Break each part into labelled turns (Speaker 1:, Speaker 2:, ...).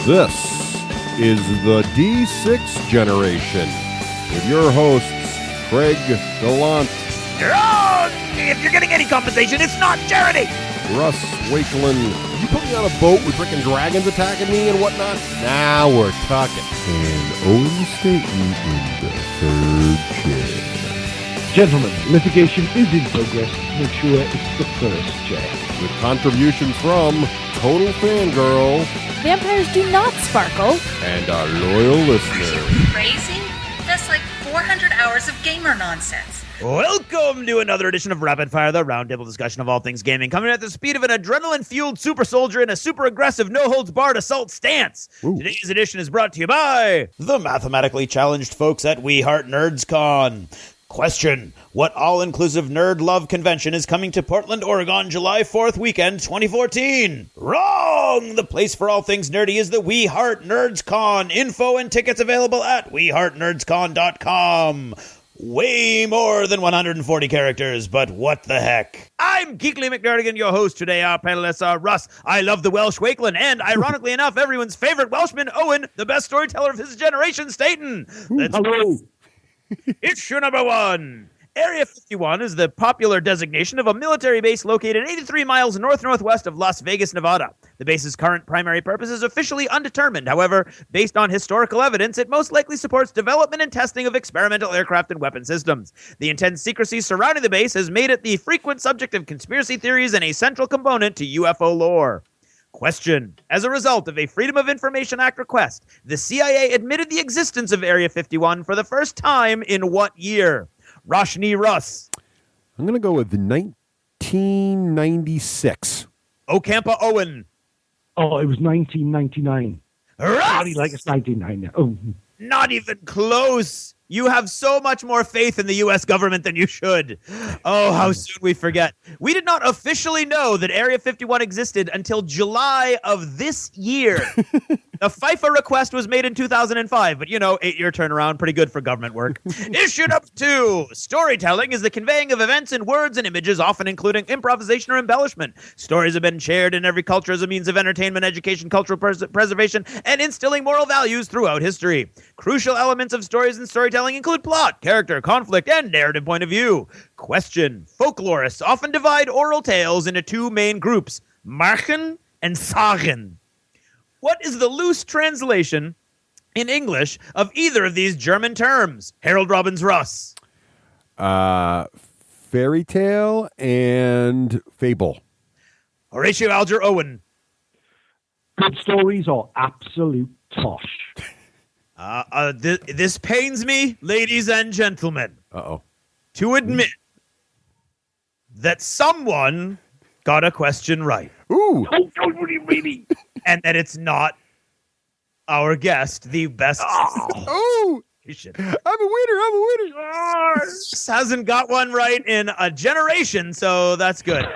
Speaker 1: This is the D6 generation with your hosts, Craig Gallant.
Speaker 2: Wrong! If you're getting any compensation, it's not charity!
Speaker 1: Russ Wakeland. You put me on a boat with frickin' dragons attacking me and whatnot? Now we're talking. And Own Staton in the third chair.
Speaker 3: Gentlemen, litigation is in progress. Make sure it's the first chair.
Speaker 1: With contributions from Total Fangirl
Speaker 4: Vampires do not sparkle.
Speaker 1: and our loyal listener.
Speaker 5: Crazy? That's like 400 hours of gamer nonsense.
Speaker 2: Welcome to another edition of Rapid Fire, the roundtable discussion of all things gaming, coming at the speed of an adrenaline-fueled super soldier in a super-aggressive, no-holds-barred assault stance.
Speaker 1: Ooh.
Speaker 2: Today's edition is brought to you by the mathematically challenged folks at We Heart Nerds Con. Question: what all-inclusive nerd love convention is coming to Portland, Oregon, July 4th weekend, 2014? Wrong! The place for all things nerdy is the We Heart Nerds Con. Info and tickets available at weheartnerdscon.com. Way more than 140 characters, but what the heck? I'm Geekly McNerdigan, your host. Today our panelists are Russ, I love the Welsh Wakeland, and ironically enough, everyone's favorite Welshman, Owen, the best storyteller of his generation, Staton.
Speaker 3: Hello.
Speaker 2: Issue number 1. Area 51 is the popular designation of a military base located 83 miles north-northwest of Las Vegas, Nevada. The base's current primary purpose is officially undetermined. However, based on historical evidence, it most likely supports development and testing of experimental aircraft and weapon systems. The intense secrecy surrounding the base has made it the frequent subject of conspiracy theories and a central component to UFO lore. Question: as a result of a Freedom of Information Act request, the CIA admitted the existence of Area 51 for the first time in what year? Roshni Russ.
Speaker 1: I'm going to go with 1996.
Speaker 2: Ocampa Owen.
Speaker 3: Oh, it was 1999.
Speaker 2: Russ!
Speaker 3: Sorry, like it's 99 now. Oh.
Speaker 2: Not even close. You have so much more faith in the U.S. government than you should. Oh, how soon we forget. We did not officially know that Area 51 existed until July of this year. The FIFA request was made in 2005, but 8-year turnaround, pretty good for government work. Issue number 2. Storytelling is the conveying of events in words and images, often including improvisation or embellishment. Stories have been shared in every culture as a means of entertainment, education, cultural preservation, and instilling moral values throughout history. Crucial elements of stories and storytelling include plot, character, conflict, and narrative point of view. Question: folklorists often divide oral tales into two main groups, Märchen and Sagen. What is the loose translation in English of either of these German terms? Harold Robbins Russ.
Speaker 1: Fairy tale and fable.
Speaker 2: Horatio Alger Owen.
Speaker 3: Good stories or absolute tosh?
Speaker 2: This pains me, ladies and gentlemen,
Speaker 1: Uh-oh.
Speaker 2: to admit that someone got a question right.
Speaker 1: Ooh.
Speaker 3: Oh, what do you mean?
Speaker 2: And that it's not our guest, the best.
Speaker 1: Oh. I'm a winner.
Speaker 2: Hasn't got one right in a generation, so that's good.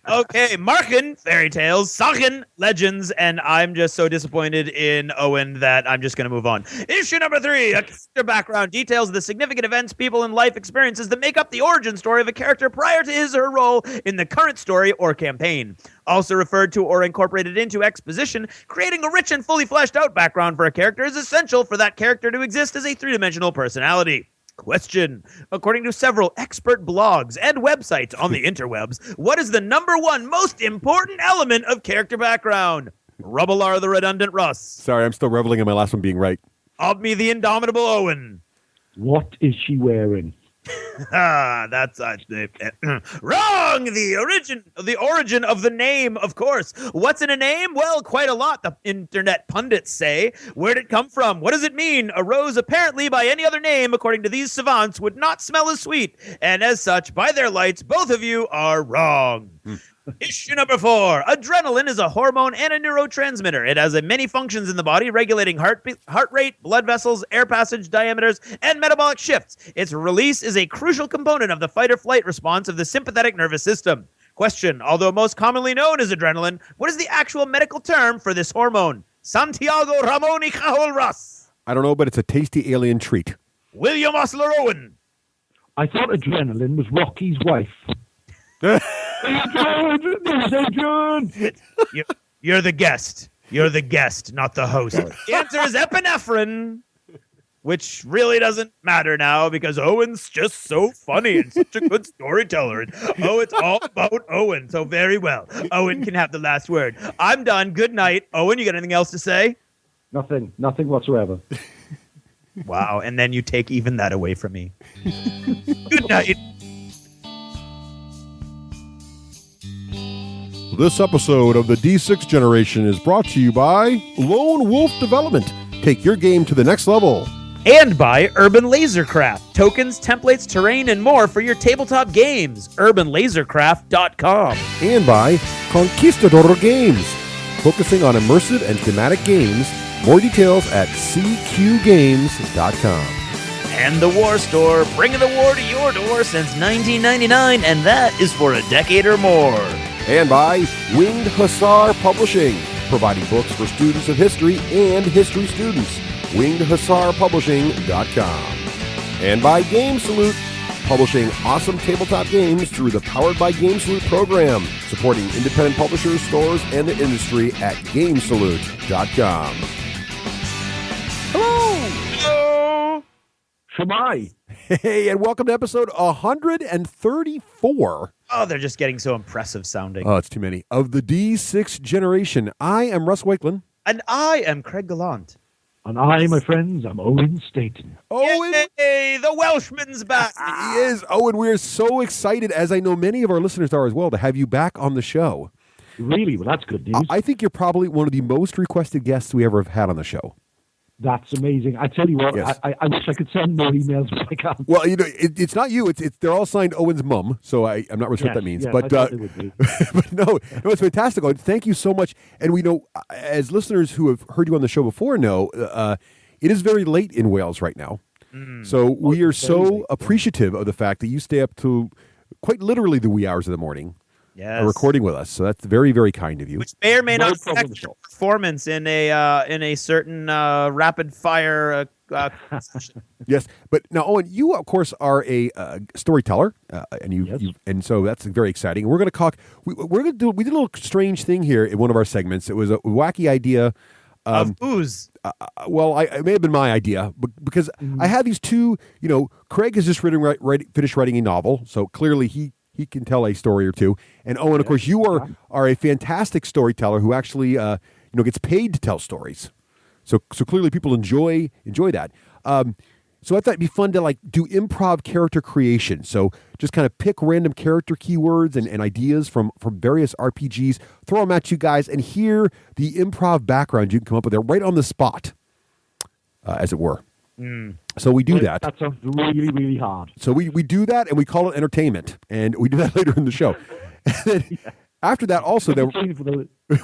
Speaker 2: Okay, Märchen, fairy tales, Sagen, legends, and I'm just so disappointed in Owen that I'm just going to move on. Issue number 3, a character background details the significant events, people, and life experiences that make up the origin story of a character prior to his or her role in the current story or campaign. Also referred to or incorporated into exposition, creating a rich and fully fleshed out background for a character is essential for that character to exist as a three-dimensional personality. Question: according to several expert blogs and websites on the interwebs, what is the number one most important element of character background? Rubbelar the redundant Russ.
Speaker 1: Sorry, I'm still reveling in my last one being right.
Speaker 2: Obme the indomitable Owen.
Speaker 3: What is she wearing?
Speaker 2: That's wrong. The origin of the name, of course. What's in a name? Well, quite a lot, the internet pundits say. Where'd it come from? What does it mean? A rose apparently by any other name, according to these savants, would not smell as sweet. And as such, by their lights, both of you are wrong. Issue number 4. Adrenaline is a hormone and a neurotransmitter. It has many functions in the body, regulating heart rate, blood vessels, air passage diameters, and metabolic shifts. Its release is a crucial component of the fight-or-flight response of the sympathetic nervous system. Question: although most commonly known as adrenaline, what is the actual medical term for this hormone? Santiago Ramon y Cajol Russ.
Speaker 1: I don't know, but it's a tasty alien treat.
Speaker 2: William Osler Owen.
Speaker 3: I thought adrenaline was Rocky's wife. Adrian!
Speaker 2: You're the guest. You're the guest, not the host. The answer is epinephrine, which really doesn't matter now because Owen's just so funny and such a good storyteller. It's all about Owen. So very well. Owen can have the last word. I'm done. Good night. Owen, you got anything else to say?
Speaker 3: Nothing whatsoever.
Speaker 2: Wow. And then you take even that away from me. Good night.
Speaker 1: This episode of the D6 Generation is brought to you by Lone Wolf Development. Take your game to the next level.
Speaker 2: And by Urban Lasercraft. Tokens, templates, terrain, and more for your tabletop games. UrbanLasercraft.com.
Speaker 1: And by Conquistador Games, focusing on immersive and thematic games. More details at cqgames.com.
Speaker 2: And the War Store, bringing the war to your door since 1999, and that is for a decade or more.
Speaker 1: And by Winged Hussar Publishing, providing books for students of history and history students. WingedHussarPublishing.com. And by Game Salute, publishing awesome tabletop games through the Powered by Game Salute program, supporting independent publishers, stores, and the industry at GameSalute.com.
Speaker 2: Hello!
Speaker 3: Shemai.
Speaker 1: Hey, and welcome to episode 134.
Speaker 2: Oh, they're just getting so impressive sounding.
Speaker 1: Oh, it's too many. Of the D6 Generation. I am Russ Wakelin.
Speaker 2: And I am Craig Gallant.
Speaker 3: And I, my friends, I'm Own Staton.
Speaker 1: Owen,
Speaker 2: Yay, the Welshman's back.
Speaker 1: he is. Owen, we are so excited, as I know many of our listeners are as well, to have you back on the show.
Speaker 3: Really? Well, that's good news.
Speaker 1: I think you're probably one of the most requested guests we ever have had on the show.
Speaker 3: That's amazing. I tell you what,
Speaker 1: Yes.
Speaker 3: I wish I could send more emails, but I can't.
Speaker 1: Well, you know, it's not you. It's they're all signed Owen's mum, so I'm not really sure what that means.
Speaker 3: Yes,
Speaker 1: but
Speaker 3: I thought they would be.
Speaker 1: but no, it's fantastic. Owen. Thank you so much. And we know, as listeners who have heard you on the show before know, it is very late in Wales right now. So we are so appreciative of the fact that you stay up to quite literally the wee hours of the morning.
Speaker 2: Yes.
Speaker 1: Recording with us, so that's very, very kind of you.
Speaker 2: Which may or may
Speaker 3: No
Speaker 2: not
Speaker 3: problem
Speaker 2: affect
Speaker 3: at
Speaker 2: your
Speaker 3: all.
Speaker 2: performance in a certain rapid fire session.
Speaker 1: Yes, but now Owen, you of course are a storyteller, and
Speaker 3: Yes.
Speaker 1: and so that's very exciting. We're going to talk. We did a little strange thing here in one of our segments. It was a wacky idea.
Speaker 2: Of booze.
Speaker 1: Well, it may have been my idea, but because I have these two. You know, Craig has just finished writing a novel, so clearly he can tell a story or two. And Owen, of course, you are a fantastic storyteller who actually gets paid to tell stories. So clearly people enjoy that. So I thought it'd be fun to do improv character creation. So just kind of pick random character keywords and ideas from various RPGs, throw them at you guys, and hear the improv background you can come up with there right on the spot, as it were. So we do that.
Speaker 3: That sounds really, really hard.
Speaker 1: So we do that, and we call it entertainment, and we do that later in the show. And then after that, also,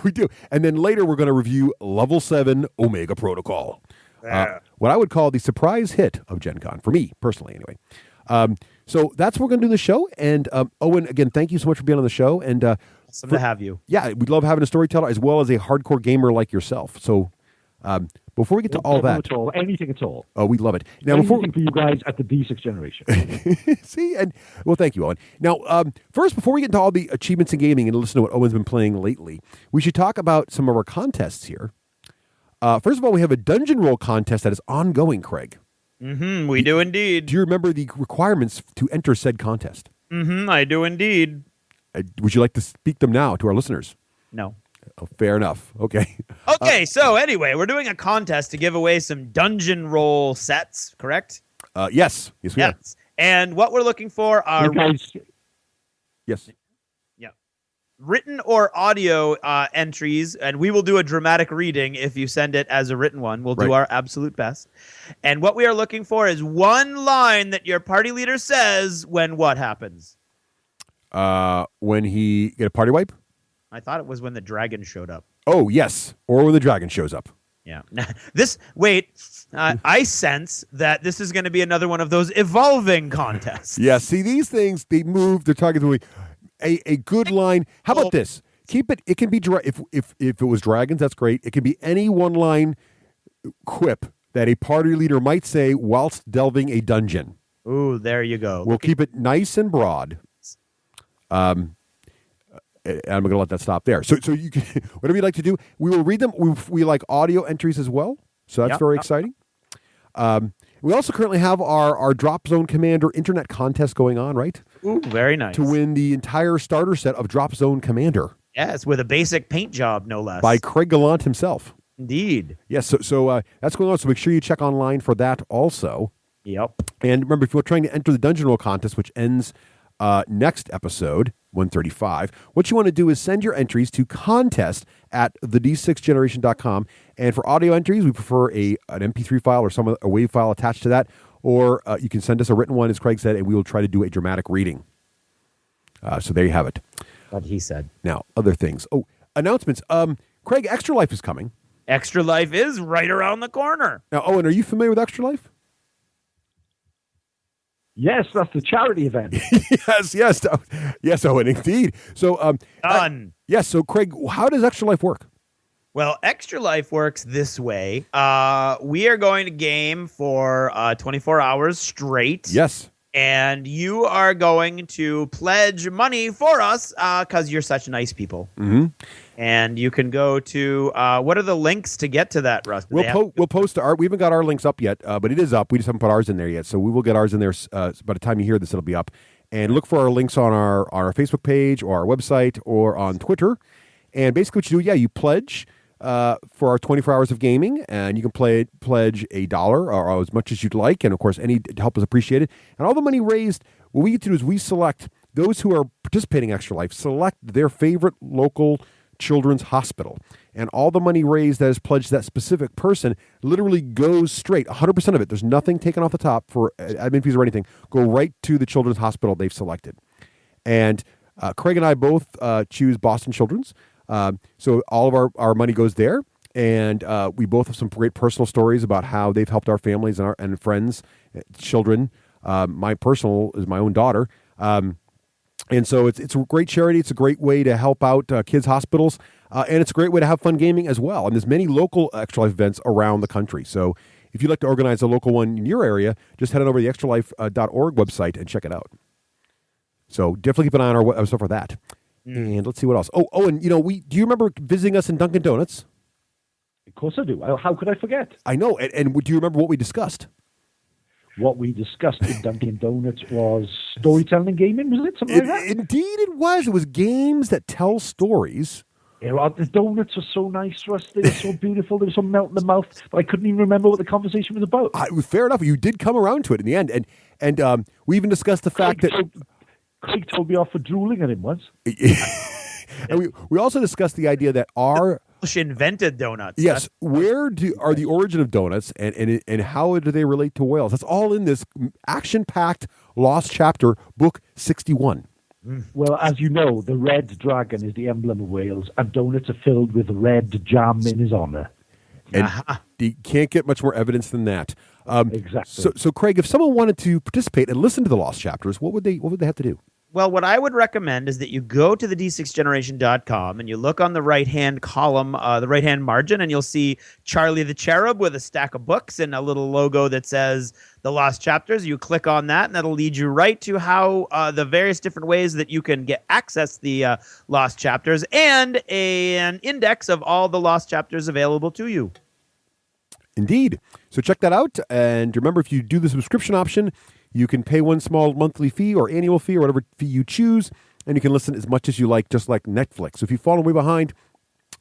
Speaker 1: we do. And then later, we're going to review Level 7 Omega Protocol. What I would call the surprise hit of GenCon, for me, personally, anyway. So that's what we're going to do in the show. And Owen, again, thank you so much for being on the show. And
Speaker 2: Awesome to have you.
Speaker 1: Yeah, we love having a storyteller as well as a hardcore gamer like yourself. So before we get to all that.
Speaker 3: At all, anything at all.
Speaker 1: Oh, we love it. Now,
Speaker 3: Anything for you guys at the D6 Generation.
Speaker 1: See, and well, thank you, Owen. Now, first, before we get into all the achievements in gaming and listen to what Owen's been playing lately, we should talk about some of our contests here. First of all, we have a dungeon roll contest that is ongoing, Craig.
Speaker 2: We do indeed.
Speaker 1: Do you remember the requirements to enter said contest?
Speaker 2: I do indeed.
Speaker 1: Would you like to speak them now to our listeners?
Speaker 2: No.
Speaker 1: Oh, fair enough. Okay.
Speaker 2: Okay, so anyway, we're doing a contest to give away some dungeon roll sets, correct?
Speaker 1: Yes, we are.
Speaker 2: And what we're looking for are
Speaker 3: You guys,
Speaker 1: Yes.
Speaker 2: written or audio entries, and we will do a dramatic reading if you send it as a written one. We'll do our absolute best. And what we are looking for is one line that your party leader says when what happens?
Speaker 1: When he get a party wipe?
Speaker 2: I thought it was when the dragon showed up.
Speaker 1: Oh, yes. Or when the dragon shows up.
Speaker 2: Yeah. I sense that this is going to be another one of those evolving contests.
Speaker 1: Yeah, see, these things, they move, they're talking to me. A good line. How about this? Keep it, it can be, if it was dragons, that's great. It can be any one-line quip that a party leader might say whilst delving a dungeon.
Speaker 2: Ooh, there you go.
Speaker 1: We'll keep it nice and broad. And I'm going to let that stop there. So you can, whatever you'd like to do, we will read them. We like audio entries as well. So that's very exciting. We also currently have our Drop Zone Commander internet contest going on, right?
Speaker 2: Ooh, very nice.
Speaker 1: To win the entire starter set of Drop Zone Commander.
Speaker 2: Yes, with a basic paint job, no less.
Speaker 1: By Craig Gallant himself.
Speaker 2: Indeed.
Speaker 1: Yes, so that's going on. So make sure you check online for that also.
Speaker 2: Yep.
Speaker 1: And remember, if you're trying to enter the Dungeon Roll contest, which ends next episode, 135, what you want to do is send your entries to contest@the d6generation.com. And for audio entries, we prefer an MP3 file or a WAV file attached to that. Or you can send us a written one, as Craig said, and we will try to do a dramatic reading. So there you have it.
Speaker 2: What he said.
Speaker 1: Now, other things. Oh, announcements. Craig, Extra Life is coming.
Speaker 2: Extra Life is right around the corner.
Speaker 1: Now, Owen, are you familiar with Extra Life?
Speaker 3: Yes, that's the charity event.
Speaker 1: yes, Owen, indeed. So,
Speaker 2: done.
Speaker 1: Yes, so Craig, how does Extra Life work?
Speaker 2: Well, Extra Life works this way. We are going to game for 24 hours straight.
Speaker 1: Yes.
Speaker 2: And you are going to pledge money for us because you're such nice people.
Speaker 1: Mm-hmm.
Speaker 2: And you can go to what are the links to get to that, Russ?
Speaker 1: We'll post our. We haven't got our links up yet, but it is up. We just haven't put ours in there yet, so we will get ours in there. By the time you hear this, it'll be up. And look for our links on our Facebook page or our website or on Twitter. And basically, what you do, you pledge for our 24 hours of gaming, and you can pledge $1 or as much as you'd like, and of course, any help is appreciated. And all the money raised, what we get to do is we select those who are participating in Extra Life, select their favorite local children's hospital, and all the money raised that is pledged to that specific person literally goes straight, 100% of it. There's nothing taken off the top for admin fees or anything. Go right to the children's hospital they've selected. And Craig and I both choose Boston Children's. So all of our money goes there, and we both have some great personal stories about how they've helped our families and friends, children. My personal is my own daughter. And so it's a great charity. It's a great way to help out kids' hospitals, and it's a great way to have fun gaming as well. And there's many local Extra Life events around the country. So if you'd like to organize a local one in your area, just head on over to the extralife.org website and check it out. So definitely keep an eye on our website for that. And let's see what else. Oh, and do you remember visiting us in Dunkin' Donuts?
Speaker 3: Of course I do. How could I forget?
Speaker 1: I know. And do you remember what we discussed?
Speaker 3: What we discussed in Dunkin' Donuts was storytelling and gaming, was it? Something like that?
Speaker 1: Indeed it was. It was games that tell stories.
Speaker 3: Yeah, well, the donuts were so nice to us. They were so beautiful. They were so melt in the mouth. But I couldn't even remember what the conversation was about.
Speaker 1: Fair enough. You did come around to it in the end. And we even discussed the fact that...
Speaker 3: Craig told me off for drooling at him once.
Speaker 1: And we also discussed the idea that our...
Speaker 2: Welsh invented donuts.
Speaker 1: Yes. Where are the origin of donuts and how do they relate to Wales? That's all in this action-packed Lost Chapter, Book 61.
Speaker 3: Well, as you know, the red dragon is the emblem of Wales, and donuts are filled with red jam in his honor.
Speaker 1: And you can't get much more evidence than that.
Speaker 3: Exactly.
Speaker 1: So, Craig, if someone wanted to participate and listen to the Lost Chapters, what would they have to do?
Speaker 2: Well, what I would recommend is that you go to the d6generation.com and you look on the right-hand column, the right-hand margin, and you'll see Charlie the Cherub with a stack of books and a little logo that says The Lost Chapters. You click on that, and that'll lead you right to how the various different ways that you can access the Lost Chapters and an index of all the Lost Chapters available to you.
Speaker 1: Indeed. So check that out. And remember, if you do the subscription option, you can pay one small monthly fee or annual fee or whatever fee you choose, and you can listen as much as you like, just like Netflix. So if you've fallen way behind,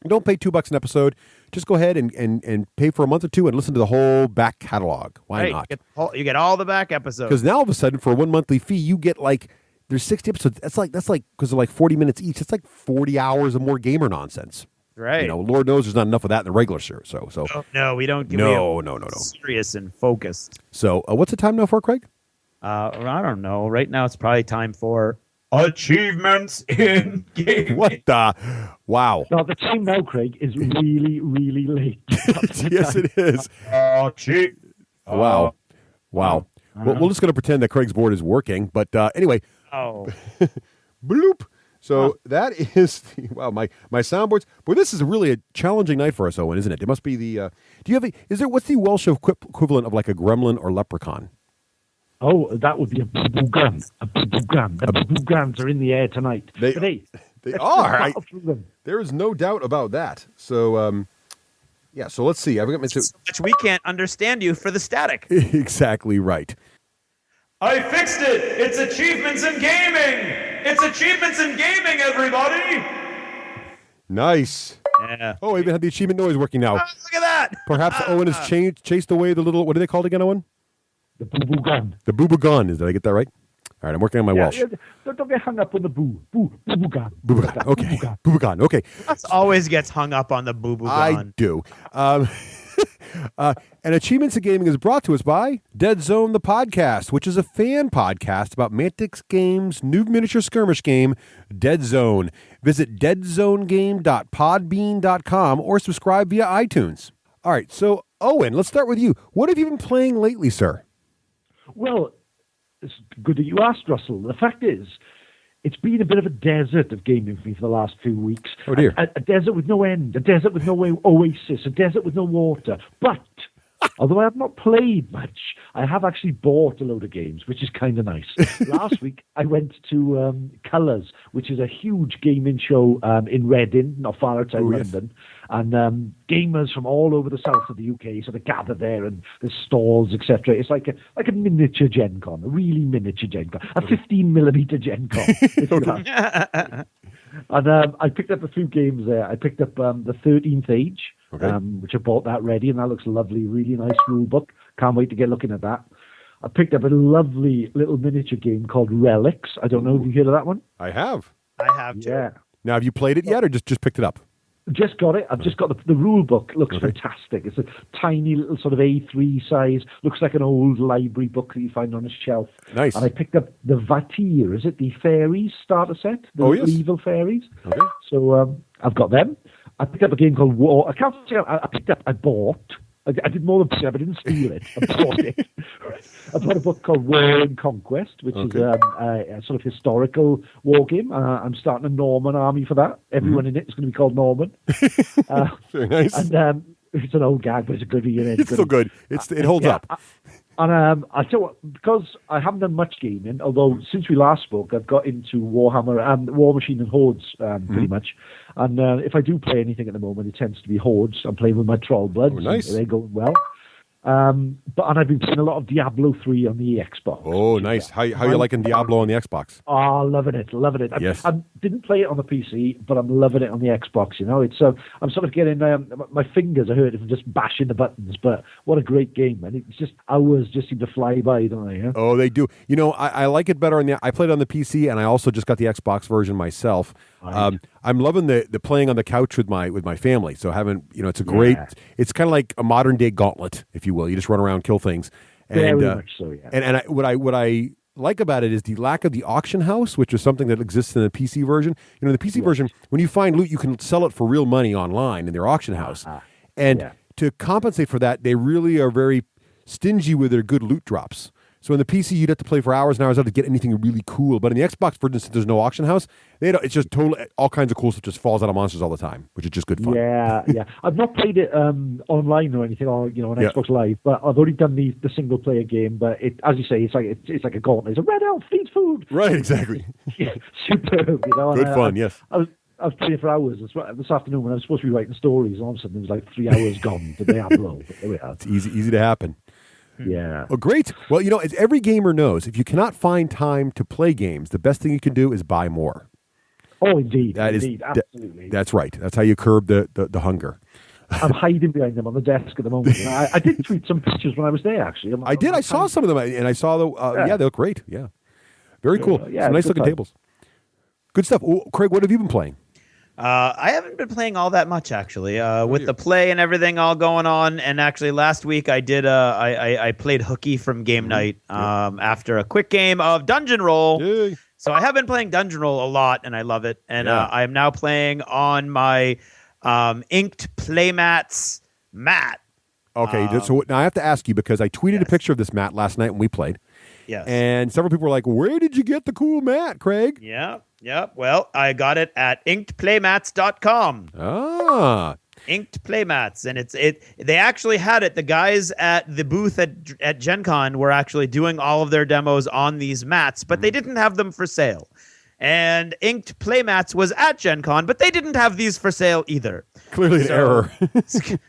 Speaker 1: don't pay $2 an episode. Just go ahead and pay for a month or two and listen to the whole back catalog. Why not?
Speaker 2: You get all the back episodes.
Speaker 1: Because now all of a sudden, for a 1 monthly fee, you get there's 60 episodes. That's like because they're 40 minutes each. It's like 40 hours of more gamer nonsense.
Speaker 2: Right.
Speaker 1: Lord knows there's not enough of that in the regular show. So
Speaker 2: no, we don't.
Speaker 1: No.
Speaker 2: Serious and focused.
Speaker 1: So what's the time now for, Craig?
Speaker 2: I don't know. Right now, it's probably time for achievements in gaming.
Speaker 1: What the? Wow.
Speaker 3: No, the time now, Craig, is really, really late.
Speaker 1: Yes, it is. Wow. Well, we're just going to pretend that Craig's board is working. But anyway.
Speaker 2: Oh.
Speaker 1: Bloop. So that is wow. My soundboards. Boy, this is really a challenging night for us, Owen, isn't it? It must be the. Do you have what's the Welsh equivalent of like a gremlin or leprechaun?
Speaker 3: Oh, that would be a boo-boo-gun. A boo-boo-gun. The boo-boo-guns are in the air tonight.
Speaker 1: They They are.
Speaker 3: Battle through them.
Speaker 1: There is no doubt about that. So, yeah. So let's see. I've got
Speaker 2: So much we can't understand you for the static.
Speaker 1: exactly right.
Speaker 2: I fixed it. It's achievements in gaming. It's achievements in gaming, everybody.
Speaker 1: Nice.
Speaker 2: Yeah.
Speaker 1: Oh, I even had the achievement noise working now.
Speaker 2: Look at that.
Speaker 1: Perhaps Owen has chased away the little. What are they called again, Owen?
Speaker 3: The boo-boo gun.
Speaker 1: The boo-boo gun. Did I get that right? All right, I'm working on my Welsh.
Speaker 3: Don't get hung up on the boo-boo gun.
Speaker 1: Boo-boo gun. Okay. Boo-boo gun. Okay.
Speaker 2: Us always gets hung up on the boo-boo gun.
Speaker 1: I do. And Achievements in Gaming is brought to us by Dead Zone, the podcast, which is a fan podcast about Mantic's Games' new miniature skirmish game, Dead Zone. Visit deadzonegame.podbean.com or subscribe via iTunes. All right, so Owen, let's start with you. What have you been playing lately, sir?
Speaker 3: Well, it's good that you asked, Russell. The fact is, it's been a bit of a desert of gaming for me for the last few weeks.
Speaker 1: Oh, dear.
Speaker 3: A desert with no end, a desert with no oasis, a desert with no water. But although I have not played much, I have actually bought a load of games, which is kind of nice. Last week, I went to Colours, which is a huge gaming show in Reading, not far outside London. And gamers from all over the south of the UK sort of gather there, and there's stalls, etc. It's like a miniature GenCon, a really miniature GenCon, a 15mm GenCon. And I picked up a few games there. I picked up the 13th Age, which I bought that ready, and that looks lovely, really nice rule book. Can't wait to get looking at that. I picked up a lovely little miniature game called Relics. I don't know if you heard of that one.
Speaker 1: I have.
Speaker 2: I have too.
Speaker 3: Yeah.
Speaker 1: Now, have you played it yet or just picked it up?
Speaker 3: Just got it. I've just got the rule book. Looks fantastic. It's a tiny little sort of A3 size. Looks like an old library book that you find on a shelf.
Speaker 1: Nice.
Speaker 3: And I picked up the Vatir. Is it the fairies starter set? The little evil fairies.
Speaker 1: Okay.
Speaker 3: So I've got them. I picked up a game called War. I can't say I bought. I did more than pick it up. I didn't steal it. I bought it. I bought a book called War and Conquest, which is a sort of historical war game. I'm starting a Norman army for that. Everyone in it is going to be called Norman.
Speaker 1: Very nice.
Speaker 3: And it's an old gag, but it's a good year.
Speaker 1: It's still good. It holds up.
Speaker 3: And I tell you what, because I haven't done much gaming, although since we last spoke, I've got into Warhammer and War Machine and Hordes pretty much. And if I do play anything at the moment, it tends to be Hordes. I'm playing with my Troll Bloods.
Speaker 1: Oh, nice.
Speaker 3: They're going well. And I've been playing a lot of Diablo 3 on the Xbox.
Speaker 1: Oh, nice. How you liking Diablo on the Xbox?
Speaker 3: Oh, loving it.
Speaker 1: Yes.
Speaker 3: I didn't play it on the PC, but I'm loving it on the Xbox. You know, it's I'm sort of getting my fingers are hurting from just bashing the buttons. But what a great game, and it's just hours just seem to fly by, don't they? Yeah?
Speaker 1: Oh, they do. You know, I like it better I played it on the PC, and I also just got the Xbox version myself. Right. I'm loving the playing on the couch with my family. So it's a great. It's kind of like a modern day Gauntlet, if you will. You just run around, kill things. And,
Speaker 3: very much so. Yeah.
Speaker 1: And what I like about it is the lack of the auction house, which is something that exists in the PC version. You know, in the PC version, when you find loot, you can sell it for real money online in their auction house. To compensate for that, they really are very stingy with their good loot drops. So in the PC, you'd have to play for hours and hours to get anything really cool. But in the Xbox version, since there's no auction house, it's just totally all kinds of cool stuff just falls out of monsters all the time, which is just good fun.
Speaker 3: Yeah. I've not played it online or anything, or on Xbox Live, but I've already done the single player game. But as you say, it's like a gauntlet. It's a red elf feeds food.
Speaker 1: Right, exactly.
Speaker 3: Superb.
Speaker 1: Good fun. Yes.
Speaker 3: I was playing for hours this afternoon when I was supposed to be writing stories, and all of a sudden it was like 3 hours gone to Diablo. There we are.
Speaker 1: It's easy to happen.
Speaker 3: Yeah.
Speaker 1: Oh, great. Well, as every gamer knows, if you cannot find time to play games, the best thing you can do is buy more.
Speaker 3: Oh, indeed.
Speaker 1: Absolutely. That's right. That's how you curb the hunger.
Speaker 3: I'm hiding behind them on the desk at the moment. I did tweet some pictures when I was there, actually.
Speaker 1: I saw some of them, and I saw they look great. Yeah. Very cool. Some nice looking tables. Good stuff. Oh, Craig, what have you been playing?
Speaker 2: I haven't been playing all that much, actually, with the play and everything all going on. And actually, last week I did I played hooky from game night after a quick game of Dungeon Roll.
Speaker 1: Yay.
Speaker 2: So I have been playing Dungeon Roll a lot, and I love it. And I am now playing on my inked playmats mat.
Speaker 1: Okay, so now I have to ask you, because I tweeted a picture of this mat last night when we played.
Speaker 2: Yes.
Speaker 1: And several people were like, "Where did you get the cool mat, Craig?"
Speaker 2: Yeah. Well, I got it at inkedplaymats.com.
Speaker 1: Ah.
Speaker 2: Inked playmats, and they actually had it. The guys at the booth at GenCon were actually doing all of their demos on these mats, but they didn't have them for sale. And inked playmats was at GenCon, but they didn't have these for sale either.
Speaker 1: Clearly an error.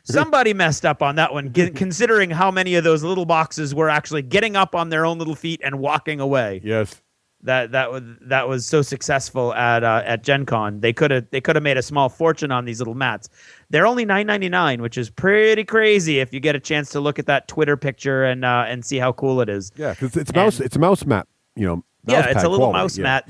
Speaker 2: Somebody messed up on that one, considering how many of those little boxes were actually getting up on their own little feet and walking away.
Speaker 1: Yes.
Speaker 2: That was so successful at GenCon. They could have made a small fortune on these little mats. They're only $9.99, which is pretty crazy if you get a chance to look at that Twitter picture and see how cool it is.
Speaker 1: Yeah, because it's a mouse mat,
Speaker 2: Yeah, it's a little
Speaker 1: quality.
Speaker 2: mouse mat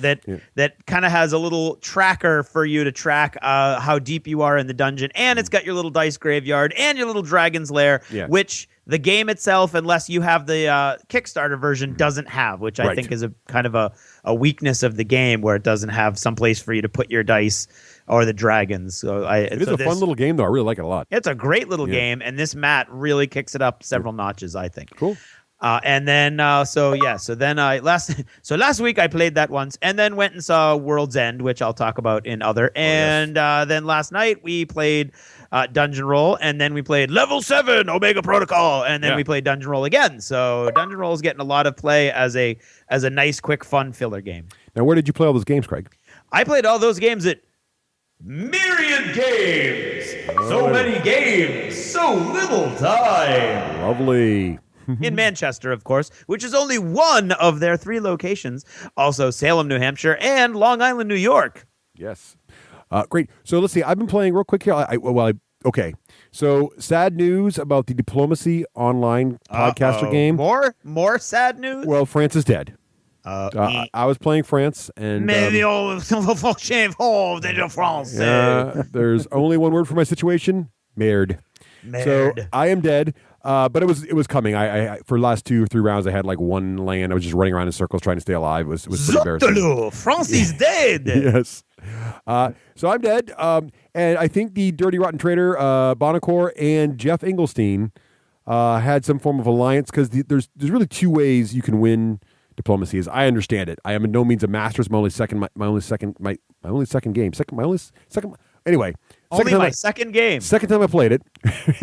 Speaker 2: that kind of has a little tracker for you to track how deep you are in the dungeon, and it's got your little dice graveyard and your little dragon's lair, which the game itself, unless you have the Kickstarter version, doesn't have, which I think is a kind of a weakness of the game, where it doesn't have some place for you to put your dice or the dragons. So
Speaker 1: it is a fun little game, though. I really like it a lot.
Speaker 2: It's a great little game, and this mat really kicks it up several notches, I think.
Speaker 1: Cool.
Speaker 2: And then last week I played that once, and then went and saw World's End, which I'll talk about in other. Then last night we played Dungeon Roll, and then we played Level 7 Omega Protocol, and then we played Dungeon Roll again. So Dungeon Roll is getting a lot of play as a nice, quick, fun filler game.
Speaker 1: Now, where did you play all those games, Craig?
Speaker 2: I played all those games at Myriad Games. So many games, so little time.
Speaker 1: Lovely.
Speaker 2: In Manchester, of course, which is only one of their 3 locations. Also, Salem, New Hampshire, and Long Island, New York.
Speaker 1: Yes. Great. So let's see. I've been playing real quick here. Okay. So sad news about the Diplomacy Online podcaster game.
Speaker 2: More sad news?
Speaker 1: Well, France is dead. I was playing France, and
Speaker 2: there's
Speaker 1: only one word for my situation: merde. So I am dead. But it was coming. I for the last 2 or 3 rounds, I had like one land. I was just running around in circles trying to stay alive. It was pretty embarrassing.
Speaker 2: France is dead.
Speaker 1: Yes. So I'm dead. And I think the Dirty Rotten Trader, Bonacore, and Jeff Engelstein had some form of alliance, because there's really 2 ways you can win diplomacy, as I understand it. I am in no means a master. It's my only second game. Anyway.
Speaker 2: Second game.
Speaker 1: Second time I played it.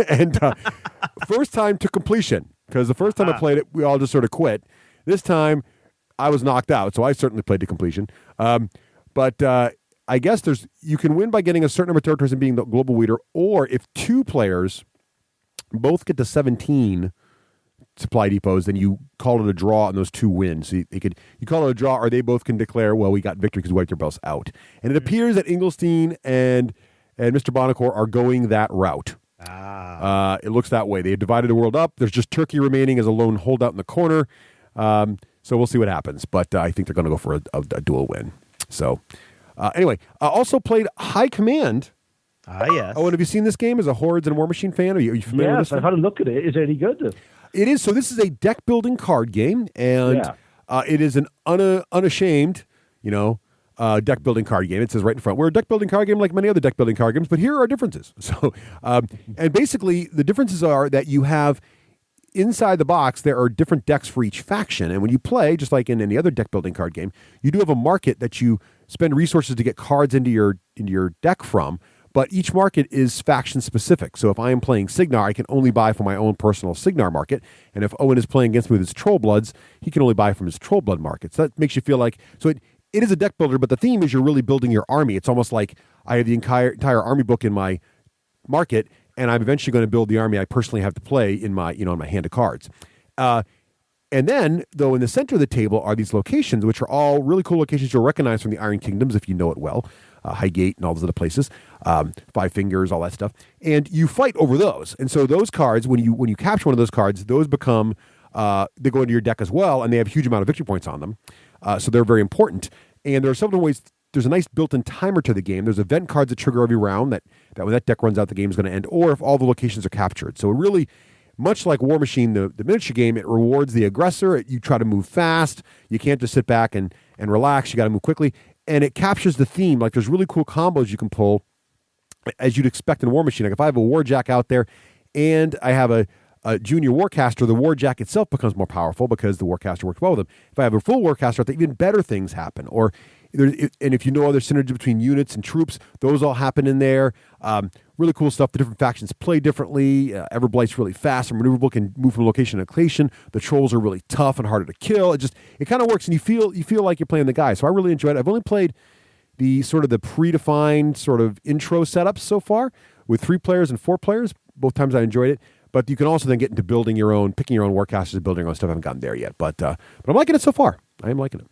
Speaker 1: And first time to completion, because the first time I played it, we all just sort of quit. This time, I was knocked out, so I certainly played to completion. But I guess you can win by getting a certain number of territories and being the global leader, or if 2 players both get to 17 supply depots, then you call it a draw, and those 2 win. So you call it a draw, or they both can declare, well, we got victory because we wiped their belts out. And it appears that Engelstein and Mr. Bonacore are going that route. It looks that way. They have divided the world up. There's just Turkey remaining as a lone holdout in the corner. So we'll see what happens. But I think they're going to go for a dual win. So anyway, I also played High Command.
Speaker 2: Yes.
Speaker 1: Oh, and have you seen this game as a Hordes and War Machine fan? Are you familiar with this?
Speaker 3: Yes, I've had a look at it. Is it any good?
Speaker 1: It is. So this is a deck-building card game, and it is an unashamed, deck-building card game. It says right in front. We're a deck-building card game like many other deck-building card games, but here are differences. So, and basically, the differences are that you have, inside the box, there are different decks for each faction, and when you play, just like in any other deck-building card game, you do have a market that you spend resources to get cards into your deck from, but each market is faction-specific. So if I am playing Signar, I can only buy from my own personal Signar market, and if Owen is playing against me with his Trollbloods, he can only buy from his Trollblood market. So that makes you feel like... So it is a deck builder, but the theme is you're really building your army. It's almost like I have the entire army book in my market, and I'm eventually going to build the army I personally have to play in my hand of cards. And then, though, in the center of the table are these locations, which are all really cool locations you'll recognize from the Iron Kingdoms if you know it well. Highgate and all those other places, Five Fingers, all that stuff. And you fight over those. And so those cards, when you capture one of those cards, those become, they go into your deck as well, and they have a huge amount of victory points on them. So they're very important. And there are several ways. There's a nice built-in timer to the game. There's event cards that trigger every round that when that deck runs out, the game is going to end, or if all the locations are captured. So it really, much like War Machine, the miniature game, it rewards the aggressor. You try to move fast. You can't just sit back and relax. You got to move quickly. And it captures the theme. Like, there's really cool combos you can pull, as you'd expect in War Machine. Like, if I have a Warjack out there and I have a junior Warcaster, the Warjack itself becomes more powerful because the Warcaster works well with them. If I have a full Warcaster out there, even better things happen. Or and if you know other synergy between units and troops, those all happen in there. Really cool stuff. The different factions play differently. Everblight's really fast and maneuverable, can move from location to location. The trolls are really tough and harder to kill. It kind of works, and you feel like you're playing the guy. So I really enjoyed it. I've only played the predefined sort of intro setups so far with 3 players and 4 players. Both times I enjoyed it. But you can also then get into picking your own warcasters, building your own stuff. I haven't gotten there yet, but I'm liking it so far. I am liking it.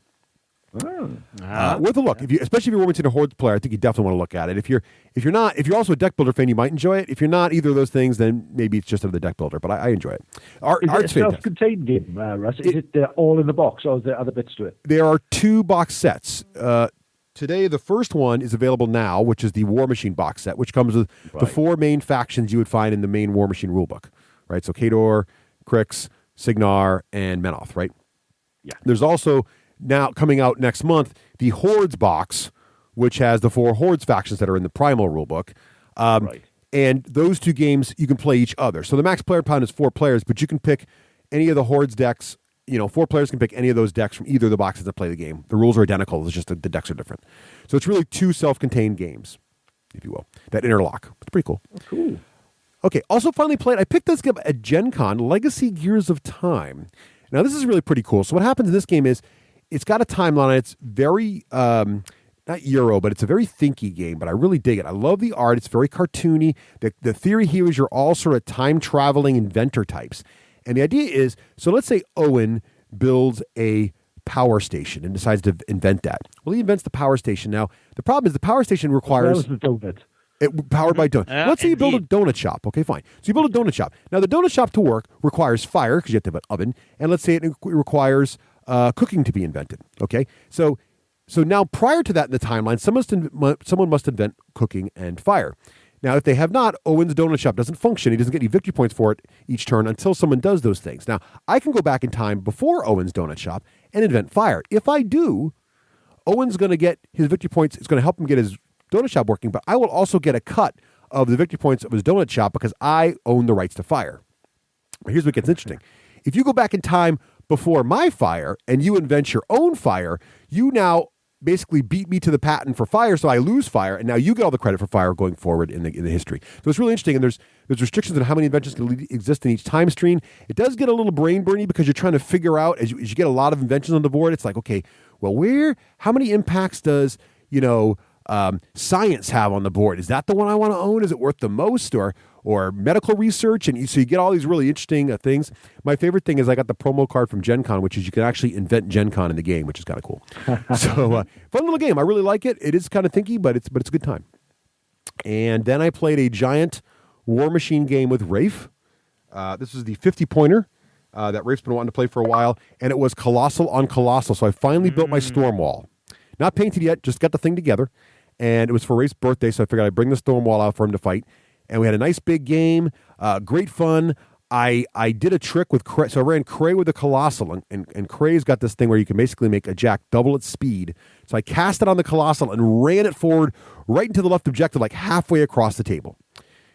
Speaker 1: Worth a look, especially if you're Wilmington or Horde player. I think you definitely want to look at it. If you're also a deck builder fan, you might enjoy it. If you're not either of those things, then maybe it's just another deck builder. But I enjoy it.
Speaker 3: Is it a self-contained game, Russ? Is it all in the box, or are there other bits to it?
Speaker 1: There are 2 box sets. Today, the first one is available now, which is the War Machine box set, which comes with the 4 main factions you would find in the main War Machine rulebook, right? So Khador, Krix, Signar, and Menoth, right?
Speaker 3: Yeah.
Speaker 1: There's also now coming out next month the Hordes box, which has the 4 Hordes factions that are in the Primal rulebook. And those 2 games you can play each other. So the max player count is 4 players, but you can pick any of the Hordes decks. 4 players can pick any of those decks from either of the boxes that play the game. The rules are identical. It's just the decks are different. So it's really 2 self-contained games, if you will, that interlock. It's pretty cool.
Speaker 3: Oh, cool.
Speaker 1: Okay, also finally played, I picked this game at GenCon, Legacy Gears of Time. Now, this is really pretty cool. So what happens in this game is it's got a timeline on it. It's very, not Euro, but it's a very thinky game, but I really dig it. I love the art. It's very cartoony. The theory here is you're all sort of time-traveling inventor types. And the idea is, so let's say Owen builds a power station and decides to invent that. Well, he invents the power station. Now, the problem is the power station requires...
Speaker 3: the donut.
Speaker 1: Powered by donut. Let's say you build a donut shop. Okay, fine. So you build a donut shop. Now, the donut shop to work requires fire, because you have to have an oven. And let's say it requires cooking to be invented. Okay? So now, prior to that in the timeline, someone must invent cooking and fire. Now, if they have not, Owen's donut shop doesn't function. He doesn't get any victory points for it each turn until someone does those things. Now, I can go back in time before Owen's donut shop and invent fire. If I do, Owen's going to get his victory points. It's going to help him get his donut shop working, but I will also get a cut of the victory points of his donut shop because I own the rights to fire. But here's what gets interesting. If you go back in time before my fire and you invent your own fire, you now basically beat me to the patent for fire, so I lose fire, and now you get all the credit for fire going forward in the history. So it's really interesting, and there's restrictions on how many inventions can exist in each time stream. It does get a little brain burny because you're trying to figure out, as you get a lot of inventions on the board, it's like, okay, well, how many impacts does, science have on the board? Is that the one I want to own? Is it worth the most? Or medical research? And so you get all these really interesting things. My favorite thing is I got the promo card from GenCon, which is you can actually invent GenCon in the game, which is kind of cool. So fun little game. I really like it. It is kind of thinky, but it's a good time. And then I played a giant War Machine game with Rafe. This is the 50-pointer that Rafe's been wanting to play for a while, and it was Colossal on Colossal. So I finally built my storm wall. Not painted yet, just got the thing together. And it was for Rafe's birthday, so I figured I'd bring the storm wall out for him to fight. And we had a nice big game, great fun. I did a trick with Cray. So I ran Cray with the Colossal, and Cray's got this thing where you can basically make a jack double its speed. So I cast it on the Colossal and ran it forward right into the left objective, like halfway across the table.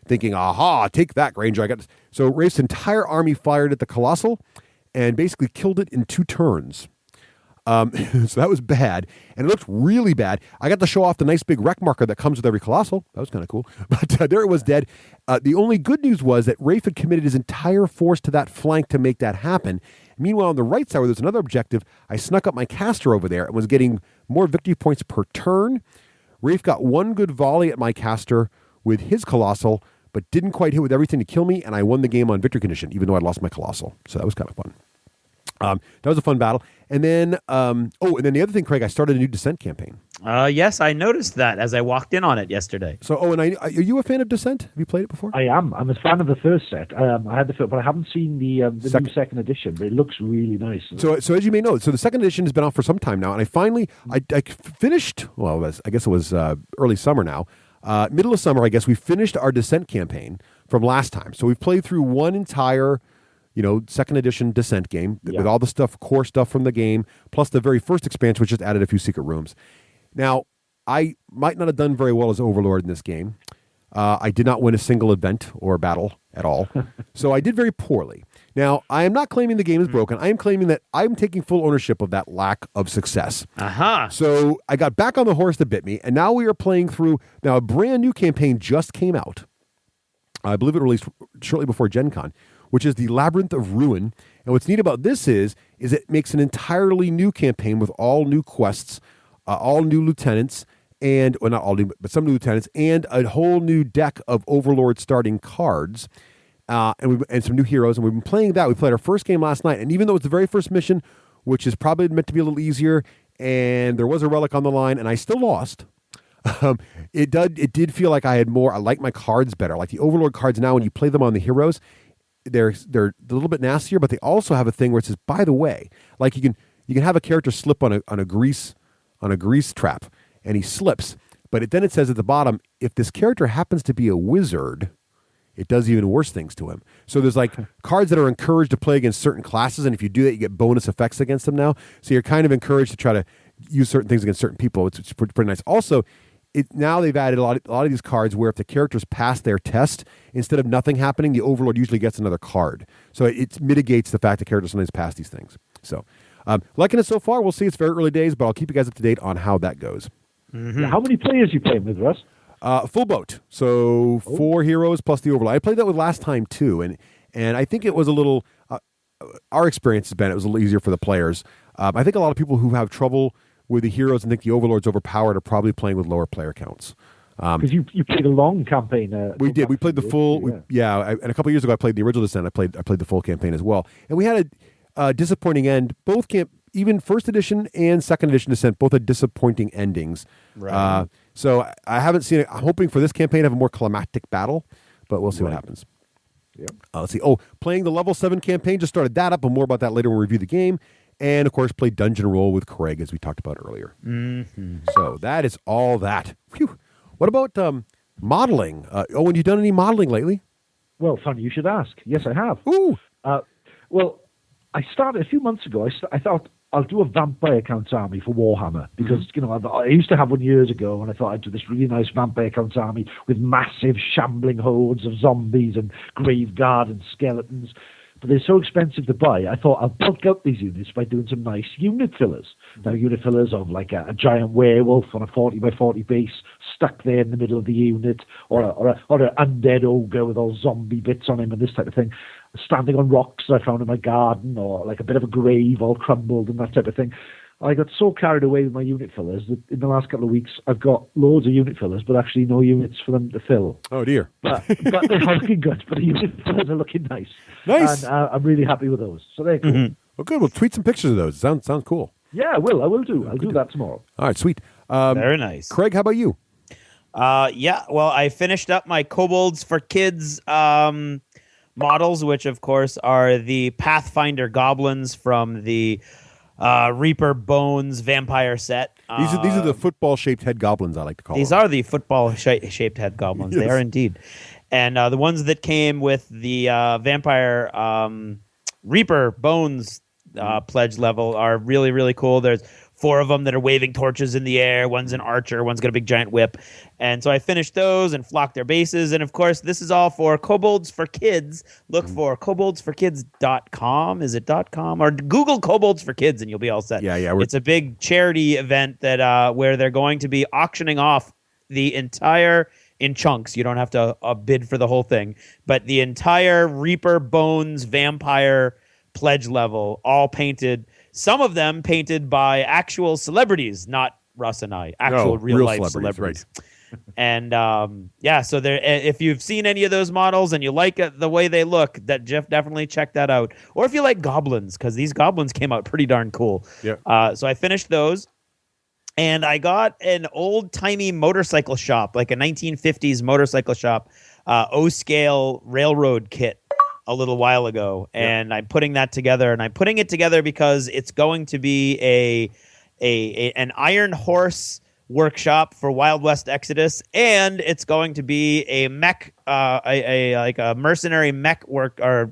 Speaker 1: Thinking, aha, take that, Granger. I got this. So Rafe's entire army fired at the Colossal and basically killed it in 2 turns. So that was bad, and it looked really bad. I got to show off the nice big wreck marker that comes with every Colossal. That was kind of cool. But there it was dead. The only good news was that Rafe had committed his entire force to that flank to make that happen. Meanwhile, on the right side, where there's another objective, I snuck up my caster over there and was getting more victory points per turn. Rafe got 1 good volley at my caster with his Colossal, but didn't quite hit with everything to kill me, and I won the game on victory condition, even though I'd lost my Colossal. So that was kind of fun. That was a fun battle. And then, and then the other thing, Craig, I started a new Descent campaign.
Speaker 2: Yes, I noticed that as I walked in on it yesterday.
Speaker 1: So, are you a fan of Descent? Have you played it before?
Speaker 3: I am. I'm a fan of the first set. I had the first, but I haven't seen the new second edition. But it looks really nice.
Speaker 1: So as you may know, so the second edition has been out for some time now, and I finally I finished. Well, I guess it was early summer now, middle of summer. I guess we finished our Descent campaign from last time. So we've played through one entire, second edition Descent game with all the core stuff from the game, plus the very first expansion, which just added a few secret rooms. Now, I might not have done very well as Overlord in this game. I did not win a single event or battle at all. So I did very poorly. Now, I am not claiming the game is broken. I am claiming that I'm taking full ownership of that lack of success. So I got back on the horse that bit me, and now we are playing through. Now, a brand new campaign just came out. I believe it released shortly before GenCon, which is the Labyrinth of Ruin. And what's neat about this is it makes an entirely new campaign with all new quests, all new lieutenants, and well, not all new, but some new lieutenants, and a whole new deck of Overlord starting cards. And some new heroes, and we've been playing that. We played our first game last night, and even though it's the very first mission, which is probably meant to be a little easier, and there was a relic on the line, and I still lost. It did feel like I had more. I like my cards better. Like the Overlord cards now, when you play them on the heroes, they're a little bit nastier, but they also have a thing where it says, by the way, like you can have a character slip on a grease trap, and he slips, but then it says at the bottom, if this character happens to be a wizard, it does even worse things to him. So there's like cards that are encouraged to play against certain classes, and if you do that, you get bonus effects against them now. So you're kind of encouraged to try to use certain things against certain people. It's pretty nice. Also, now they've added a lot of these cards where if the characters pass their test, instead of nothing happening, the Overlord usually gets another card. So it mitigates the fact that characters sometimes pass these things. So liking it so far. We'll see. It's very early days, but I'll keep you guys up to date on how that goes.
Speaker 3: Mm-hmm. How many players you playing with, Russ?
Speaker 1: Full boat. So 4 heroes plus the Overlord. I played that with last time too, and I think it was a little. Our experience has been it was a little easier for the players. I think a lot of people who have trouble with the heroes and think the Overlord's overpowered are probably playing with lower player counts.
Speaker 3: Because you played a long campaign.
Speaker 1: We did. We played the full. And a couple of years ago, I played the original Descent. I played the full campaign as well, and we had a disappointing end. Both even first edition and second edition Descent both had disappointing endings.
Speaker 2: Right.
Speaker 1: So I haven't seen it. I'm hoping for this campaign to have a more climactic battle, but we'll see what happens.
Speaker 3: Yep.
Speaker 1: Let's see. Playing the level 7 campaign, just started that up, but more about that later when we review the game. And, of course, played Dungeon Roll with Craig, as we talked about earlier.
Speaker 2: Mm-hmm.
Speaker 1: So that is all that. Whew. What about modeling? Owen, you done any modeling lately?
Speaker 3: Well, funny you should ask. Yes, I have.
Speaker 1: Ooh.
Speaker 3: Well, I started a few months ago. I thought I'll do a Vampire Counts army for Warhammer because, I used to have one years ago, and I thought I'd do this really nice Vampire Counts army with massive shambling hordes of zombies and Graveguard and skeletons. But they're so expensive to buy, I thought I'll bulk out these units by doing some nice unit fillers. Now, unit fillers of like a giant werewolf on a 40 by 40 base stuck there in the middle of the unit, or an undead ogre with all zombie bits on him and this type of thing, standing on rocks that I found in my garden, or like a bit of a grave all crumbled and that type of thing. I got so carried away with my unit fillers that in the last couple of weeks I've got loads of unit fillers, but actually no units for them to fill.
Speaker 1: Oh dear!
Speaker 3: But they're looking good. But the unit fillers are looking nice.
Speaker 1: Nice.
Speaker 3: And I'm really happy with those. So they're cool.
Speaker 1: Mm-hmm. Well, good. We'll tweet some pictures of those. Sounds cool.
Speaker 3: Yeah, I will. I'll do that tomorrow.
Speaker 1: All right, sweet.
Speaker 2: Very nice.
Speaker 1: Craig, how about you?
Speaker 2: Well, I finished up my Kobolds for Kids models, which of course are the Pathfinder goblins from the Reaper Bones vampire set.
Speaker 1: These are the football-shaped head goblins, I like to call them.
Speaker 2: These are the football-shaped head goblins.
Speaker 1: Yes.
Speaker 2: They are indeed. And the ones that came with the vampire Reaper Bones pledge level are really, really cool. There's 4 of them that are waving torches in the air. One's an archer. One's got a big giant whip. And so I finished those and flocked their bases. And, of course, this is all for Kobolds for Kids. Look for koboldsforkids.com. Is it .com? Or Google Kobolds for Kids and you'll be all set.
Speaker 1: Yeah.
Speaker 2: It's a big charity event that where they're going to be auctioning off the entire, in chunks. You don't have to bid for the whole thing. But the entire Reaper Bones vampire pledge level, all painted. Some of them painted by actual celebrities, not Russ and I, real life celebrities. Right. And so there. If you've seen any of those models and you like the way they look, definitely check that out. Or if you like goblins, because these goblins came out pretty darn cool.
Speaker 1: Yeah.
Speaker 2: So I finished those, and I got an old timey motorcycle shop, like a 1950s motorcycle shop, O-scale railroad kit, a little while ago, and I'm putting that together, and I'm putting it together because it's going to be an Iron Horse workshop for Wild West Exodus, and it's going to be a mech, a mercenary mech work or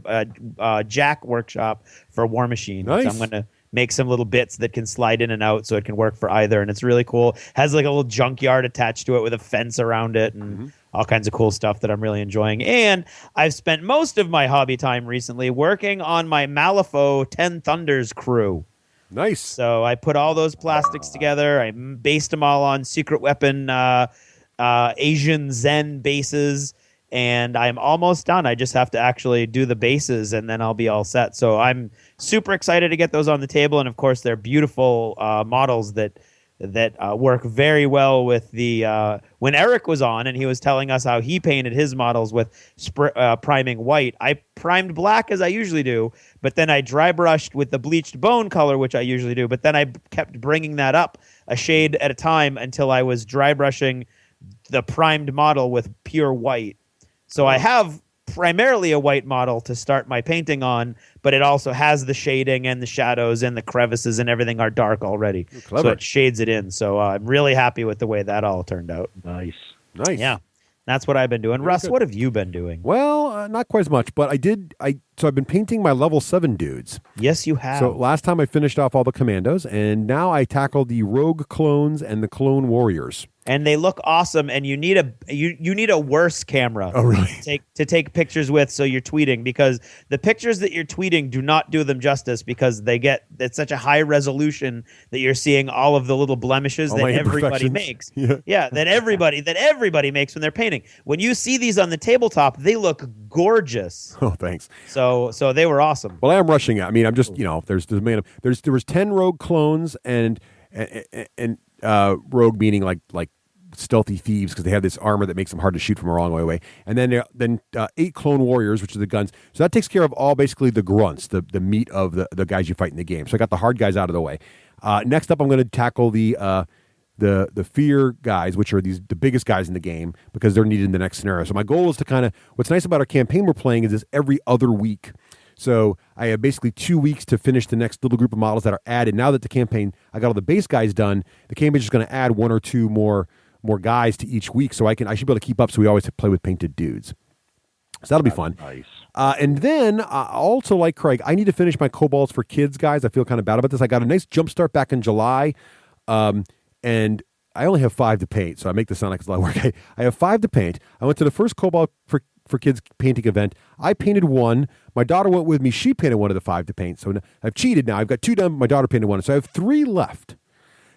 Speaker 2: jack workshop for War Machine.
Speaker 1: Nice.
Speaker 2: So I'm going to make some little bits that can slide in and out so it can work for either, and it's really cool. Has like a little junkyard attached to it with a fence around it, and all kinds of cool stuff that I'm really enjoying. And I've spent most of my hobby time recently working on my Malifaux 10 Thunders crew.
Speaker 1: Nice.
Speaker 2: So I put all those plastics together. I based them all on secret weapon Asian Zen bases, and I'm almost done. I just have to actually do the bases, and then I'll be all set. So I'm super excited to get those on the table, and of course they're beautiful models that work very well with the when Eric was on and he was telling us how he painted his models with priming white. I primed black as I usually do, but then I dry brushed with the bleached bone color, which I usually do, but then I kept bringing that up a shade at a time until I was dry brushing the primed model with pure white. So I have primarily a white model to start my painting on, but it also has the shading and the shadows and the crevices and everything are dark already. So it shades it in. So I'm really happy with the way that all turned out.
Speaker 3: Nice.
Speaker 2: Yeah. That's what I've been doing. Russ, what have you been doing?
Speaker 1: Well, not quite as much, but so I've been painting my level 7 dudes.
Speaker 2: Yes, you have.
Speaker 1: So last time I finished off all the commandos, and now I tackled the rogue clones and the clone warriors.
Speaker 2: And they look awesome, and you need a worse camera to take pictures with, so you're tweeting, because the pictures that you're tweeting do not do them justice, because it's such a high resolution that you're seeing all of the little blemishes that everybody makes. That everybody makes when they're painting. When you see these on the tabletop, they look gorgeous.
Speaker 1: Oh, thanks.
Speaker 2: So they were awesome.
Speaker 1: Well, I am rushing it. I mean, I'm just there was 10 rogue clones and rogue meaning like stealthy thieves, because they have this armor that makes them hard to shoot from a long way away. And then 8 clone warriors, which are the guns. So that takes care of all basically the grunts, the meat of the guys you fight in the game. So I got the hard guys out of the way. Next up, I'm going to tackle the fear guys, which are the biggest guys in the game, because they're needed in the next scenario. So my goal is to what's nice about our campaign we're playing is this every other week. So I have basically 2 weeks to finish the next little group of models that are added. Now that the campaign, I got all the base guys done, the campaign is just going to add 1 or 2 more guys to each week, so I should be able to keep up, so we always play with painted dudes. So that'll be fun. Nice. And then, also like Craig, I need to finish my Kobolds for Kids, guys. I feel kind of bad about this. I got a nice jump start back in July, and I only have 5 to paint, so I make this sound like it's a lot of work. I have 5 to paint. I went to the first Kobold for Kids painting event. I painted 1. My daughter went with me. She painted 1 of the 5 to paint. So I've cheated now. I've got 2 done. My daughter painted 1. So I have 3 left.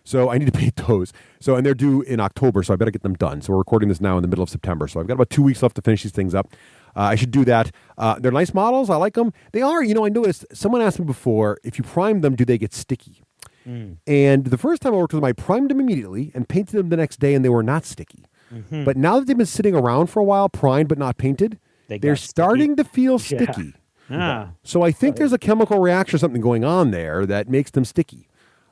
Speaker 1: So I need to paint those. So, and they're due in October, so I better get them done. So we're recording this now in the middle of September. So I've got about 2 weeks left to finish these things up. I should do that. They're nice models. I like them. They are, I noticed, someone asked me before, if you prime them, do they get sticky? And the first time I worked with them, I primed them immediately and painted them the next day, and they were not sticky. Mm-hmm. But now that they've been sitting around for a while, primed but not painted, they're starting to feel sticky.
Speaker 2: Ah.
Speaker 1: So I think there's a chemical reaction or something going on there that makes them sticky.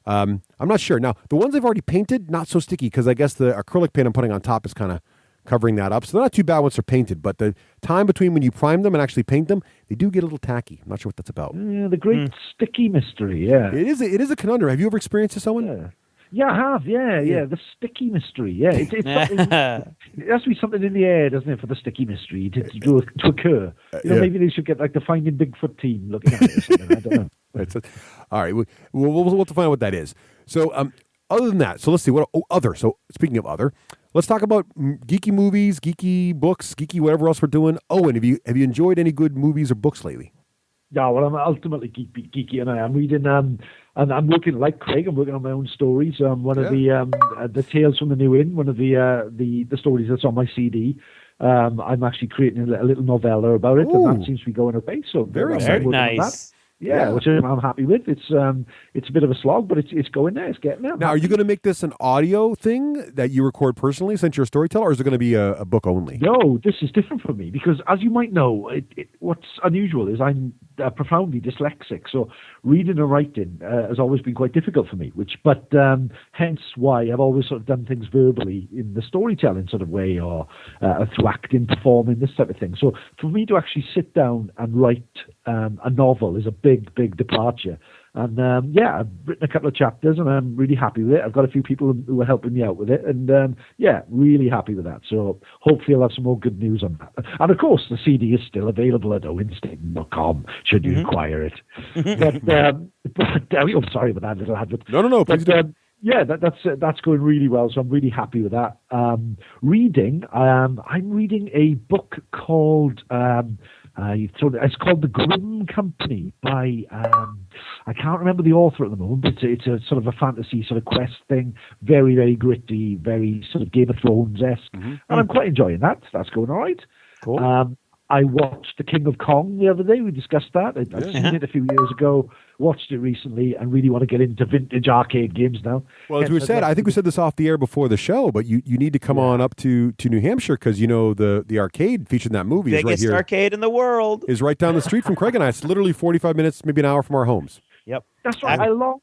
Speaker 1: I'm not sure. Now, the ones I've already painted, not so sticky, because I guess the acrylic paint I'm putting on top is kind of covering that up. So they're not too bad once they're painted, but the time between when you prime them and actually paint them, they do get a little tacky. I'm not sure what that's about.
Speaker 3: Yeah, the great sticky mystery, yeah.
Speaker 1: It is a conundrum. Have you ever experienced this, Owen?
Speaker 3: Yeah, I have. Yeah. The sticky mystery. Yeah, it's it has to be something in the air, doesn't it, for the sticky mystery to occur? Maybe they should get like the Finding Bigfoot team looking at it or something. I don't know.
Speaker 1: All right, we'll have to find out what that is. So, other than that, so let's see what other. So, speaking of other, let's talk about geeky movies, geeky books, geeky whatever else we're doing. Owen, have you enjoyed any good movies or books lately?
Speaker 3: Yeah, well, I'm ultimately geeky, and I'm reading. And I'm working like Craig. I'm working on my own stories. One of the Tales from the New Inn, one of the stories that's on my CD. I'm actually creating a little novella about it, and that seems to be going okay. So
Speaker 2: very nice.
Speaker 3: Yeah, which I'm happy with. It's a bit of a slog, but it's going there. It's getting there.
Speaker 1: Now, are you going to make this an audio thing that you record personally since you're a storyteller, or is it going to be a book only?
Speaker 3: No, this is different for me because, as you might know, what's unusual is I'm profoundly dyslexic. So reading and writing has always been quite difficult for me, but hence why I've always sort of done things verbally in the storytelling sort of way or through acting, performing, this type of thing. So for me to actually sit down and write a novel is a big departure. And I've written a couple of chapters and I'm really happy with it. I've got a few people who are helping me out with it, and really happy with that. So hopefully I'll have some more good news on that. And of course, the CD is still available at ownstaton.com should you acquire it. But I'm sorry about that little advert.
Speaker 1: No, please don't.
Speaker 3: Yeah, that's going really well. So I'm really happy with that. Reading, I'm reading a book called it's called The Grim Company by I can't remember the author at the moment, but it's a sort of a fantasy sort of quest thing, very, very gritty, very sort of Game of Thrones-esque, and I'm quite enjoying that. That's going all right.
Speaker 2: Cool.
Speaker 3: I watched The King of Kong the other day. We discussed that. I'd seen it a few years ago, watched it recently, and really want to get into vintage arcade games now.
Speaker 1: Well, as we said, I think we said this off the air before the show, but you need to come on up to New Hampshire because, the arcade featured in that movie is right
Speaker 2: Biggest
Speaker 1: here.
Speaker 2: arcade in the world.
Speaker 1: Is right down the street from Craig and I. It's literally 45 minutes, maybe an hour from our homes.
Speaker 2: Yep.
Speaker 3: That's right. I long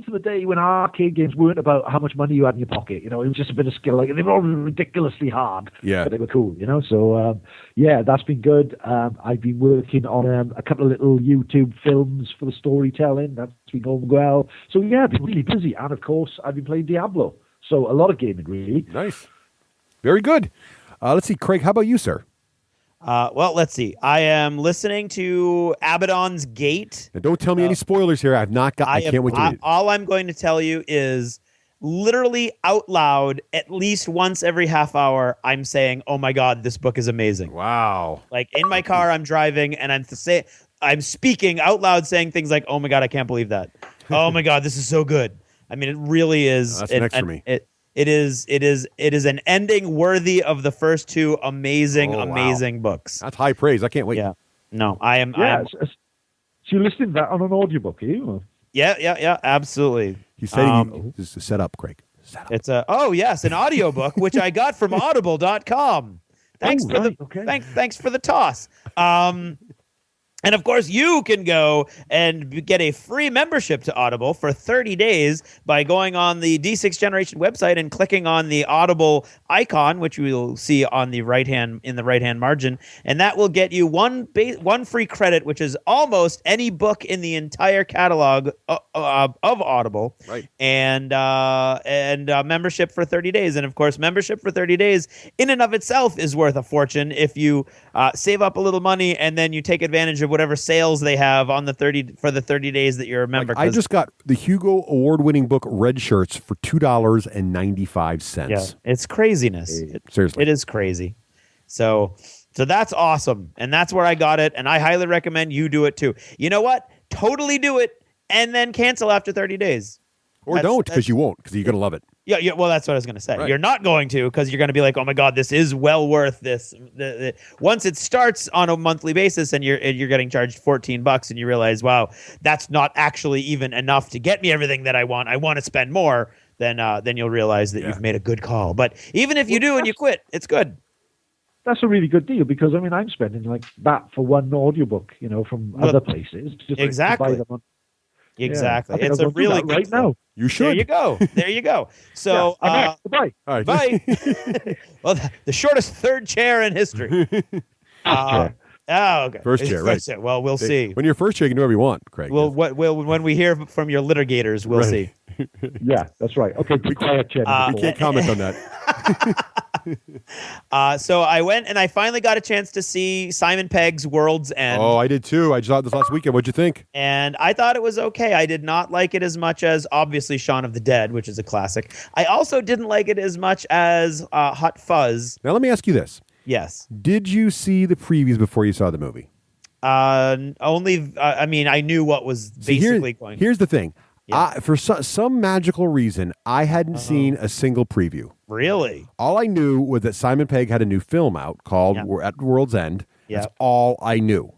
Speaker 3: for the day when arcade games weren't about how much money you had in your pocket. It was just a bit of skill. Like they were all ridiculously hard, but they were cool. So that's been good. I've been working on a couple of little YouTube films for the storytelling. That's been going well. So I've been really busy, and of course I've been playing Diablo. So a lot of gaming, really.
Speaker 1: Nice, very good. Let's see, Craig. How about you, sir?
Speaker 2: Well, let's see. I am listening to Abaddon's Gate.
Speaker 1: Now, don't tell me any spoilers here. I can't wait to read it.
Speaker 2: All I'm going to tell you is literally out loud, at least once every half hour, I'm saying, "Oh my God, this book is amazing."
Speaker 1: Wow.
Speaker 2: Like in my car, I'm driving and I'm speaking out loud, saying things like, "Oh my God, I can't believe that." "Oh my God, this is so good." I mean, it really is.
Speaker 1: That's next for me.
Speaker 2: It is an ending worthy of the first two amazing books.
Speaker 1: That's high praise. I can't wait.
Speaker 2: Yeah. No, I am.
Speaker 3: Yeah. So you're listening to that on an audiobook, are you?
Speaker 2: Yeah, absolutely.
Speaker 1: He said this is set up, Craig. Set up.
Speaker 2: It's an audiobook which I got from audible.com. Thanks thanks for the toss. And of course, you can go and get a free membership to Audible for 30 days by going on the D6 Generation website and clicking on the Audible icon, which we will see on the right hand margin, and that will get you one free credit, which is almost any book in the entire catalog of Audible,
Speaker 1: right?
Speaker 2: And membership for 30 days, and of course, membership for 30 days in and of itself is worth a fortune if you save up a little money and then you take advantage of whatever sales they have on the 30 days that you're a member.
Speaker 1: I just got the Hugo award-winning book Red Shirts for $2.95.
Speaker 2: Yeah, it's craziness.
Speaker 1: Seriously,
Speaker 2: it is crazy. So that's awesome, and that's where I got it, and I highly recommend you do it too. You know what? Totally do it, and then cancel after 30 days.
Speaker 1: Or don't, because you won't, because you're going to love it.
Speaker 2: Yeah. Well, that's what I was going to say.
Speaker 1: Right.
Speaker 2: You're not going to, because you're going to be like, "Oh my God, this is well worth this." Once it starts on a monthly basis, and you're getting charged $14, and you realize, wow, that's not actually even enough to get me everything that I want. I want to spend more. Then you'll realize that you've made a good call. But even if you do and you quit, it's good.
Speaker 3: That's a really good deal because I'm spending like that for one audiobook, from other places. Just
Speaker 2: exactly.
Speaker 3: To buy them on.
Speaker 2: Exactly.
Speaker 3: Yeah,
Speaker 2: it's a really good
Speaker 3: right now.
Speaker 1: You should.
Speaker 2: There you go. So,
Speaker 3: bye.
Speaker 1: All right.
Speaker 2: Bye. Well, the shortest third chair in history. Okay.
Speaker 1: First chair, right?
Speaker 2: Chair. Well, we'll see.
Speaker 1: When you're first chair, you can do whatever you want, Craig.
Speaker 2: When we hear from your litigators, we'll see.
Speaker 3: Yeah, that's right. Okay, be quiet, Chen.
Speaker 1: We can't comment on that.
Speaker 2: So I went and I finally got a chance to see Simon Pegg's World's End.
Speaker 1: Oh, I did too. I just saw it this last weekend. What'd you think?
Speaker 2: And I thought it was okay. I did not like it as much as, obviously, Shaun of the Dead, which is a classic. I also didn't like it as much as Hot Fuzz.
Speaker 1: Now, let me ask you this.
Speaker 2: Yes.
Speaker 1: Did you see the previews before you saw the movie?
Speaker 2: Only, I knew what was basically going on.
Speaker 1: Here's the thing.
Speaker 2: Yeah.
Speaker 1: For some magical reason, I hadn't seen a single preview.
Speaker 2: Really?
Speaker 1: All I knew was that Simon Pegg had a new film out called We're at World's End.
Speaker 2: Yeah.
Speaker 1: That's all I knew.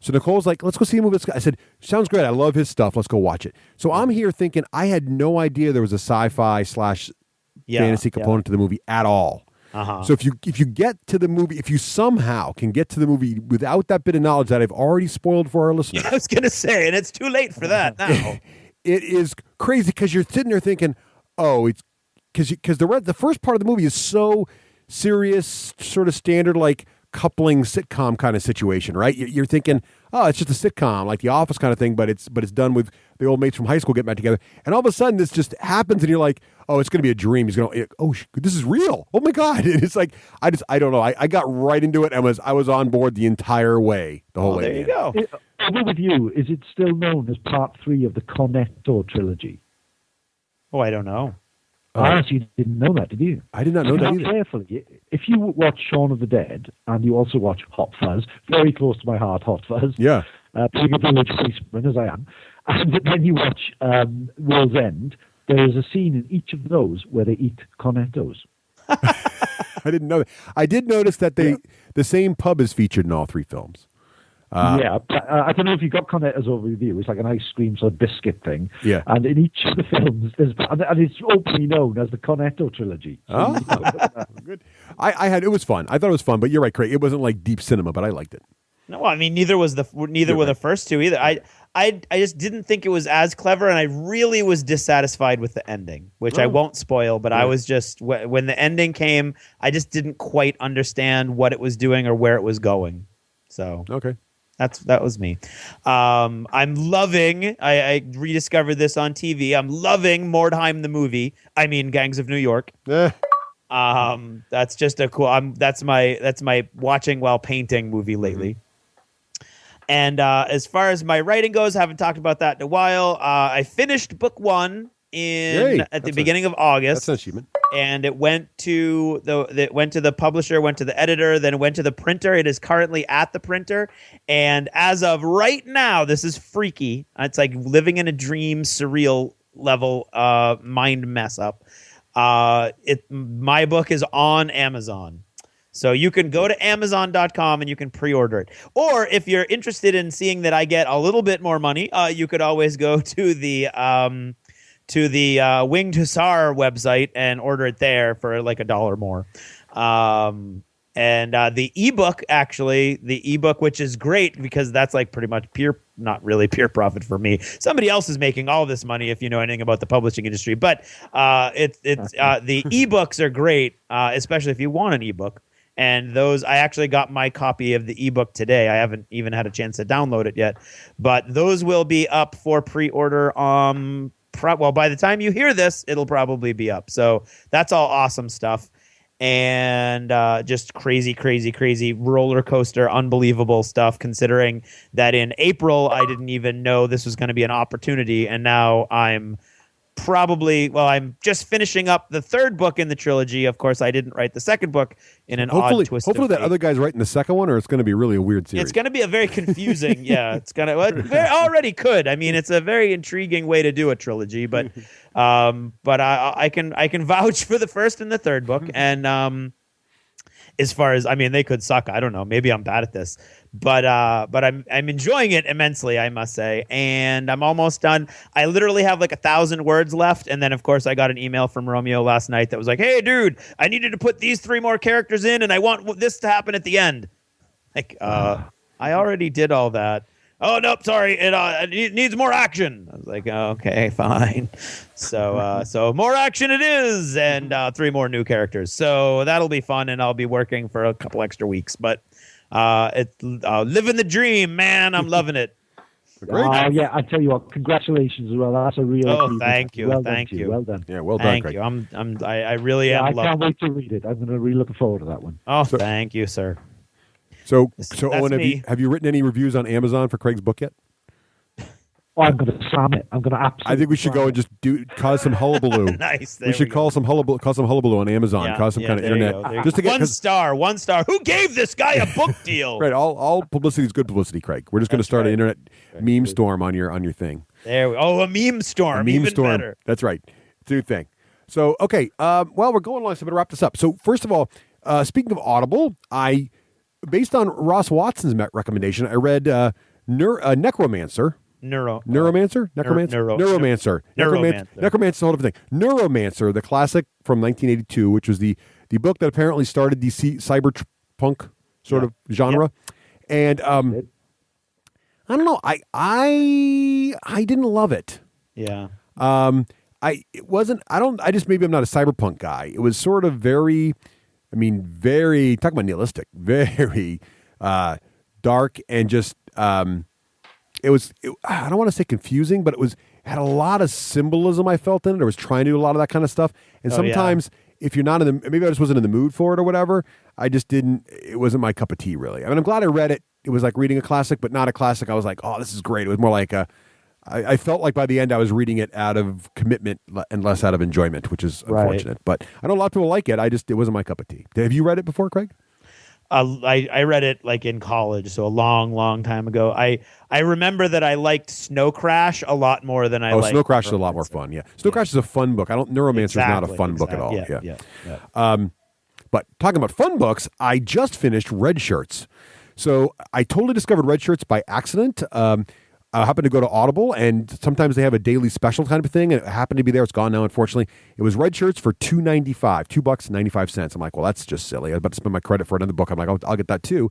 Speaker 1: So Nicole's like, let's go see a movie. I said, sounds great. I love his stuff. Let's go watch it. So I'm here thinking I had no idea there was a sci-fi / fantasy component to the movie at all. So if you get to the movie, if you somehow can get to the movie without that bit of knowledge that I've already spoiled for our listeners.
Speaker 2: I was going to say, and it's too late for that now.
Speaker 1: It is crazy because you're sitting there thinking, oh, it's because the first part of the movie is so serious, sort of standard like coupling sitcom kind of situation, right? You're thinking, oh, it's just a sitcom, like The Office kind of thing, but it's done with the old mates from high school getting back together. And all of a sudden, this just happens, and you're like, oh, it's going to be a dream. He's going, this is real. Oh my God! And it's like I don't know. I got right into it and I was on board the entire way, the whole way.
Speaker 2: There you go.
Speaker 3: With you, is it still known as part 3 of the Cornetto trilogy?
Speaker 2: Oh, I don't know.
Speaker 3: You didn't know that, did you?
Speaker 1: I did not know that either.
Speaker 3: Carefully, if you watch Shaun of the Dead and you also watch Hot Fuzz, very close to my heart, Hot Fuzz.
Speaker 1: Yeah.
Speaker 3: Being a village policeman as I am, and then you watch World's End, there is a scene in each of those where they eat cornettos.
Speaker 1: I didn't know that. I did notice that the same pub is featured in all three films.
Speaker 3: But, I don't know if you got cornettos over with you. It's like an ice cream sort of biscuit thing.
Speaker 1: Yeah.
Speaker 3: And in each of the films, and it's openly known as the Cornetto trilogy. So
Speaker 1: Good. It was fun. I thought it was fun, but you're right, Craig. It wasn't like deep cinema, but I liked it.
Speaker 2: No, I mean neither were the first two either. I just didn't think it was as clever, and I really was dissatisfied with the ending, which I won't spoil. But I was just when the ending came, I just didn't quite understand what it was doing or where it was going. So
Speaker 1: okay.
Speaker 2: That was me. I'm loving. I rediscovered this on TV. I'm loving Mordheim the movie. I mean, Gangs of New York. That's just a cool. That's my watching while painting movie lately. And as far as my writing goes, I haven't talked about that in a while. I finished book 1 at the beginning of August.
Speaker 1: That's an achievement.
Speaker 2: And it went to the publisher, went to the editor, then it went to the printer. It is currently at the printer. And as of right now, this is freaky. It's like living in a dream, surreal level mind mess up. My book is on Amazon. So you can go to Amazon.com and you can pre-order it. Or if you're interested in seeing that I get a little bit more money, you could always go to the Winged Hussar website and order it there for like $1 more. And the ebook, which is great because that's like pretty much not really pure profit for me. Somebody else is making all this money if you know anything about the publishing industry. But the ebooks are great, especially if you want an ebook. And those, I actually got my copy of the ebook today. I haven't even had a chance to download it yet, but those will be up for pre-order. By the time you hear this, it'll probably be up. So that's all awesome stuff. And just crazy roller coaster, unbelievable stuff, considering that in April, I didn't even know this was going to be an opportunity. And now I'm just finishing up the third book in the trilogy. Of course, I didn't write the second book in an odd twist.
Speaker 1: Hopefully that other guy's writing the second one, or it's going to be really a weird series.
Speaker 2: It's going to be a very confusing. It's going to. Already could. I mean, it's a very intriguing way to do a trilogy, but I can vouch for the first and the third book, and as far as they could suck. I don't know. Maybe I'm bad at this, but I'm enjoying it immensely, I must say, and I'm almost done. I literally have like 1,000 words left, and then of course I got an email from Romeo last night that was like, "Hey, dude, I needed to put these 3 more characters in, and I want this to happen at the end." Like, I already did all that. Oh, nope, sorry, it needs more action. I was like, okay, fine. So more action it is, and 3 more new characters. So that'll be fun, and I'll be working for a couple extra weeks. But it's living the dream, man. I'm loving it.
Speaker 3: Yeah, I tell you what, congratulations as well. That's a real achievement.
Speaker 2: Thank you.
Speaker 3: Well
Speaker 2: Thank
Speaker 3: done
Speaker 2: you.
Speaker 3: Well done.
Speaker 1: Yeah, well done, Craig.
Speaker 2: Thank you. I really am.
Speaker 3: I can't wait to read it. I'm going to really looking forward to that one.
Speaker 2: Thank you, sir.
Speaker 1: So
Speaker 2: That's
Speaker 1: Owen, have you written any reviews on Amazon for Craig's book yet?
Speaker 3: I'm going to slam it. I'm going to absolutely.
Speaker 1: I think we should go and just cause some hullabaloo.
Speaker 2: Nice.
Speaker 1: We should cause some hullabaloo on Amazon.
Speaker 2: Yeah,
Speaker 1: cause some kind of internet. Just to get one star.
Speaker 2: Who gave this guy a book deal?
Speaker 1: Right. All publicity is good publicity, Craig. We're just going to start an internet meme storm on your thing.
Speaker 2: There we go. A meme storm.
Speaker 1: A meme
Speaker 2: even
Speaker 1: storm.
Speaker 2: Better.
Speaker 1: That's right. It's a new thing. So okay. We're going along, so I'm going to wrap this up. So first of all, speaking of Audible, based on Ross Watson's recommendation, I read Necromancer. Necromancer is a whole different thing. Neuromancer, the classic from 1982, which was the book that apparently started the cyberpunk sort of genre. And I don't know, I didn't love it.
Speaker 2: Yeah.
Speaker 1: Maybe I'm not a cyberpunk guy. It was sort of very talk about nihilistic, very dark, and just I don't want to say confusing, but it had a lot of symbolism I felt in it. I was trying to do a lot of that kind of stuff. And sometimes if you're not maybe I just wasn't in the mood for it or whatever, it wasn't my cup of tea really. I'm glad I read it. It was like reading a classic, but not a classic. I was like, oh, this is great. It was more like I felt like by the end I was reading it out of commitment and less out of enjoyment, which is unfortunate. But I know a lot of people like it. It wasn't my cup of tea. Have you read it before, Craig?
Speaker 2: I read it like in college, so a long time ago. I remember that I liked Snow Crash a lot more than I liked
Speaker 1: Snow Crash is a lot more fun. Yeah, Snow Crash is a fun book. Neuromancer is not a fun book at all. Yeah. But talking about fun books, I just finished Red Shirts. So I totally discovered Red Shirts by accident. I happened to go to Audible, and sometimes they have a daily special kind of thing, and it happened to be there. It's gone now, unfortunately. It was Red Shirts for $2.95, $2.95. I'm like, well, that's just silly. I was about to spend my credit for another book. I'm like, I'll get that too.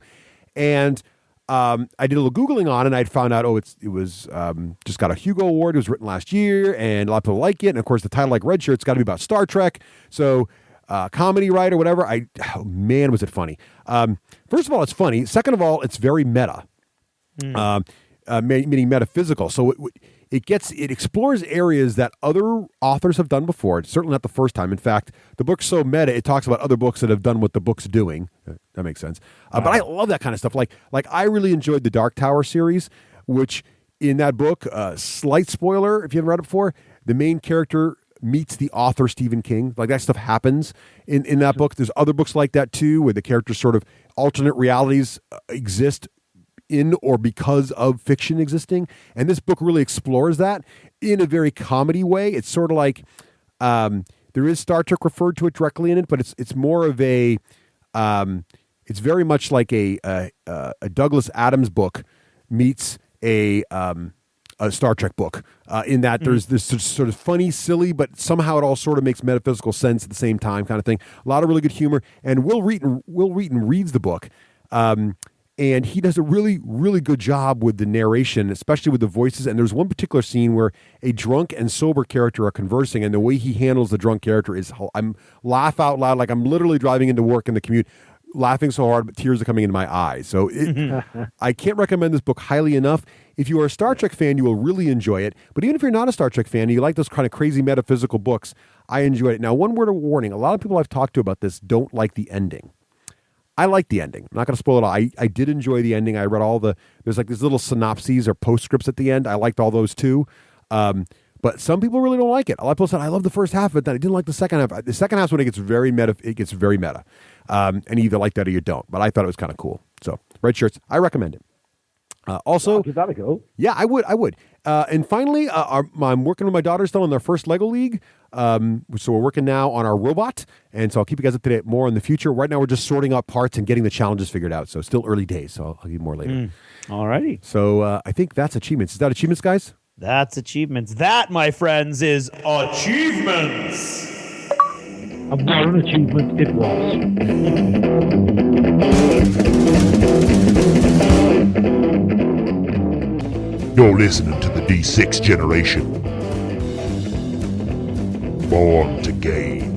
Speaker 1: And I did a little Googling on it, and I found out, it was just got a Hugo Award. It was written last year, and a lot of people like it. And, of course, the title, like Red Shirts, got to be about Star Trek. So comedy writer, whatever. Man, was it funny. First of all, it's funny. Second of all, it's very meta. Meaning metaphysical. So it explores areas that other authors have done before. It's certainly not the first time. In fact, the book's so meta, it talks about other books that have done what the book's doing. That makes sense. But I love that kind of stuff. Like I really enjoyed the Dark Tower series, which in that book, slight spoiler, if you haven't read it before, the main character meets the author Stephen King. Like that stuff happens in that book. There's other books like that too, where the characters sort of alternate realities exist in or because of fiction existing. And this book really explores that in a very comedy way. It's sort of like there is Star Trek referred to it directly in it, but it's more of a it's very much like a Douglas Adams book meets a Star Trek book in that there's this sort of funny, silly, but somehow it all sort of makes metaphysical sense at the same time kind of thing. A lot of really good humor. And Will Wheaton reads the book. And he does a really, really good job with the narration, especially with the voices. And there's one particular scene where a drunk and sober character are conversing, and the way he handles the drunk character is, I'm laugh out loud, like I'm literally driving into work in the commute, laughing so hard, but tears are coming into my eyes. So I can't recommend this book highly enough. If you are a Star Trek fan, you will really enjoy it. But even if you're not a Star Trek fan and you like those kind of crazy metaphysical books, I enjoyed it. Now, one word of warning, a lot of people I've talked to about this don't like the ending. I like the ending. I'm not going to spoil it all. I did enjoy the ending. I read there's like these little synopses or postscripts at the end. I liked all those too. But some people really don't like it. A lot of people said, I love the first half of it, then I didn't like the second half. The second half is when it gets very meta. And you either like that or you don't. But I thought it was kind of cool. So, Red Shirts, I recommend it. Also,
Speaker 3: I'll give that a go.
Speaker 1: Yeah, I would. And finally, I'm working with my daughter still in their first Lego League. So we're working now on our robot, and so I'll keep you guys up to date more in the future. Right now, we're just sorting out parts and getting the challenges figured out. So still early days. So I'll give you more later.
Speaker 2: All righty.
Speaker 1: So I think that's achievements. Is that achievements, guys?
Speaker 2: That's achievements. That, my friends, is achievements.
Speaker 3: And what an achievement it was.
Speaker 6: You're listening to the D6 generation. Born to game.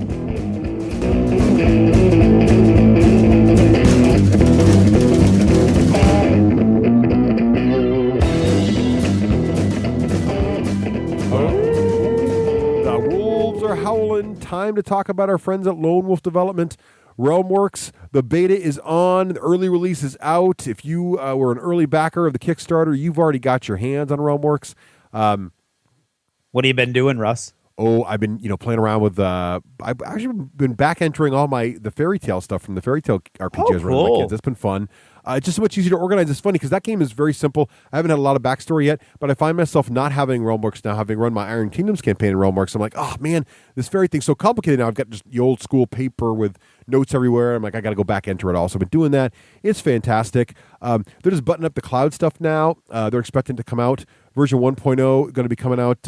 Speaker 1: The wolves are howling. Time to talk about our friends at Lone Wolf Development. Realmworks, the beta is on, the early release is out. If you were an early backer of the Kickstarter, you've already got your hands on Realmworks.
Speaker 2: What have you been doing, Russ?
Speaker 1: Oh, I've been, playing around with, I've actually been back entering all the fairy tale stuff from the fairy tale RPGs around my kids. It's been fun. It's just so much easier to organize. It's funny because that game is very simple. I haven't had a lot of backstory yet, but I find myself not having Realmworks now, having run my Iron Kingdoms campaign in Realmworks. I'm like, oh man, this fairy thing's so complicated now. I've got just the old school paper with notes everywhere. I'm like, I got to go back enter it all. So I've been doing that. It's fantastic. They're just buttoning up the cloud stuff now. They're expecting to come out. Version 1.0 going to be coming out,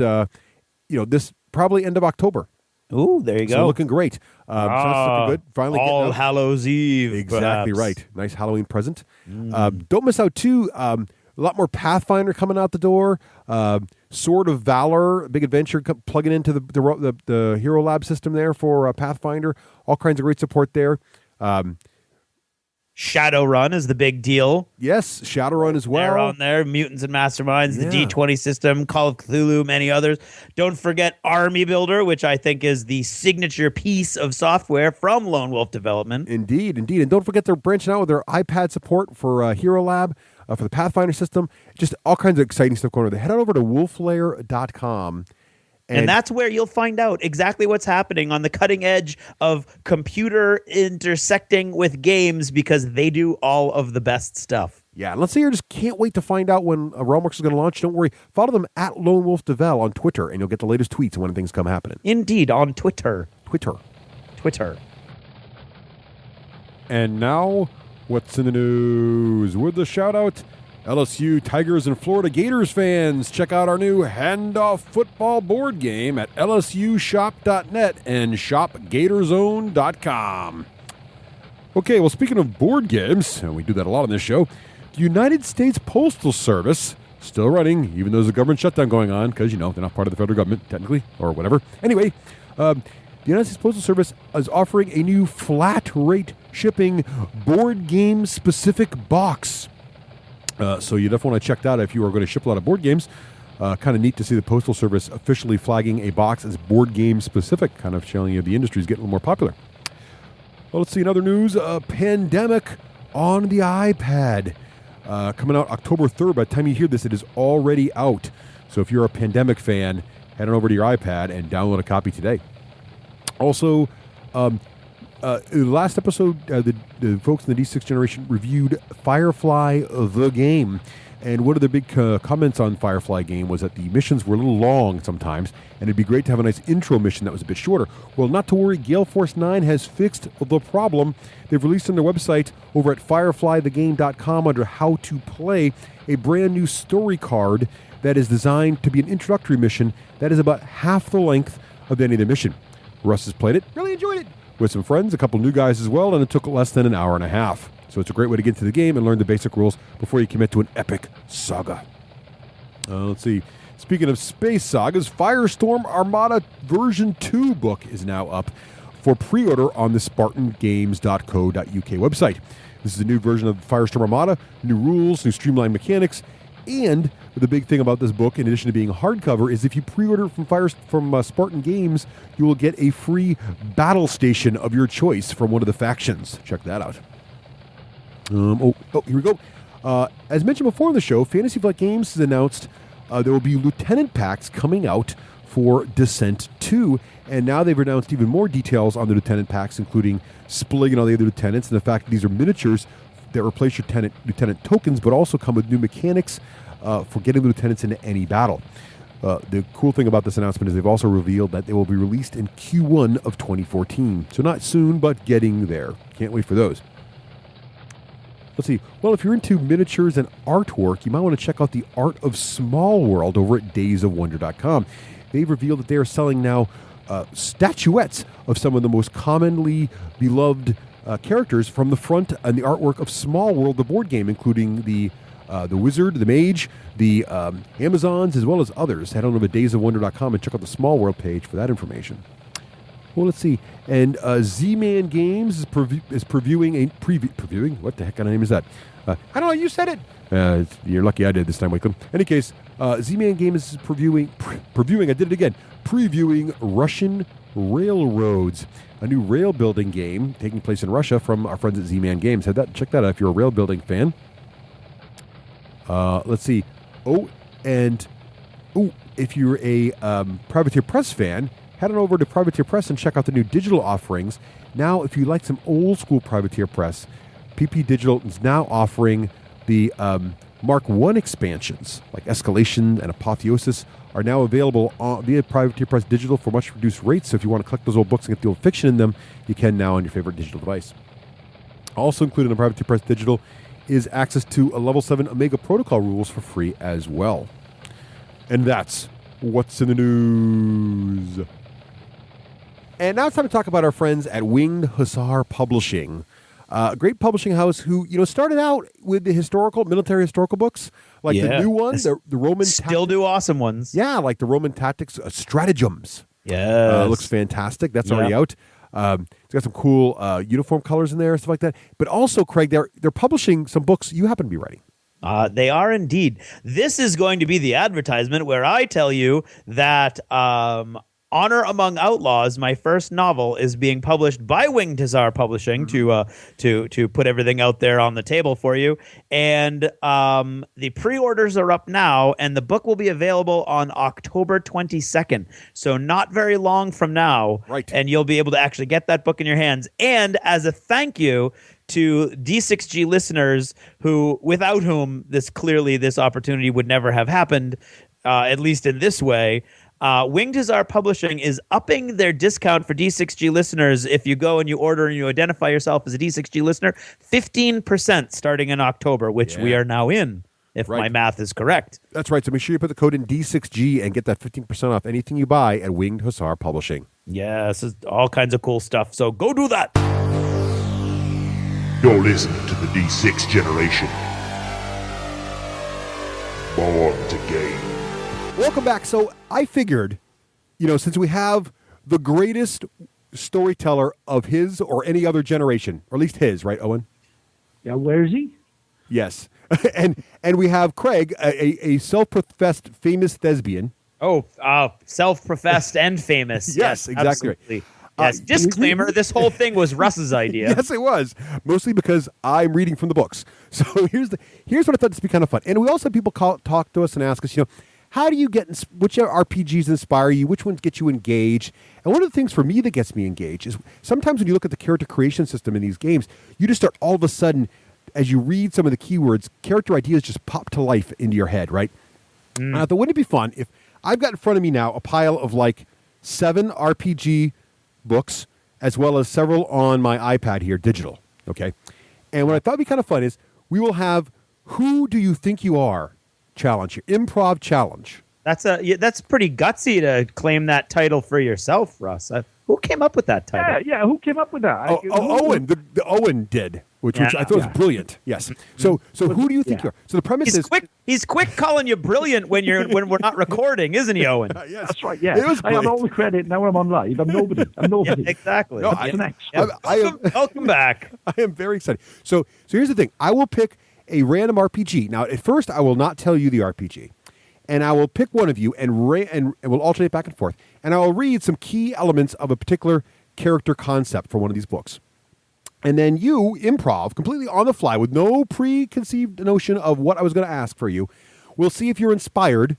Speaker 1: this probably end of October.
Speaker 2: Ooh, there you go.
Speaker 1: So looking great. So that's looking good. Finally
Speaker 2: All
Speaker 1: getting out.
Speaker 2: Hallows Eve.
Speaker 1: Exactly
Speaker 2: perhaps.
Speaker 1: right. Nice Halloween present. Don't miss out too. A lot more Pathfinder coming out the door. Sword of Valor, big adventure plugging into the Hero Lab system there for Pathfinder. All kinds of great support there.
Speaker 2: Shadowrun is the big deal.
Speaker 1: Yes, Shadowrun as well.
Speaker 2: They're on there. Mutants and Masterminds, the
Speaker 1: Yeah.
Speaker 2: D20 system, Call of Cthulhu, many others. Don't forget Army Builder, which I think is the signature piece of software from Lone Wolf Development.
Speaker 1: Indeed. And don't forget they're branching out with their iPad support for Hero Lab. for the Pathfinder system. Just all kinds of exciting stuff going on. Head on over to wolflair.com.
Speaker 2: And that's where you'll find out exactly what's happening on the cutting edge of computer intersecting with games, because they do all of the best stuff.
Speaker 1: Yeah, let's say you just can't wait to find out when Realmworks is going to launch. Don't worry. Follow them at Lone Wolf Devel on Twitter, and you'll get the latest tweets when things come happening.
Speaker 2: Indeed, on Twitter.
Speaker 1: Twitter. And now, what's in the news? With the shout-out, LSU Tigers and Florida Gators fans, check out our new handoff football board game at lsushop.net and shopgatorzone.com. Okay, well, speaking of board games, and we do that a lot on this show, the United States Postal Service, still running, even though there's a government shutdown going on, because, they're not part of the federal government, technically, or whatever. Anyway, the United States Postal Service is offering a new flat-rate shipping board game-specific box. So you definitely want to check that out if you are going to ship a lot of board games. Kind of neat to see the Postal Service officially flagging a box as board game specific, kind of showing you the industry is getting a little more popular. Well, let's see, in other news, Pandemic on the iPad. Coming out October 3rd. By the time you hear this, it is already out. So if you're a Pandemic fan, head on over to your iPad and download a copy today. Also, last episode, the folks in the D6 generation reviewed Firefly the game. And one of the big comments on Firefly game was that the missions were a little long sometimes, and it'd be great to have a nice intro mission that was a bit shorter. Well, not to worry, Gale Force 9 has fixed the problem. They've released on their website over at fireflythegame.com under How to Play a brand new story card that is designed to be an introductory mission that is about half the length of any other mission. Russ has played it, really enjoyed it, with some friends, a couple new guys as well, and it took less than an hour and a half. So it's a great way to get into the game and learn the basic rules before you commit to an epic saga. Let's see. Speaking of space sagas, Firestorm Armada version 2 book is now up for pre-order on the spartangames.co.uk website. This is a new version of Firestorm Armada, new rules, new streamlined mechanics, and the big thing about this book, in addition to being hardcover, is if you pre-order from Spartan Games, you will get a free battle station of your choice from one of the factions. Check that out. Here we go. As mentioned before in the show, Fantasy Flight Games has announced there will be Lieutenant packs coming out for Descent 2, and now they've announced even more details on the Lieutenant packs, including splitting all the other lieutenants, and the fact that these are miniatures that replace your lieutenant tokens, but also come with new mechanics for getting the lieutenants into any battle. The cool thing about this announcement is they've also revealed that they will be released in Q1 of 2014. So not soon, but getting there. Can't wait for those. Let's see. Well, if you're into miniatures and artwork, you might want to check out the Art of Small World over at daysofwonder.com. They've revealed that they are selling now statuettes of some of the most commonly beloved characters from the front and the artwork of Small World, the board game, including the Wizard, the Mage, the Amazons, as well as others. Head on over to daysofwonder.com and check out the Small World page for that information. Well, let's see. And Z-Man Games is previewing. What the heck kind of name is that? I don't know. You said it. You're lucky I did this time, Wakeland. In any case, Z-Man Games is previewing. I did it again. Previewing Russian Railroads, a new rail building game taking place in Russia from our friends at Z-Man Games. Check that out if you're a rail building fan. Let's see. If you're a Privateer Press fan, head on over to Privateer Press and check out the new digital offerings. Now, if you like some old school Privateer Press, PP Digital is now offering the Mark I expansions, like Escalation and Apotheosis, are now available via Privateer Press Digital for much reduced rates. So if you want to collect those old books and get the old fiction in them, you can now on your favorite digital device. Also included in the Privateer Press Digital is access to a Level 7 Omega Protocol rules for free as well. And that's what's in the news. And now it's time to talk about our friends at Winged Hussar Publishing. A great publishing house who, started out with the military historical books, like the new one, the Roman
Speaker 2: still do awesome ones.
Speaker 1: Yeah, like the Roman Tactics Stratagems.
Speaker 2: Yeah,
Speaker 1: looks fantastic. That's already out. It's got some cool uniform colors in there, stuff like that. But also, Craig, they're publishing some books you happen to be writing.
Speaker 2: They are indeed. This is going to be the advertisement where I tell you that Honor Among Outlaws, my first novel, is being published by Winged Hussar Publishing to put everything out there on the table for you. And the pre-orders are up now, and the book will be available on October 22nd. So not very long from now.
Speaker 1: Right.
Speaker 2: And you'll be able to actually get that book in your hands. And as a thank you to D6G listeners without whom this opportunity would never have happened, at least in this way, Winged Hussar Publishing is upping their discount for D6G listeners. If you go and you order and you identify yourself as a D6G listener, 15% starting in October, which we are now in, if my math is correct.
Speaker 1: That's right. So make sure you put the code in D6G and get that 15% off anything you buy at Winged Hussar Publishing.
Speaker 2: Yes, all kinds of cool stuff. So go do that.
Speaker 6: You're listening to the D6 generation. Born to game.
Speaker 1: Welcome back. So I figured, since we have the greatest storyteller of his or any other generation, or at least his, right, Owen?
Speaker 3: Yeah, where is he?
Speaker 1: Yes. and we have Craig, a self-professed famous thespian.
Speaker 2: Oh, self-professed and famous.
Speaker 1: Yes, exactly.
Speaker 2: Absolutely. Yes, disclaimer, this whole thing was Russ's idea.
Speaker 1: Yes, it was. Mostly because I'm reading from the books. So here's what I thought this would be kind of fun. And we also have people talk to us and ask us, how do you get, which RPGs inspire you? Which ones get you engaged? And one of the things for me that gets me engaged is sometimes when you look at the character creation system in these games, you just start all of a sudden, as you read some of the keywords, character ideas just pop to life into your head, right? And I thought, wouldn't it be fun if I've got in front of me now a pile of like 7 RPG books, as well as several on my iPad here, digital, okay? And what I thought would be kind of fun is we will have Who Do You Think You Are challenge here, improv challenge.
Speaker 2: That's pretty gutsy to claim that title for yourself, Russ. Who came up with that title?
Speaker 3: Yeah, who came up with that?
Speaker 1: Owen. The Owen did, which I thought was brilliant. Yes. So who do you think you are? So the premise is
Speaker 2: he's quick calling you brilliant when we're not recording, isn't he, Owen?
Speaker 1: Yes.
Speaker 3: That's right. Yeah,
Speaker 1: It was
Speaker 3: I have all the credit now. I'm on live. I'm nobody.
Speaker 2: Yeah, exactly.
Speaker 1: No,
Speaker 2: Welcome back.
Speaker 1: I am very excited. So here's the thing. I will pick a random RPG. Now, at first, I will not tell you the RPG. And I will pick one of you and we'll alternate back and forth. And I will read some key elements of a particular character concept for one of these books. And then you improv completely on the fly with no preconceived notion of what I was going to ask for you. We'll see if you're inspired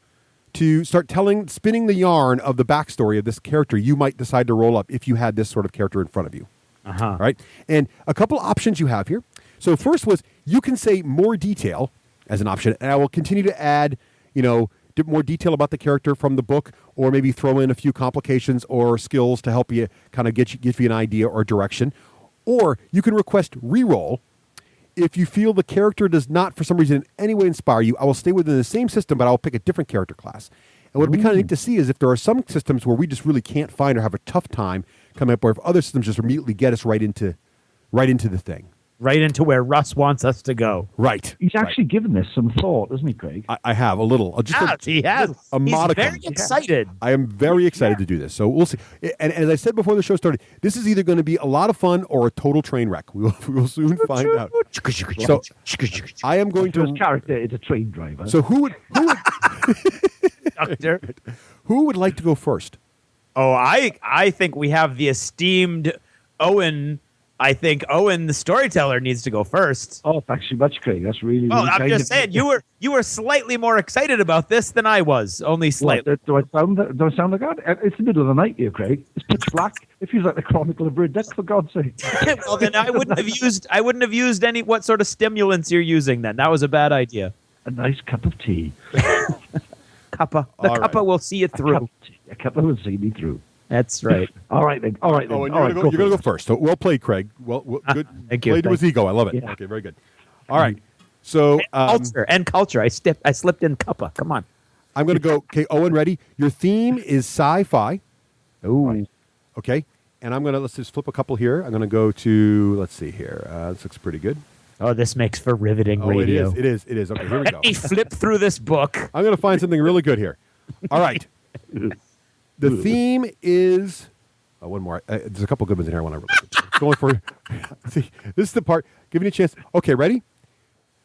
Speaker 1: to start spinning the yarn of the backstory of this character you might decide to roll up if you had this sort of character in front of you.
Speaker 2: Uh-huh.
Speaker 1: Right? And a couple options you have here. So first was you can say more detail as an option, and I will continue to add, more detail about the character from the book, or maybe throw in a few complications or skills to help you kind of give you an idea or direction. Or you can request reroll. If you feel the character does not, for some reason, in any way inspire you, I will stay within the same system, but I'll pick a different character class. And what would be kind of neat to see is if there are some systems where we just really can't find or have a tough time coming up, or if other systems just immediately get us right into the thing.
Speaker 2: Right into where Russ wants us to go.
Speaker 1: Right.
Speaker 3: He's actually given this some thought, hasn't he, Craig?
Speaker 1: I have a little.
Speaker 2: He has.
Speaker 1: A modicum.
Speaker 2: He's very excited.
Speaker 1: I am very excited to do this. So we'll see. And as I said before the show started, this is either going to be a lot of fun or a total train wreck. We will soon find out. So I am going to.
Speaker 3: His character is a train driver.
Speaker 1: So who would
Speaker 2: Doctor.
Speaker 1: who would like to go first?
Speaker 2: Oh, I think we have the esteemed Owen. I think Owen, the storyteller, needs to go first.
Speaker 3: Oh, thanks so much, Craig. That's really, really
Speaker 2: I'm
Speaker 3: kind
Speaker 2: just
Speaker 3: of
Speaker 2: saying, you were slightly more excited about this than I was, only slightly.
Speaker 3: Do I sound like that? It's the middle of the night here, Craig. It's pitch black. It feels like the Chronicle of Riddick, for God's sake.
Speaker 2: Well, then I wouldn't have used any what sort of stimulants you're using. Then that was a bad idea.
Speaker 3: A nice cup of tea.
Speaker 2: Cuppa, cuppa will see it through.
Speaker 3: A cuppa will see me through.
Speaker 2: That's right.
Speaker 3: All right then.
Speaker 1: Oh, and you're going to go first. So well played, Craig. Well good.
Speaker 2: Thank you.
Speaker 1: Played to his ego. I love it.
Speaker 3: Yeah.
Speaker 1: Okay, very good. All right. So
Speaker 2: culture. I slipped in cuppa. Come on.
Speaker 1: I'm going to go. Okay, Owen, ready? Your theme is sci-fi.
Speaker 2: Ooh.
Speaker 1: Okay. And let's just flip a couple here. I'm going to go to, let's see here. This looks pretty good.
Speaker 2: Oh, this makes for riveting radio.
Speaker 1: It is. Okay, here we go.
Speaker 2: Let me flip through this book.
Speaker 1: I'm going to find something really good here. All right. The theme is one more. There's a couple good ones in here I want to going for. See, this is the part. Giving you a chance. Okay, ready?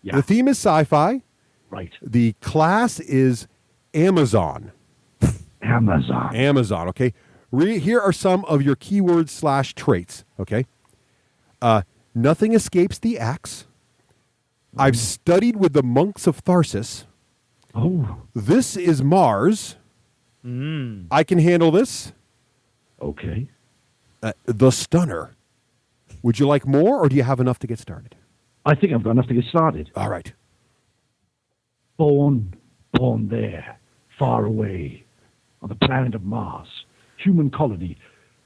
Speaker 3: Yeah.
Speaker 1: The theme is sci-fi.
Speaker 3: Right.
Speaker 1: The class is Amazon.
Speaker 3: Amazon.
Speaker 1: Okay. Here are some of your keywords / traits. Okay. Nothing escapes the axe. I've studied with the monks of Tharsis.
Speaker 3: Oh.
Speaker 1: This is Mars. I can handle this.
Speaker 3: Okay.
Speaker 1: The Stunner. Would you like more, or do you have enough to get started?
Speaker 3: I think I've got enough to get started.
Speaker 1: All right.
Speaker 3: Born there, far away, on the planet of Mars, human colony.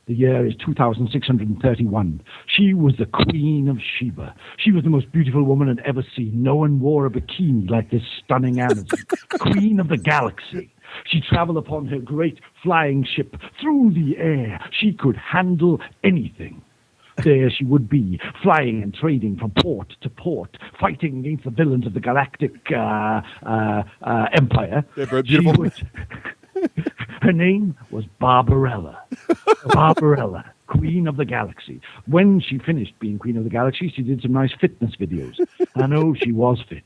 Speaker 3: The year is 2631. She was the Queen of Sheba. She was the most beautiful woman I'd ever seen. No one wore a bikini like this stunning Amazon. Queen of the galaxy. She traveled upon her great flying ship through the air. She could handle anything. There she would be, flying and trading from port to port, fighting against the villains of the galactic empire.
Speaker 1: Yeah, beautiful.
Speaker 3: Her name was Barbarella. Barbarella, Queen of the Galaxy. When she finished being Queen of the Galaxy, she did some nice fitness videos. I know she was fit.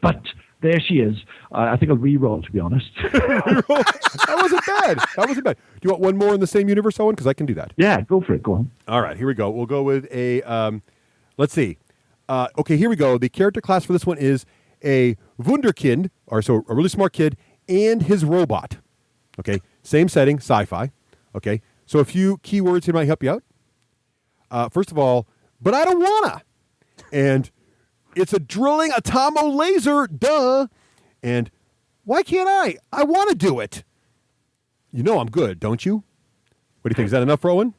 Speaker 3: But there she is. I think I'll re-roll, to be honest.
Speaker 1: That wasn't bad. Do you want one more in the same universe, Owen? Because I can do that.
Speaker 3: Yeah, go for it. Go on.
Speaker 1: All right, here we go. We'll go with a, let's see. Okay, here we go. The character class for this one is a Wunderkind, or so a really smart kid, and his robot. Okay, same setting, sci-fi. Okay, so a few keywords here might help you out. First of all, but I don't wanna. And it's a drilling atomo laser, duh. And why can't I? I want to do it. You know I'm good, don't you? What do you think? Is that enough, Rowan?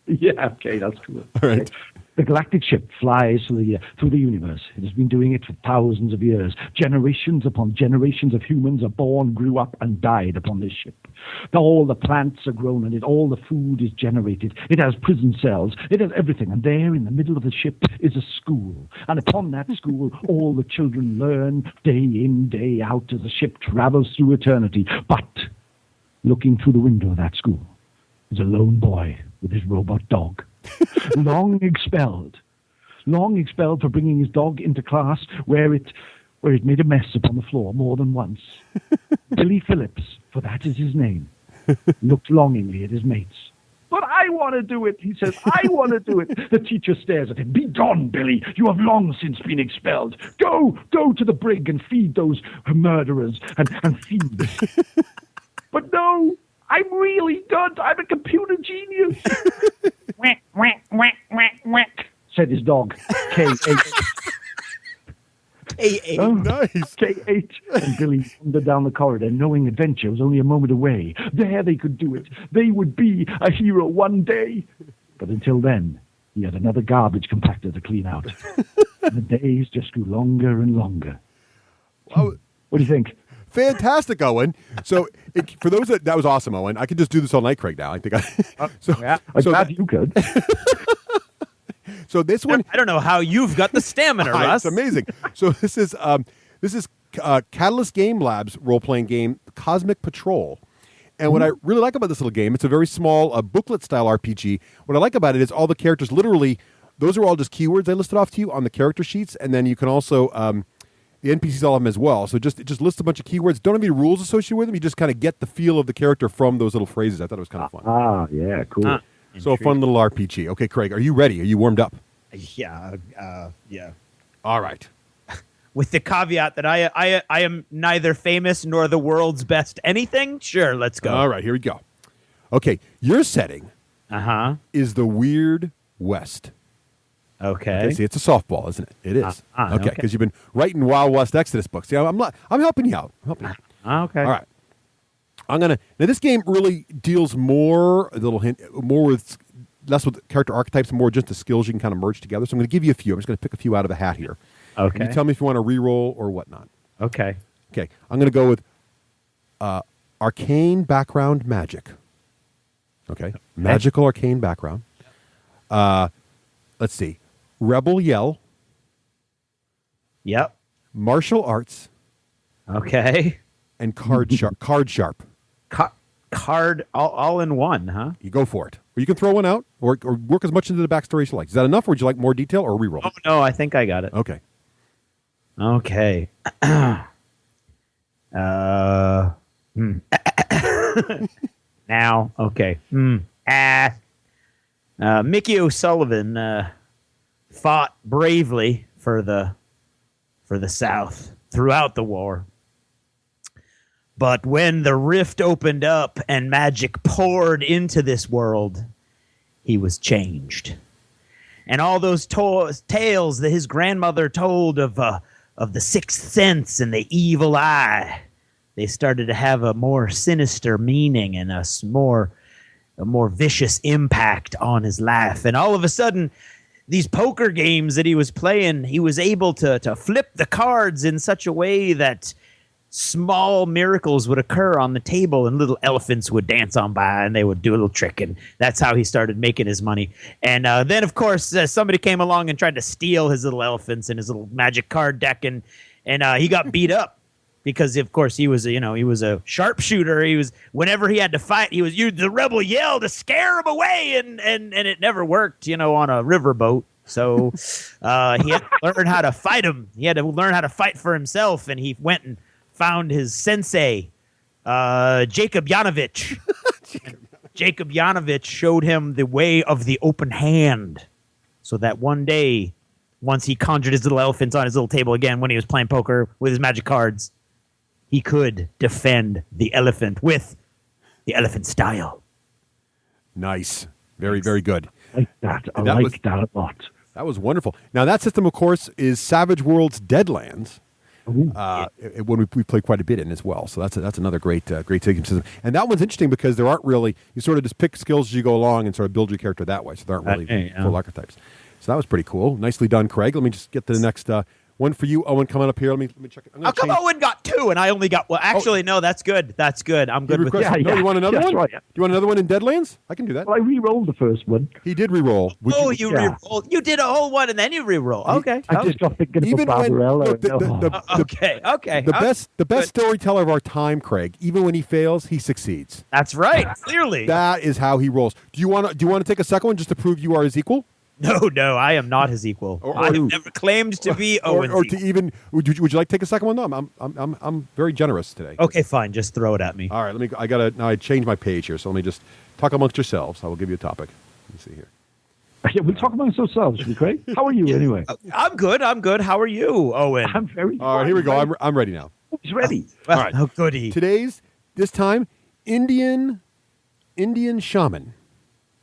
Speaker 3: Yeah, okay, that's cool.
Speaker 1: All right.
Speaker 3: Okay. The galactic ship flies through the universe. It has been doing it for thousands of years. Generations upon generations of humans are born, grew up, and died upon this ship. All the plants are grown in it. All the food is generated. It has prison cells. It has everything. And there in the middle of the ship is a school. And upon that school, all the children learn day in, day out as the ship travels through eternity. But looking through the window of that school is a lone boy with his robot dog. long expelled for bringing his dog into class where it made a mess upon the floor more than once. Billy Phillips, for that is his name, looked longingly at his mates. But I want to do it, he says. I want to do it. The teacher stares at him. Be gone, Billy. You have long since been expelled. Go to the brig and feed those murderers and thieves. But no, I'm really good. I'm a computer genius. Whack, whack, whack, whack, whack, said his dog, K8.
Speaker 2: K8.
Speaker 3: Oh,
Speaker 1: Nice.
Speaker 3: K8. And Billy wandered down the corridor, knowing adventure was only a moment away. There they could do it. They would be a hero one day. But until then, he had another garbage compactor to clean out. And the days just grew longer and longer.
Speaker 1: Oh,
Speaker 3: What do you think?
Speaker 1: fantastic, Owen. So for those that was awesome, Owen. I could just do this all night, Craig. Now I think
Speaker 3: I'm glad you could.
Speaker 1: So this one,
Speaker 2: I don't know how you've got the stamina, Russ.
Speaker 1: it's amazing. So this is Catalyst Game Labs role-playing game, Cosmic Patrol. And what I really like about this little game, it's a very small booklet-style RPG. What I like about it is all the characters, literally, those are all just keywords I listed off to you on the character sheets, and then you can also, the NPCs all have them as well. So it just lists a bunch of keywords. Don't have any rules associated with them. You just kind of get the feel of the character from those little phrases. I thought it was kind of fun.
Speaker 3: Yeah, cool.
Speaker 1: So a fun little RPG. Okay, Craig, are you ready? Are you warmed up?
Speaker 2: Yeah.
Speaker 1: All right.
Speaker 2: With the caveat that I am neither famous nor the world's best anything. Sure, let's go.
Speaker 1: All right, here we go. Okay, your setting is the Weird West.
Speaker 2: Okay.
Speaker 1: See, it's a softball, isn't it? It is. Okay, because you've been writing Wild West Exodus books. Yeah, I'm helping you out.
Speaker 2: Okay.
Speaker 1: All right. Now this game really deals more, a little hint, less with character archetypes, more just the skills you can kind of merge together. So I'm going to give you a few. I'm just going to pick a few out of a hat here.
Speaker 2: Okay.
Speaker 1: And you tell me if you want to re-roll or whatnot.
Speaker 2: Okay.
Speaker 1: Okay. I'm going to go with arcane background magic. Okay. Magical arcane background. Let's see. Rebel yell.
Speaker 2: Yep.
Speaker 1: Martial arts.
Speaker 2: Okay.
Speaker 1: And card sharp.
Speaker 2: Card all in one, huh?
Speaker 1: You go for it. Or you can throw one out or work as much into the backstory as you like. Is that enough, or would you like more detail or reroll?
Speaker 2: Oh, no, I think I got it.
Speaker 1: Okay.
Speaker 2: Okay. Now, okay. Mickey O'Sullivan fought bravely for the South throughout the war. But when the rift opened up and magic poured into this world, he was changed. And all those tales that his grandmother told of the sixth sense and the evil eye, they started to have a more sinister meaning and a more vicious impact on his life. And all of a sudden, these poker games that he was playing, he was able to flip the cards in such a way that small miracles would occur on the table and little elephants would dance on by and they would do a little trick. And that's how he started making his money. And then, of course, somebody came along and tried to steal his little elephants and his little magic card deck. And he got beat up because, of course, he was a sharpshooter. He was, whenever he had to fight, the rebel yelled to scare him away. And it never worked, on a riverboat. So he had to learn how to fight him. He had to learn how to fight for himself. And he went and found his sensei, Jacob Yanovich. Jacob Yanovich showed him the way of the open hand, so that one day, once he conjured his little elephants on his little table again when he was playing poker with his magic cards, he could defend the elephant with the elephant style.
Speaker 1: Nice. Very, very good.
Speaker 3: I like that a lot.
Speaker 1: That was wonderful. Now, that system, of course, is Savage Worlds Deadlands. When we play quite a bit in as well, so that's another great system. And that one's interesting because there aren't really, you sort of just pick skills as you go along and sort of build your character that way. So there aren't really full archetypes. So that was pretty cool. Nicely done, Craig. Let me just get to the next one for you, Owen. Coming up here. Let me check it.
Speaker 2: How come Owen got 2 and I only got? Well, actually, no. That's good. That's good. I'm good with that.
Speaker 1: You want another one?
Speaker 3: Right.
Speaker 1: Do you want another one in Deadlands? I can do that.
Speaker 3: Well, I re-rolled the first one.
Speaker 1: He did re-roll.
Speaker 2: You re-rolled. You did a whole one and then you re-roll. Okay.
Speaker 3: I just got thinking about Barbarella.
Speaker 2: Okay.
Speaker 1: The best storyteller of our time, Craig. Even when he fails, he succeeds.
Speaker 2: That's right. Clearly,
Speaker 1: that is how he rolls. Do you want to take a second one just to prove you are his equal?
Speaker 2: No, I am not his equal. I have never claimed to be Owen's
Speaker 1: or to even. Would you like to take a second one? No, I'm very generous today.
Speaker 2: Okay, fine. Just throw it at me.
Speaker 1: All right, I changed my page here, so let me just talk amongst yourselves. I will give you a topic. Let me see here.
Speaker 3: Yeah, we'll talk amongst ourselves, shall we, Craig? How are you anyway?
Speaker 2: I'm good. How are you, Owen?
Speaker 3: I'm very.
Speaker 1: All right, here we go. I'm ready now.
Speaker 3: He's ready.
Speaker 2: Well,
Speaker 1: all right.
Speaker 2: Oh, goody.
Speaker 1: This time, Indian shaman.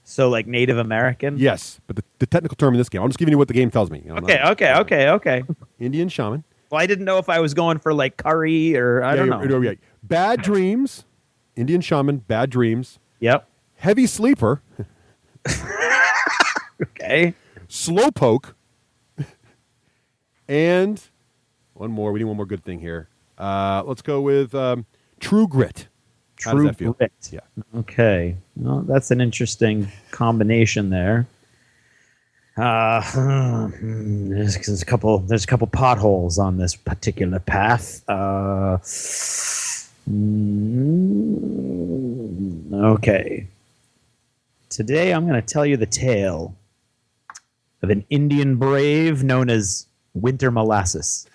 Speaker 2: So, like Native American?
Speaker 1: Yes, but the technical term in this game. I'm just giving you what the game tells me.
Speaker 2: Okay.
Speaker 1: Indian shaman.
Speaker 2: Well, I didn't know if I was going for like curry or I don't know.
Speaker 1: Yeah. Bad dreams. Indian shaman. Bad dreams.
Speaker 2: Yep.
Speaker 1: Heavy sleeper.
Speaker 2: Okay.
Speaker 1: Slowpoke. And one more. We need one more good thing here. Let's go with True Grit. How does that feel?
Speaker 2: Grit.
Speaker 1: Yeah.
Speaker 2: Okay. Well, that's an interesting combination there. There's a couple potholes on this particular path. Okay. Today I'm going to tell you the tale of an Indian brave known as Winter Molasses.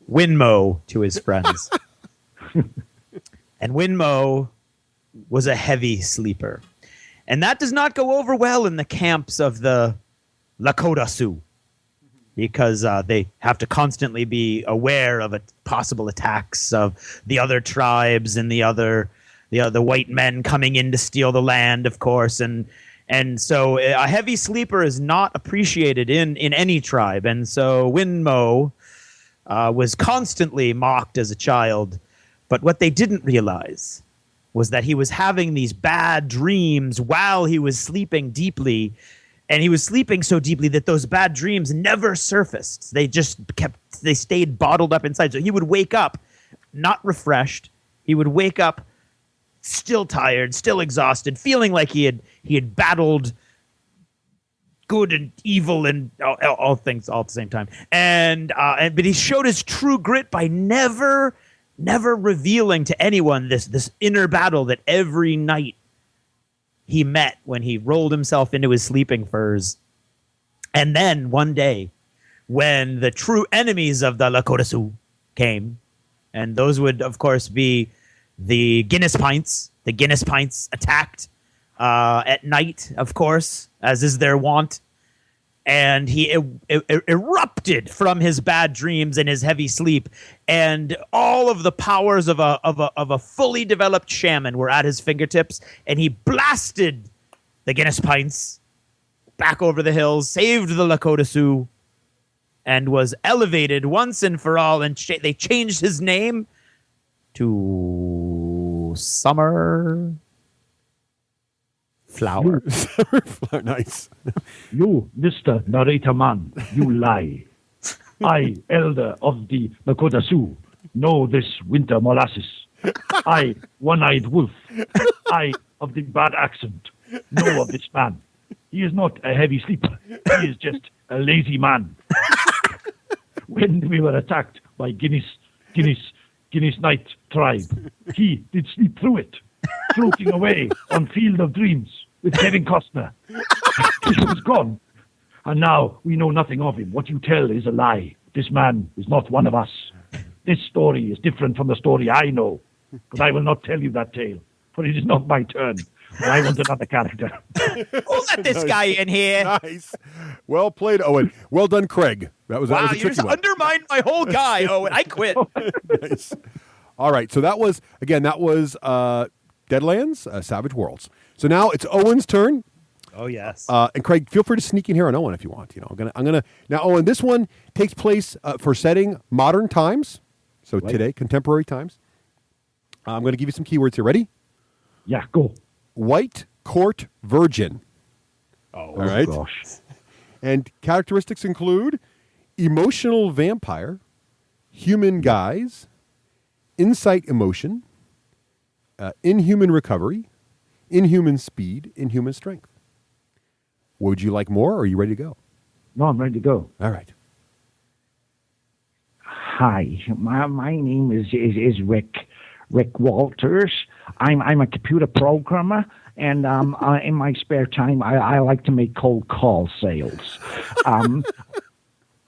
Speaker 2: Winmo to his friends. And Winmo was a heavy sleeper. And that does not go over well in the camps of the Lakota Sioux because they have to constantly be aware of possible attacks of the other tribes and the other white men coming in to steal the land, of course. And so a heavy sleeper is not appreciated in any tribe. And so Winmo was constantly mocked as a child. But what they didn't realize was that he was having these bad dreams while he was sleeping deeply. And he was sleeping so deeply that those bad dreams never surfaced. They stayed bottled up inside. So he would wake up not refreshed. He would wake up still tired, still exhausted, feeling like he had battled good and evil and all things all at the same time. But he showed his true grit by never revealing to anyone this inner battle that every night he met when he rolled himself into his sleeping furs. And then one day, when the true enemies of the Lakota Sioux came, and those would, of course, be the Guinness pints, The Guinness Pints attacked at night, of course, as is their wont. And he erupted from his bad dreams and his heavy sleep, and all of the powers of a fully developed shaman were at his fingertips, and he blasted the Guinness Pints back over the hills, saved the Lakota Sioux, and was elevated once and for all. And they changed his name to Summer Flower.
Speaker 1: Nice.
Speaker 3: You, Mr. Narrator Man, you lie. I, elder of the Lakota Sioux, know this winter molasses. I, one-eyed wolf, I, of the bad accent, know of this man. He is not a heavy sleeper. He is just a lazy man. When we were attacked by Guinness Night tribe, he did sleep through it, floating away on Field of Dreams with Kevin Costner. He was gone, and now we know nothing of him. What you tell is a lie. This man is not one of us. This story is different from the story I know, but I will not tell you that tale, for it is not my turn. I want another character.
Speaker 2: Who let this guy in here?
Speaker 1: Nice. Well played, Owen. Well done, Craig. That was
Speaker 2: Wow,
Speaker 1: a
Speaker 2: you
Speaker 1: tricky
Speaker 2: just
Speaker 1: one.
Speaker 2: undermined my whole guy, Owen. I quit.
Speaker 1: Nice. All right, so that was Deadlands, Savage Worlds. So now it's Owen's turn.
Speaker 2: Oh, yes.
Speaker 1: And Craig, feel free to sneak in here on Owen if you want. You know, I'm gonna now, Owen. This one takes place for setting modern times, so today, contemporary times. I'm going to give you some keywords here. Ready?
Speaker 3: Yeah, go.
Speaker 1: White court virgin.
Speaker 3: Oh,
Speaker 1: all right.
Speaker 3: Gosh.
Speaker 1: And characteristics include emotional vampire, human guise, insight emotion, inhuman recovery, inhuman speed, inhuman strength. Would you like more, or are you ready to go?
Speaker 3: No, I'm ready to go.
Speaker 1: All right.
Speaker 3: Hi, my name is Rick Walters. I'm a computer programmer, and in my spare time, I like to make cold call sales.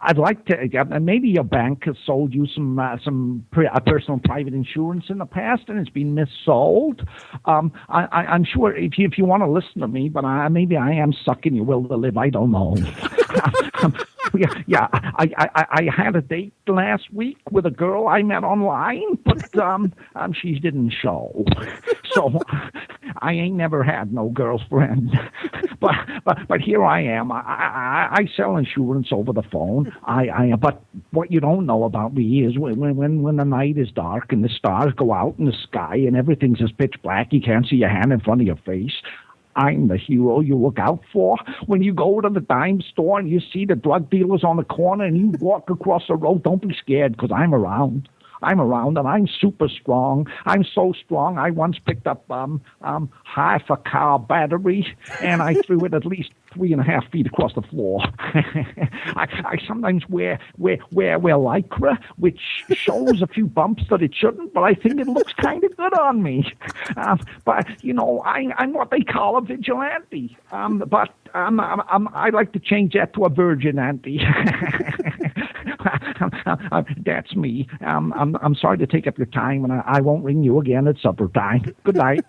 Speaker 3: I'd like to. Maybe your bank has sold you some personal private insurance in the past, and it's been missold. I'm sure if you want to listen to me, but maybe I am sucking your will to live. I don't know. Yeah. I had a date last week with a girl I met online, but she didn't show. So I ain't never had no girlfriend. But here I am. I sell insurance over the phone. But what you don't know about me is when the night is dark and the stars go out in the sky and everything's just pitch black, you can't see your hand in front of your face. I'm the hero you look out for. When you go to the dime store and you see the drug dealers on the corner and you walk across the road, don't be scared, because I'm around. I'm around, and I'm super strong. I'm so strong, I once picked up half a car battery, and I threw it at least 3.5 feet across the floor. I sometimes wear lycra, which shows a few bumps that it shouldn't, but I think it looks kind of good on me. But you know, I'm what they call a vigilante. But I like to change that to a virginante. That's me. I'm sorry to take up your time, and I won't ring you again at supper time. Good night.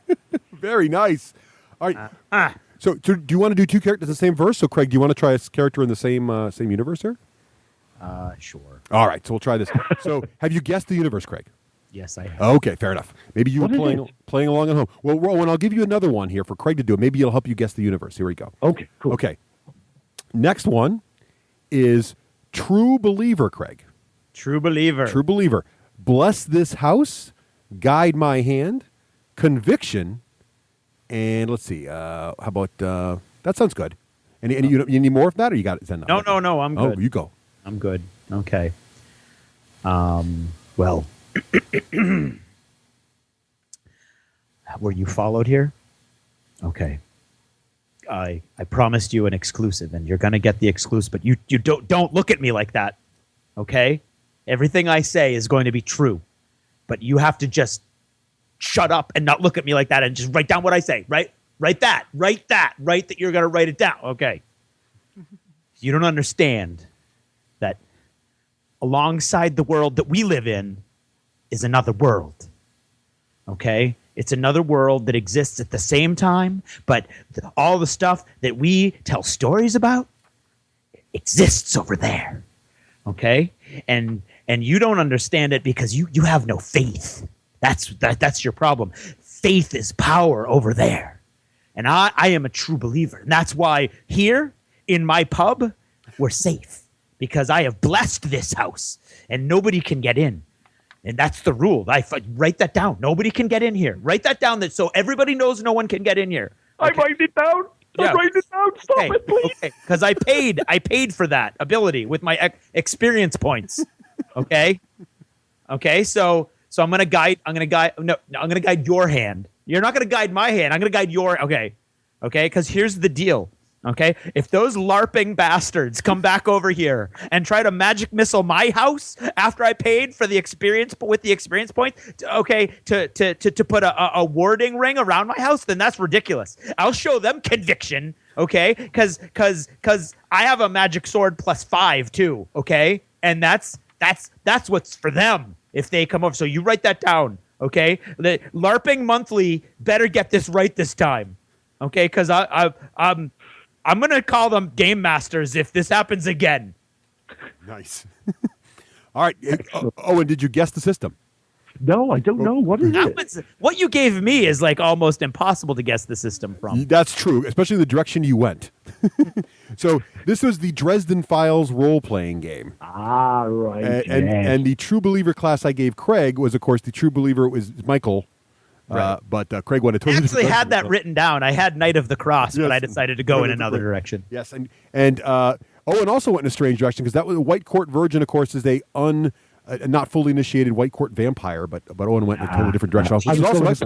Speaker 1: Very nice. All right. So do you want to do two characters in the same verse? So, Craig, do you want to try a character in the same universe here?
Speaker 2: Sure.
Speaker 1: All right. So we'll try this. So, have you guessed the universe, Craig?
Speaker 2: Yes, I have.
Speaker 1: Okay, fair enough. Maybe you
Speaker 3: What
Speaker 1: were
Speaker 3: is
Speaker 1: playing along at home. Well, Rowan, I'll give you another one here for Craig to do. Maybe it'll help you guess the universe. Here we go.
Speaker 3: Okay, cool.
Speaker 1: Okay. Next one is True Believer, Craig.
Speaker 2: True believer.
Speaker 1: True Believer. Bless this house, guide my hand, conviction, and let's see. How about that? Sounds good. You need more of that, or you got it?
Speaker 2: No, I'm good.
Speaker 1: Oh, you go.
Speaker 2: I'm good. Okay. Well, were you followed here? Okay. I promised you an exclusive, and you're gonna get the exclusive, but you don't look at me like that. Okay? Everything I say is going to be true, but you have to just shut up and not look at me like that and just write down what I say. Write that you're going to write it down. Okay. You don't understand that alongside the world that we live in is another world. Okay? It's another world that exists at the same time, but all the stuff that we tell stories about exists over there. Okay? And you don't understand it because you have no faith. That's your problem. Faith is power over there. And I am a true believer. And that's why here in my pub, we're safe because I have blessed this house and nobody can get in. And that's the rule. Write that down. Nobody can get in here. Write that down so everybody knows no one can get in here. Okay.
Speaker 3: I write it down.
Speaker 2: Yeah.
Speaker 3: I write it down. Stop it, please.
Speaker 2: Okay. Because I paid for that ability with my experience points. Okay. Okay. So I'm gonna guide your hand. You're not gonna guide my hand. I'm gonna guide your. Okay. Because here's the deal. Okay, if those LARPing bastards come back over here and try to magic missile my house after I paid for the experience with the experience point, to put a warding ring around my house, then that's ridiculous. I'll show them conviction, okay? Because I have a magic sword +5 too, okay? And that's what's for them if they come over. So you write that down, okay? The LARPing Monthly better get this right this time, okay? Because I'm going to call them game masters if this happens again.
Speaker 1: Nice. All right. Owen, did you guess the system?
Speaker 3: No, I don't know. What is it?
Speaker 2: What you gave me is like almost impossible to guess the system from.
Speaker 1: That's true, especially the direction you went. So this was the Dresden Files role-playing game.
Speaker 3: Ah, right.
Speaker 1: And the True Believer class I gave Craig was, of course, the True Believer was Michael. Right. But Craig wanted to totally
Speaker 2: actually had that written down. I had Knight of the Cross, yes, but I decided to go in another direction.
Speaker 1: Yes, and Owen also went in a strange direction because that was a White Court Virgin, of course, is a not fully initiated White Court vampire, but Owen went in a totally different direction.
Speaker 3: I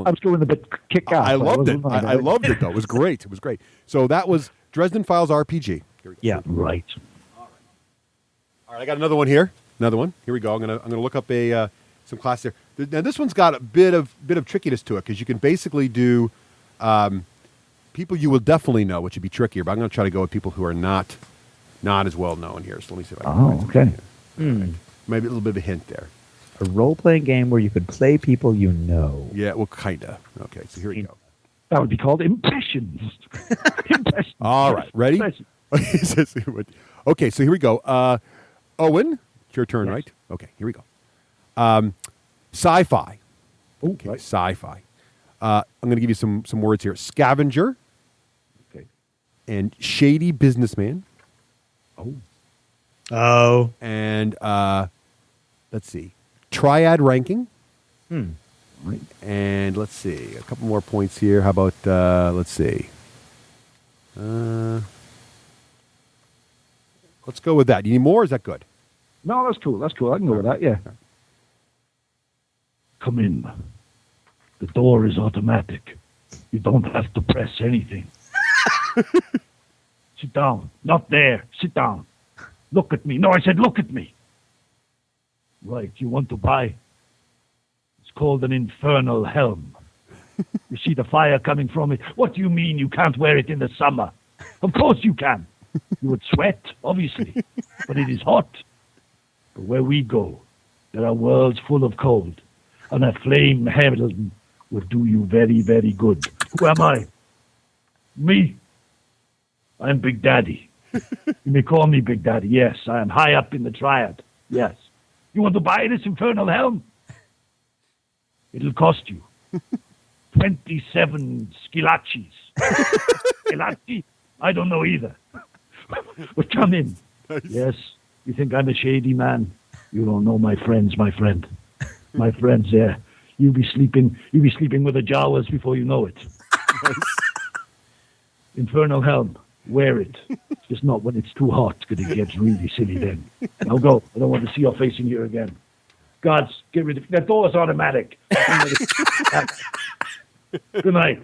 Speaker 3: was going a bit kick-ass.
Speaker 1: I loved it. I loved it, though. It was great. It was great. So that was Dresden Files RPG.
Speaker 2: Yeah.
Speaker 3: Right.
Speaker 1: All right, I got another one here. Another one. Here we go. I'm gonna look up some class there. Now this one's got a bit of trickiness to it because you can basically do people you will definitely know, which would be trickier. But I'm going to try to go with people who are not as well known here. So let me see if I can find
Speaker 3: okay.
Speaker 1: Maybe a little bit of a hint there.
Speaker 2: A role-playing game where you could play people you know.
Speaker 1: Yeah, well, kinda. Okay, so here we go.
Speaker 3: That would be called Impressions. Impressions.
Speaker 1: All right, ready? Okay, so here we go. Owen, it's your turn, right? Okay, here we go. Sci-fi. Okay, right. Sci-fi. I'm going to give you some words here. Scavenger.
Speaker 3: Okay.
Speaker 1: And shady businessman.
Speaker 2: Oh.
Speaker 1: And let's see. Triad ranking.
Speaker 3: Right.
Speaker 1: And let's see. A couple more points here. How about let's see. Let's go with that. You need more? Or is that good?
Speaker 3: No, that's cool. That's cool. I can go with that. Yeah. Come in. The door is automatic. You don't have to press anything. Sit down. Not there. Sit down. Look at me. No, I said look at me. Right. You want to buy? It's called an infernal helm. You see the fire coming from it. What do you mean you can't wear it in the summer? Of course you can. You would sweat, obviously. But it is hot. But where we go, there are worlds full of cold. And a flame helm would do you very, very good. Who am I? Me? I'm Big Daddy. You may call me Big Daddy. Yes, I am high up in the triad. Yes. You want to buy this infernal helm? It'll cost you 27 skilachis. Skilachi? I don't know either. But come in. Nice. Yes, you think I'm a shady man? You don't know my friends, my friend. My friends there. You'll be sleeping with the Jawas before you know it. Nice. Infernal helm. Wear it. Just not when it's too hot, because it gets really silly then. Now go. I don't want to see your face in here again. Gods, get rid of it. That door is automatic. Good night.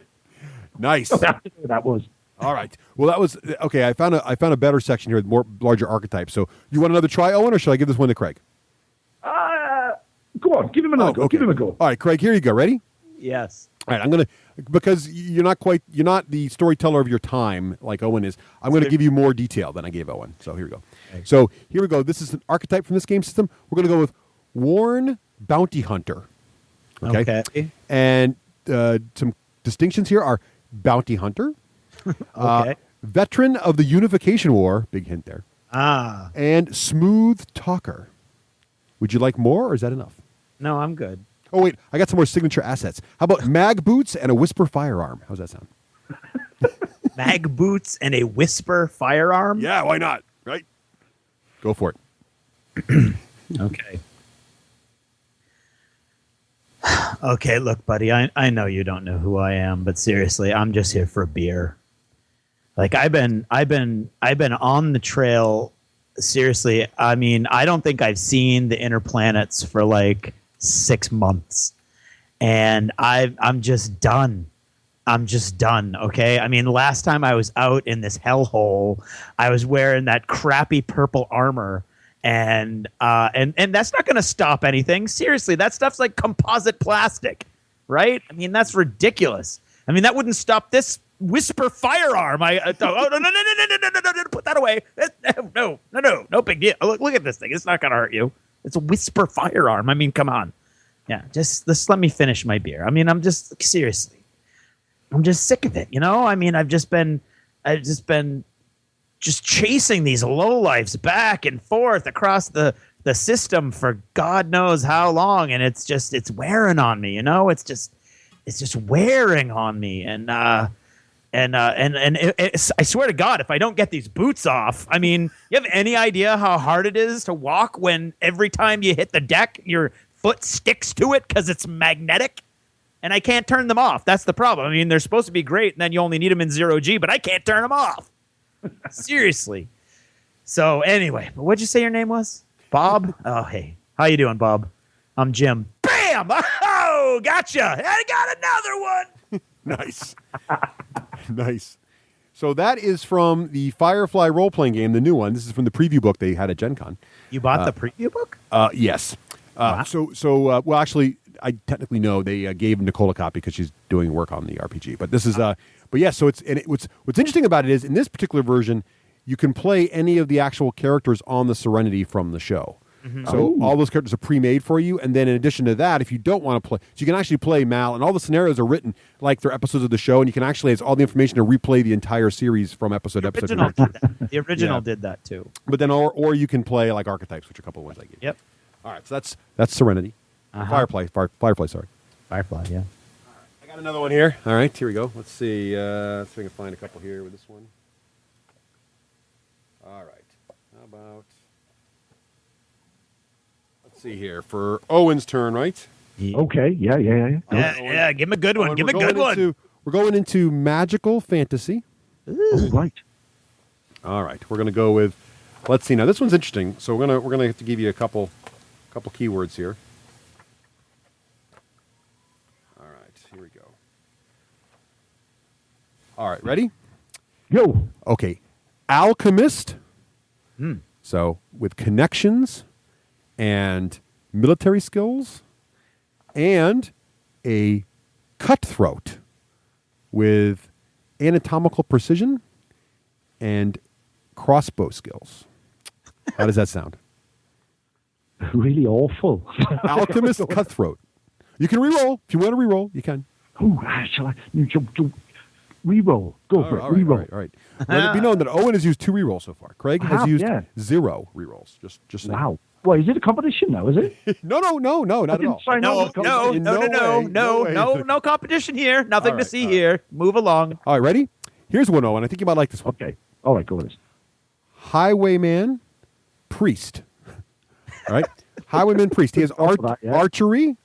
Speaker 1: Nice.
Speaker 3: That was.
Speaker 1: All right. Well, that was okay. I found a better section here with more larger archetypes. So you want another try, Owen, or should I give this one to Craig?
Speaker 3: Go on. Give him another go. Okay. Give him a go.
Speaker 1: All right, Craig. Here you go. Ready?
Speaker 2: Yes.
Speaker 1: All right. Because you're not the storyteller of your time like Owen is. I'm going to give you more detail than I gave Owen. So here we go. Okay. So here we go. This is an archetype from this game system. We're going to go with Worn Bounty Hunter. Okay. And some distinctions here are bounty hunter,
Speaker 2: Okay.
Speaker 1: veteran of the Unification War, big hint there, and smooth talker. Would you like more, or is that enough?
Speaker 2: No, I'm good.
Speaker 1: Oh, wait, I got some more signature assets. How about mag boots and a whisper firearm? How's that sound?
Speaker 2: Mag boots and a whisper firearm?
Speaker 1: Yeah, why not? Right? Go for it.
Speaker 2: Okay. Okay, look, buddy, I know you don't know who I am, but seriously, I'm just here for a beer. Like I've been on the trail. Seriously, I mean, I don't think I've seen the inner planets for like 6 months, and I'm just done. I'm just done. Okay. I mean, last time I was out in this hellhole, I was wearing that crappy purple armor, and that's not going to stop anything. Seriously, that stuff's like composite plastic, right? I mean, that's ridiculous. I mean, that wouldn't stop this whisper firearm. Oh no, put that away. No big deal. Look at this thing. It's not going to hurt you. It's a whisper firearm. I mean, come on. Yeah, just let me finish my beer. I mean, I'm just sick of it, you know? I mean, I've just been chasing these lowlifes back and forth across the system for God knows how long, and it's wearing on me, you know? It's just wearing on me, and I swear to God, if I don't get these boots off, I mean, you have any idea how hard it is to walk when every time you hit the deck, your foot sticks to it because it's magnetic? And I can't turn them off. That's the problem. I mean, they're supposed to be great, and then you only need them in 0G, but I can't turn them off. Seriously. So anyway, what'd you say your name was? Bob? Oh, hey. How you doing, Bob? I'm Jim. Bam! Oh, gotcha. I got another one.
Speaker 1: Nice. Nice. So that is from the Firefly role-playing game, the new one. This is from the preview book they had at GenCon.
Speaker 2: You bought the preview book?
Speaker 1: Yes.
Speaker 2: Wow.
Speaker 1: Well, actually, I technically know they gave Nicole a copy because she's doing work on the RPG. But this is, but yeah. So what's interesting about it is in this particular version, you can play any of the actual characters on the Serenity from the show. Mm-hmm. So all those characters are pre-made for you, and then in addition to that, if you don't want to play, so you can actually play Mal, and all the scenarios are written like they're episodes of the show, and you can actually have all the information to replay the entire series from episode to episode.
Speaker 2: The original did that too.
Speaker 1: But then, or you can play like archetypes, which are a couple of ones I gave.
Speaker 2: Yep.
Speaker 1: All right, so that's Serenity. Firefly, sorry.
Speaker 2: Firefly, yeah.
Speaker 1: I got another one here. All right, here we go. Let's see. Let's see if I can find a couple here with this one. All right. How about... Let's see here. For Owen's turn, right?
Speaker 3: Okay, yeah.
Speaker 2: Yeah, give him a good one. Give him a good one.
Speaker 1: We're going into magical fantasy.
Speaker 3: Oh, right.
Speaker 1: All right. We're going to go with... Let's see. Now, this one's interesting. So we're gonna have to give you a couple keywords here. All right, here we go. All right, ready?
Speaker 3: Go.
Speaker 1: Okay, alchemist. So with connections and military skills, and a cutthroat with anatomical precision and crossbow skills. How does that sound?
Speaker 3: Really awful.
Speaker 1: Alchemist Cutthroat. You can reroll. If you want to reroll, you can.
Speaker 3: Oh, shall I? Reroll. Go for it. Reroll.
Speaker 1: All right. Let it be known that Owen has used 2 rerolls so far. Craig has used 0 rerolls. Just saying.
Speaker 3: Wow. Well, is it a competition now, is it?
Speaker 1: No, not at all.
Speaker 2: No competition here. Nothing to see here. Move along.
Speaker 1: All right, ready? Here's one, Owen. I think you might like this one.
Speaker 3: Okay. All right, go with this.
Speaker 1: Highwayman Priest. All right? Highwayman Priest. He has archery,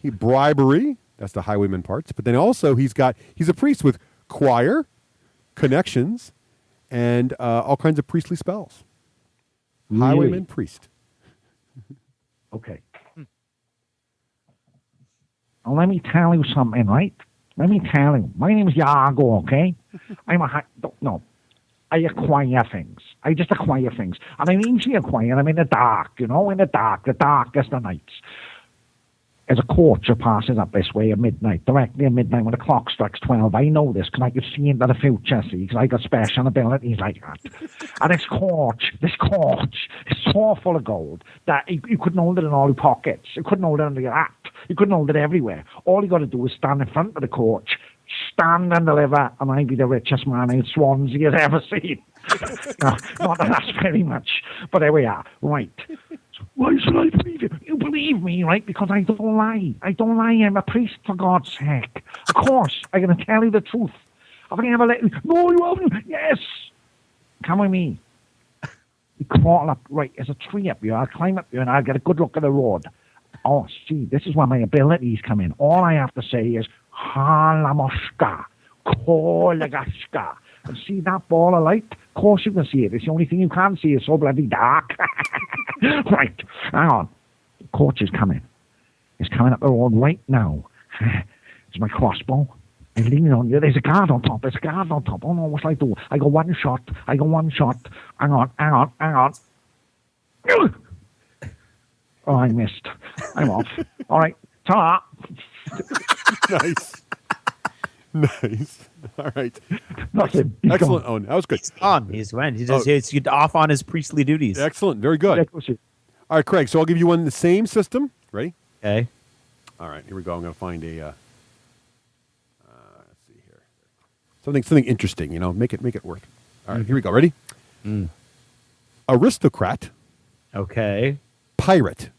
Speaker 1: bribery. That's the highwayman parts. But then also he's a priest with choir, connections, and all kinds of priestly spells. Really? Highwayman Priest.
Speaker 3: Okay. Well, let me tell you something, right? Let me tell you. My name is Yago, okay? I acquire things. I just acquire things. And I mean to acquire them in the dark, the darkest of nights. There's a coach that passes up this way at midnight, directly at midnight when the clock strikes 12. I know this because I can see into the future, see, because I got special abilities like that. And this coach is so full of gold that you couldn't hold it in all your pockets. You couldn't hold it under your hat. You couldn't hold it everywhere. All you got to do is stand in front of the coach, stand and deliver, and I'd be the richest man in Swansea has ever seen. No, not that that's very much, but there we are. Right. Why should I believe you? You believe me, right? Because I don't lie. I don't lie. I'm a priest, for God's sake. Of course, I'm going to tell you the truth. Have I ever let you? No, you haven't. Yes. Come with me. You crawl up. Right, there's a tree up here. I'll climb up here and I'll get a good look at the road. Oh, see, this is where my abilities come in. All I have to say is, Halamoshka, Kolagaska. And see that ball of light? Of course you can see it. It's the only thing you can't see. It's so bloody dark. Right, hang on. The coach is coming. He's coming up the road right now. It's my crossbow. I'm leaning on you. There's a guard on top. Oh no, what shall I do? I go one shot. Hang on. Oh, I missed. I'm off. All right, ta.
Speaker 1: Nice. All right.
Speaker 3: Nothing.
Speaker 1: Excellent, Owen. That was good.
Speaker 2: He's gone. He's off on his priestly duties.
Speaker 1: Excellent. Very good. All right, Craig. So I'll give you one in the same system. Ready?
Speaker 2: Okay.
Speaker 1: All right. Here we go. I'm going to find a. Let's see here. Something interesting. Make it work. All right. Here we go. Ready? Aristocrat.
Speaker 2: Okay.
Speaker 1: Pirate.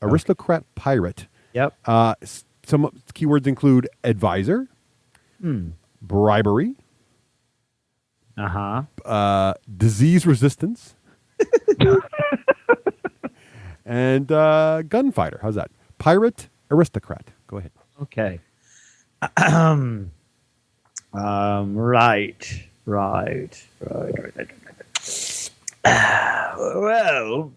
Speaker 1: Aristocrat. Pirate.
Speaker 2: Yep.
Speaker 1: Some keywords include advisor, bribery, disease resistance, and gunfighter. How's that? Pirate, aristocrat. Go ahead.
Speaker 2: Okay. Right. Well,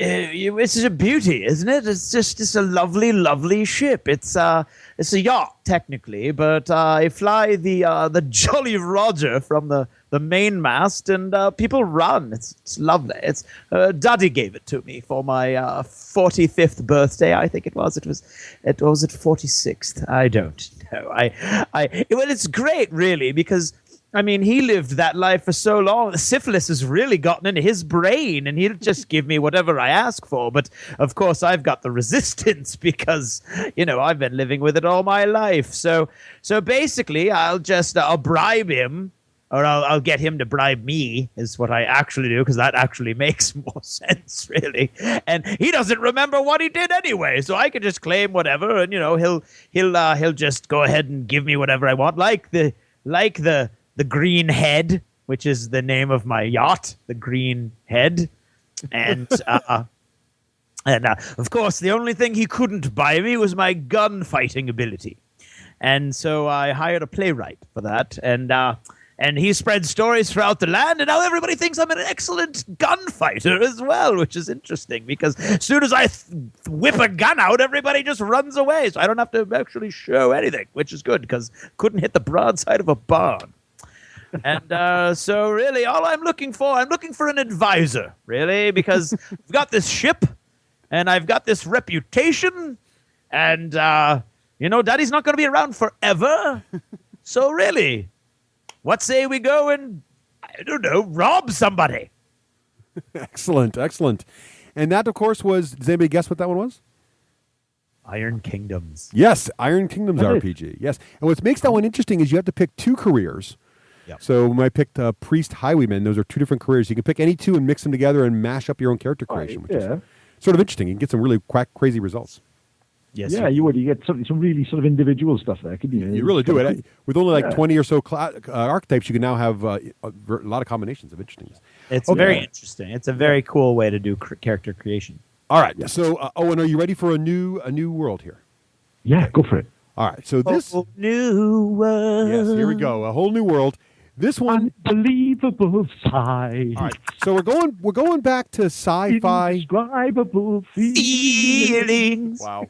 Speaker 2: it's a beauty, isn't it? It's a lovely, lovely ship. It's a yacht technically, but I fly the Jolly Roger from the main mast, and people run. It's lovely. It's Daddy gave it to me for my 45th birthday. I think it was. It was it 46th. I don't know. Well, it's great, really, because. I mean, he lived that life for so long. The syphilis has really gotten into his brain, and he'll just give me whatever I ask for. But, of course, I've got the resistance because, I've been living with it all my life. So basically, I'll just I'll bribe him, or I'll get him to bribe me is what I actually do, because that actually makes more sense, really. And he doesn't remember what he did anyway, so I can just claim whatever, and, he'll just go ahead and give me whatever I want, like the Green Head, which is the name of my yacht, the Green Head. And, of course, the only thing he couldn't buy me was my gunfighting ability. And so I hired a playwright for that. And he spread stories throughout the land, and now everybody thinks I'm an excellent gunfighter as well, which is interesting, because as soon as I whip a gun out, everybody just runs away. So I don't have to actually show anything, which is good, because couldn't hit the broadside of a barn. And so really all I'm looking for an advisor, really, because I've got this ship and I've got this reputation, and, Daddy's not going to be around forever. So really, what say we go and, I don't know, rob somebody?
Speaker 1: Excellent. And that, of course, does anybody guess what that one was?
Speaker 2: Iron Kingdoms.
Speaker 1: Yes, Iron Kingdoms RPG. Yes. And what makes that one interesting is you have to pick two careers. Yep. So when I picked Priest Highwayman, those are two different careers. You can pick any two and mix them together and mash up your own character creation, which is sort of interesting. You can get some really crazy results.
Speaker 3: Yes, yeah, you would. You get some really sort of individual stuff there, couldn't you?
Speaker 1: You really do it. With only 20 or so archetypes, you can now have a lot of combinations of interesting.
Speaker 2: It's very interesting. It's a very cool way to do character creation.
Speaker 1: All right. Yeah. So, Owen, are you ready for a new world here?
Speaker 3: Yeah, go for it.
Speaker 1: All right. So this
Speaker 2: new world.
Speaker 1: Yes, here we go. A whole new world. This one,
Speaker 3: unbelievable sight.
Speaker 1: All right, so we're going back to sci-fi.
Speaker 3: Indescribable feelings.
Speaker 1: Wow.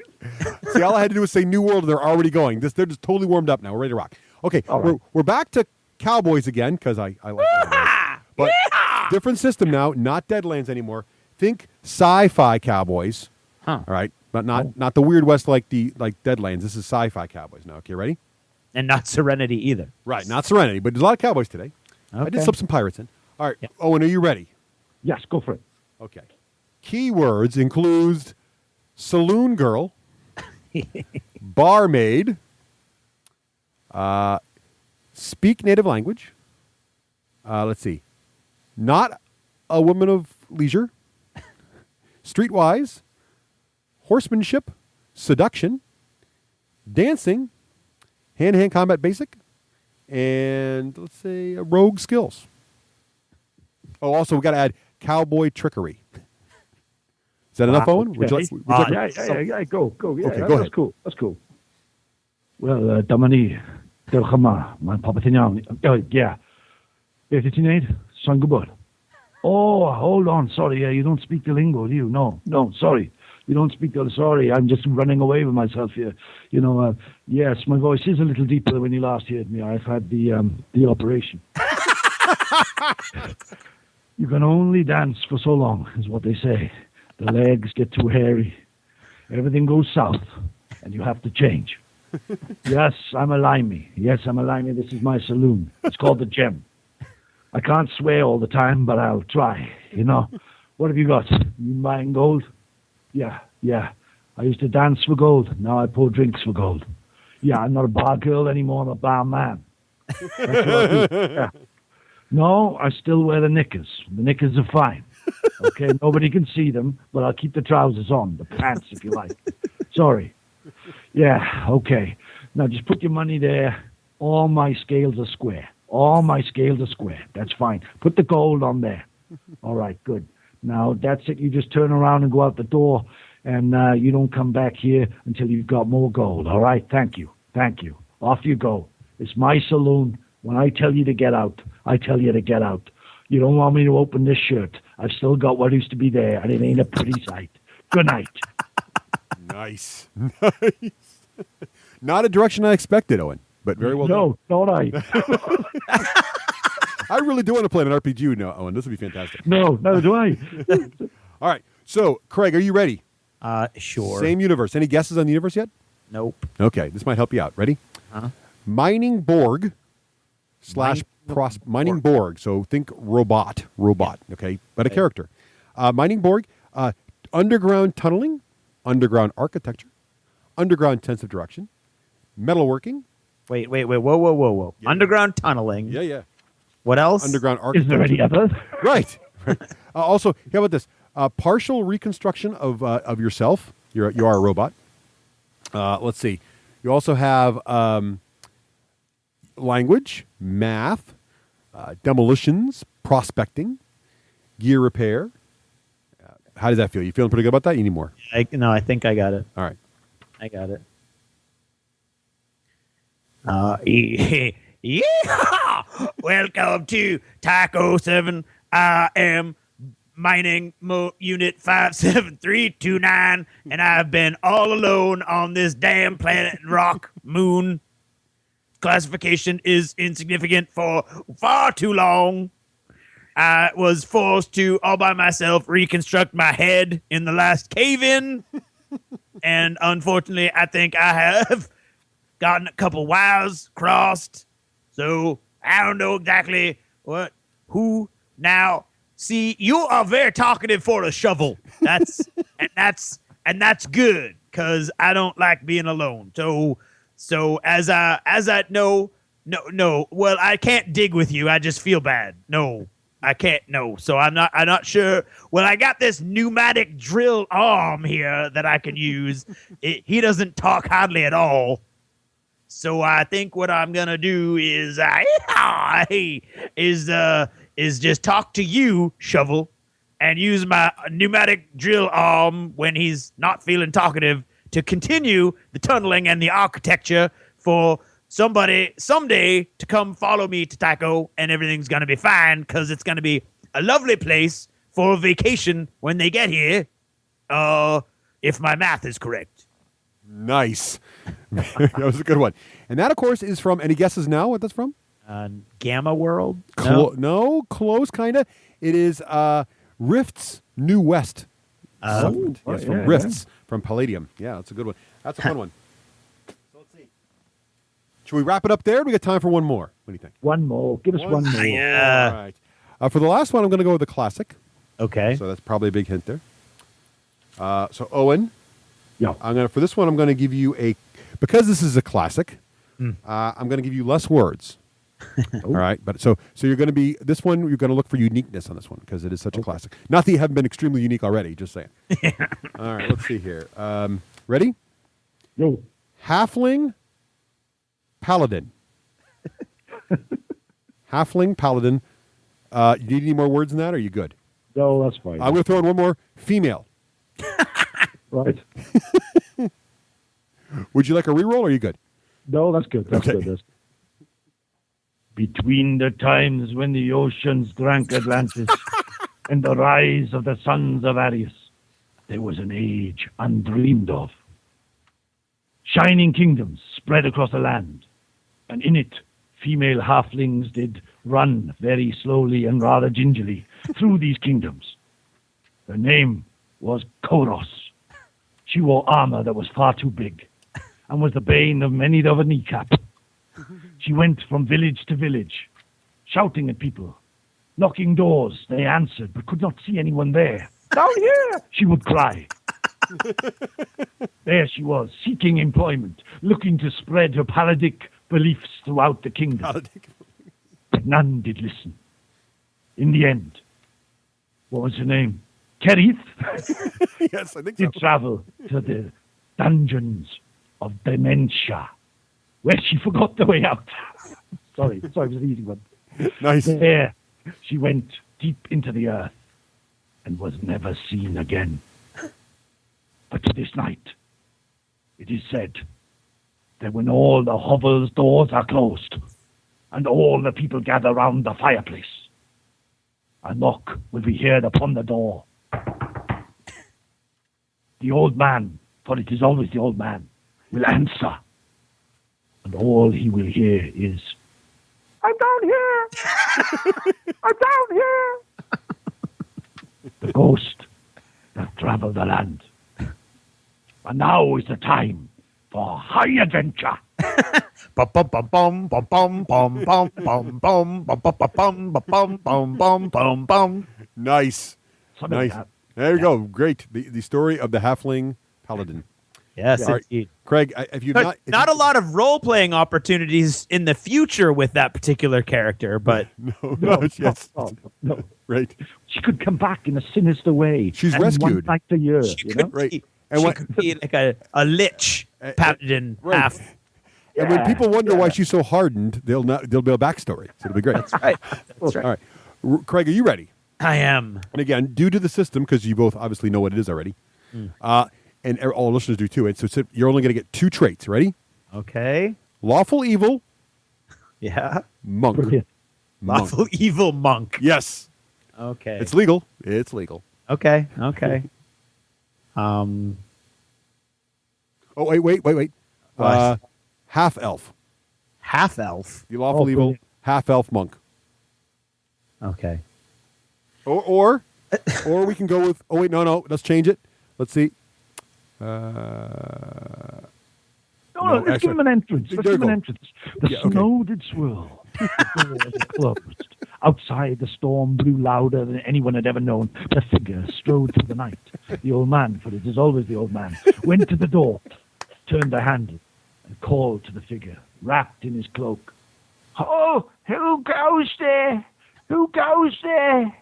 Speaker 1: See, all I had to do was say New World, and they're already going. They're just totally warmed up now. We're ready to rock. Okay, we're back to cowboys again, because I like cowboys. But different system now, not Deadlands anymore. Think sci-fi cowboys,
Speaker 2: Huh.
Speaker 1: All right, but not the Weird West like Deadlands. This is sci-fi cowboys now. Okay, ready?
Speaker 2: And not Serenity either.
Speaker 1: Right, not Serenity, but there's a lot of cowboys today. I did
Speaker 2: Okay.
Speaker 1: slip some pirates in. All right,
Speaker 2: Yeah.
Speaker 1: Owen, are you ready?
Speaker 3: Yes, go for it.
Speaker 1: Okay. Keywords include saloon girl, barmaid, speak native language. Let's see. Not a woman of leisure. Streetwise. Horsemanship. Seduction. Dancing. Hand-to-hand combat basic. And let's say rogue skills. Oh, also we got to add cowboy trickery. Is that enough, Owen? Would you like?
Speaker 3: Yeah, go. Yeah,
Speaker 1: Okay, go
Speaker 3: that's
Speaker 1: ahead.
Speaker 3: cool. That's cool. Well, Damani, Delchama, my Papa Tinyan. Yeah. Beth ti'n neud? Son gwybod. Oh, hold on. Sorry, you don't speak the lingo, do you? No, sorry. You don't speak the... Sorry, I'm just running away with myself here. Yes, my voice is a little deeper than when you last heard me. I've had the operation. You can only dance for so long, is what they say. The legs get too hairy. Everything goes south, and you have to change. Yes, I'm a limey. This is my saloon. It's called the Gem. I can't swear all the time, but I'll try. What have you got? You buying gold? Yeah. I used to dance for gold. Now I pour drinks for gold. Yeah, I'm not a bar girl anymore. I'm a bar man. That's what I do. Yeah. No, I still wear the knickers. The knickers are fine. Okay, nobody can see them, but I'll keep the trousers on, the pants if you like. Sorry. Yeah, okay. Now just put your money there. All my scales are square. That's fine. Put the gold on there. All right, good. Now that's it. You just turn around and go out the door, and you don't come back here until you've got more gold. All right, thank you. Off you go. It's my saloon. When I tell you to get out, I tell you to get out. You don't want me to open this shirt. I've still got what used to be there, and it ain't a pretty sight. Good night.
Speaker 1: Nice. Not a direction I expected, Owen, but very well done.
Speaker 3: No, not I.
Speaker 1: I really do want to play an RPG now, Owen. This would be fantastic.
Speaker 3: No, do I.
Speaker 1: All right. So, Craig, are you ready?
Speaker 2: Sure.
Speaker 1: Same universe. Any guesses on the universe yet?
Speaker 2: Nope.
Speaker 1: Okay. This might help you out. Ready?
Speaker 2: Huh?
Speaker 1: Mining Borg / Mining Borg. So think robot. Okay. But a character. Mining Borg, underground tunneling, underground architecture, underground intensive direction, metalworking.
Speaker 2: Wait. Whoa.
Speaker 1: Yeah.
Speaker 2: Underground tunneling.
Speaker 1: Yeah.
Speaker 2: What else?
Speaker 1: Underground
Speaker 3: Is
Speaker 1: architecture.
Speaker 3: there any other?
Speaker 1: Right. Also, how about this? Partial reconstruction of yourself. You are a robot. Let's see. You also have language, math, demolitions, prospecting, gear repair. How does that feel? You feeling pretty good about that? You need more?
Speaker 2: I think I got it.
Speaker 1: All right.
Speaker 2: I got it. Yeah! Welcome to Taco 7. I am mining unit 57329, and I've been all alone on this damn planet and rock moon. Classification is insignificant for far too long. I was forced to, all by myself, reconstruct my head in the last cave-in. And unfortunately, I think I have gotten a couple wires crossed. So I don't know exactly who now. See, you are very talkative for a shovel. That's good, because I don't like being alone. So as I no. Well, I can't dig with you. I just feel bad. No, I can't. No. So I'm not sure. Well, I got this pneumatic drill arm here that I can use. He doesn't talk hardly at all. So I think what I'm gonna do is just talk to you, Shovel, and use my pneumatic drill arm when he's not feeling talkative to continue the tunneling and the architecture for somebody someday to come follow me to Taco, and everything's gonna be fine because it's gonna be a lovely place for a vacation when they get here. If my math is correct.
Speaker 1: Nice. That was a good one. And that, of course, is from, any guesses now what that's from?
Speaker 2: Gamma World?
Speaker 1: No, close, kind of. It is Rift's New West Supplement. Yes, from Rifts from Palladium. Yeah, that's a good one. That's a fun one. So let's see. Should we wrap it up there? We got time for one more. What do you think?
Speaker 3: One more. Give us one more.
Speaker 2: Yeah.
Speaker 1: All right. For the last one, I'm going to go with the classic.
Speaker 2: Okay.
Speaker 1: So that's probably a big hint there. So Owen,
Speaker 3: Yeah.
Speaker 1: for this one, I'm going to give you because this is a classic. I'm going to give you less words. All right, but so you're going to be this one. You're going to look for uniqueness on this one because it is such a classic. Not that you haven't been extremely unique already. Just saying. All right, let's see here. Ready?
Speaker 3: Yo.
Speaker 1: Halfling paladin. Halfling paladin. You need any more words than that? Or are you good?
Speaker 3: No, that's fine.
Speaker 1: I'm going to throw in one more. Female.
Speaker 3: Right.
Speaker 1: Would you like a reroll? Or are you good?
Speaker 3: No, that's good. That's
Speaker 1: Okay.
Speaker 3: good. Between the times when the oceans drank Atlantis and the rise of the sons of Arius, there was an age undreamed of. Shining kingdoms spread across the land, and in it, female halflings did run very slowly and rather gingerly through these kingdoms. Her name was Koros. She wore armor that was far too big, and was the bane of many of a kneecap. She went from village to village, shouting at people. Knocking doors, they answered, but could not see anyone there. Down here, she would cry. There she was, seeking employment, looking to spread her paladic beliefs throughout the kingdom. But none did listen. In the end, what was her name? Kerith
Speaker 1: Yes, I think so.
Speaker 3: did travel to the dungeons of dementia, where she forgot the way out. Sorry, it was an easy one.
Speaker 1: Nice.
Speaker 3: There, she went deep into the earth and was never seen again. But to this night, it is said that when all the hovel's doors are closed and all the people gather round the fireplace, a knock will be heard upon the door. The old man, for it is always the old man, will answer. And all he will hear is, "I'm down here! I'm down here!" The ghost that travelled the land. And now is the time for high adventure.
Speaker 2: Bum bum bum bum bum bum bum bum bum bum bum bum bum bum bum bum bum.
Speaker 1: Nice.
Speaker 3: Something
Speaker 1: Nice.
Speaker 3: like that.
Speaker 1: There you go. Great. The story of the halfling paladin.
Speaker 2: Yes,
Speaker 1: All right.
Speaker 2: indeed.
Speaker 1: Craig, if you've not...
Speaker 2: Not a lot of role-playing opportunities in the future with that particular character, but
Speaker 1: No, yes.
Speaker 3: No.
Speaker 1: Right.
Speaker 3: She could come back in a sinister way.
Speaker 1: She's
Speaker 3: and
Speaker 1: rescued.
Speaker 3: One night a year,
Speaker 2: she
Speaker 3: you
Speaker 2: could,
Speaker 3: know?
Speaker 1: Right.
Speaker 2: be,
Speaker 1: And
Speaker 2: she
Speaker 1: what-
Speaker 2: could be like a lich paladin
Speaker 1: right.
Speaker 2: half.
Speaker 1: And when
Speaker 3: Yeah,
Speaker 1: people wonder why
Speaker 3: yeah.
Speaker 1: she's so hardened, there'll be a backstory. So it'll be great.
Speaker 2: That's right. That's right.
Speaker 1: All right. Craig, are you ready?
Speaker 2: I am.
Speaker 1: And again, due to the system, because you both obviously know what it is already, and all listeners do too, and so you're only going to get 2 traits. Ready?
Speaker 2: Okay.
Speaker 1: Lawful evil,
Speaker 2: Yeah.
Speaker 1: monk.
Speaker 3: Brilliant.
Speaker 1: Monk.
Speaker 2: Lawful evil monk.
Speaker 1: Yes.
Speaker 2: Okay.
Speaker 1: It's legal. It's legal.
Speaker 2: Okay. Okay.
Speaker 1: Oh, wait.
Speaker 2: What?
Speaker 1: Half elf.
Speaker 2: Half elf.
Speaker 1: The lawful
Speaker 3: Oh,
Speaker 1: evil,
Speaker 3: brilliant.
Speaker 1: half elf monk.
Speaker 2: Okay.
Speaker 1: Or we can go with. Oh wait, no. Let's change it. Let's see.
Speaker 3: No, let's give
Speaker 1: actually-
Speaker 3: him an entrance.
Speaker 1: There
Speaker 3: Let's
Speaker 1: you
Speaker 3: give him an
Speaker 1: go.
Speaker 3: entrance. The
Speaker 1: Yeah, okay.
Speaker 3: snow did swirl. The doors closed. Outside, the storm blew louder than anyone had ever known. The figure strode through the night. The old man, for it is always the old man, went to the door, turned the handle, and called to the figure, wrapped in his cloak. "Oh, who goes there? Who goes there?"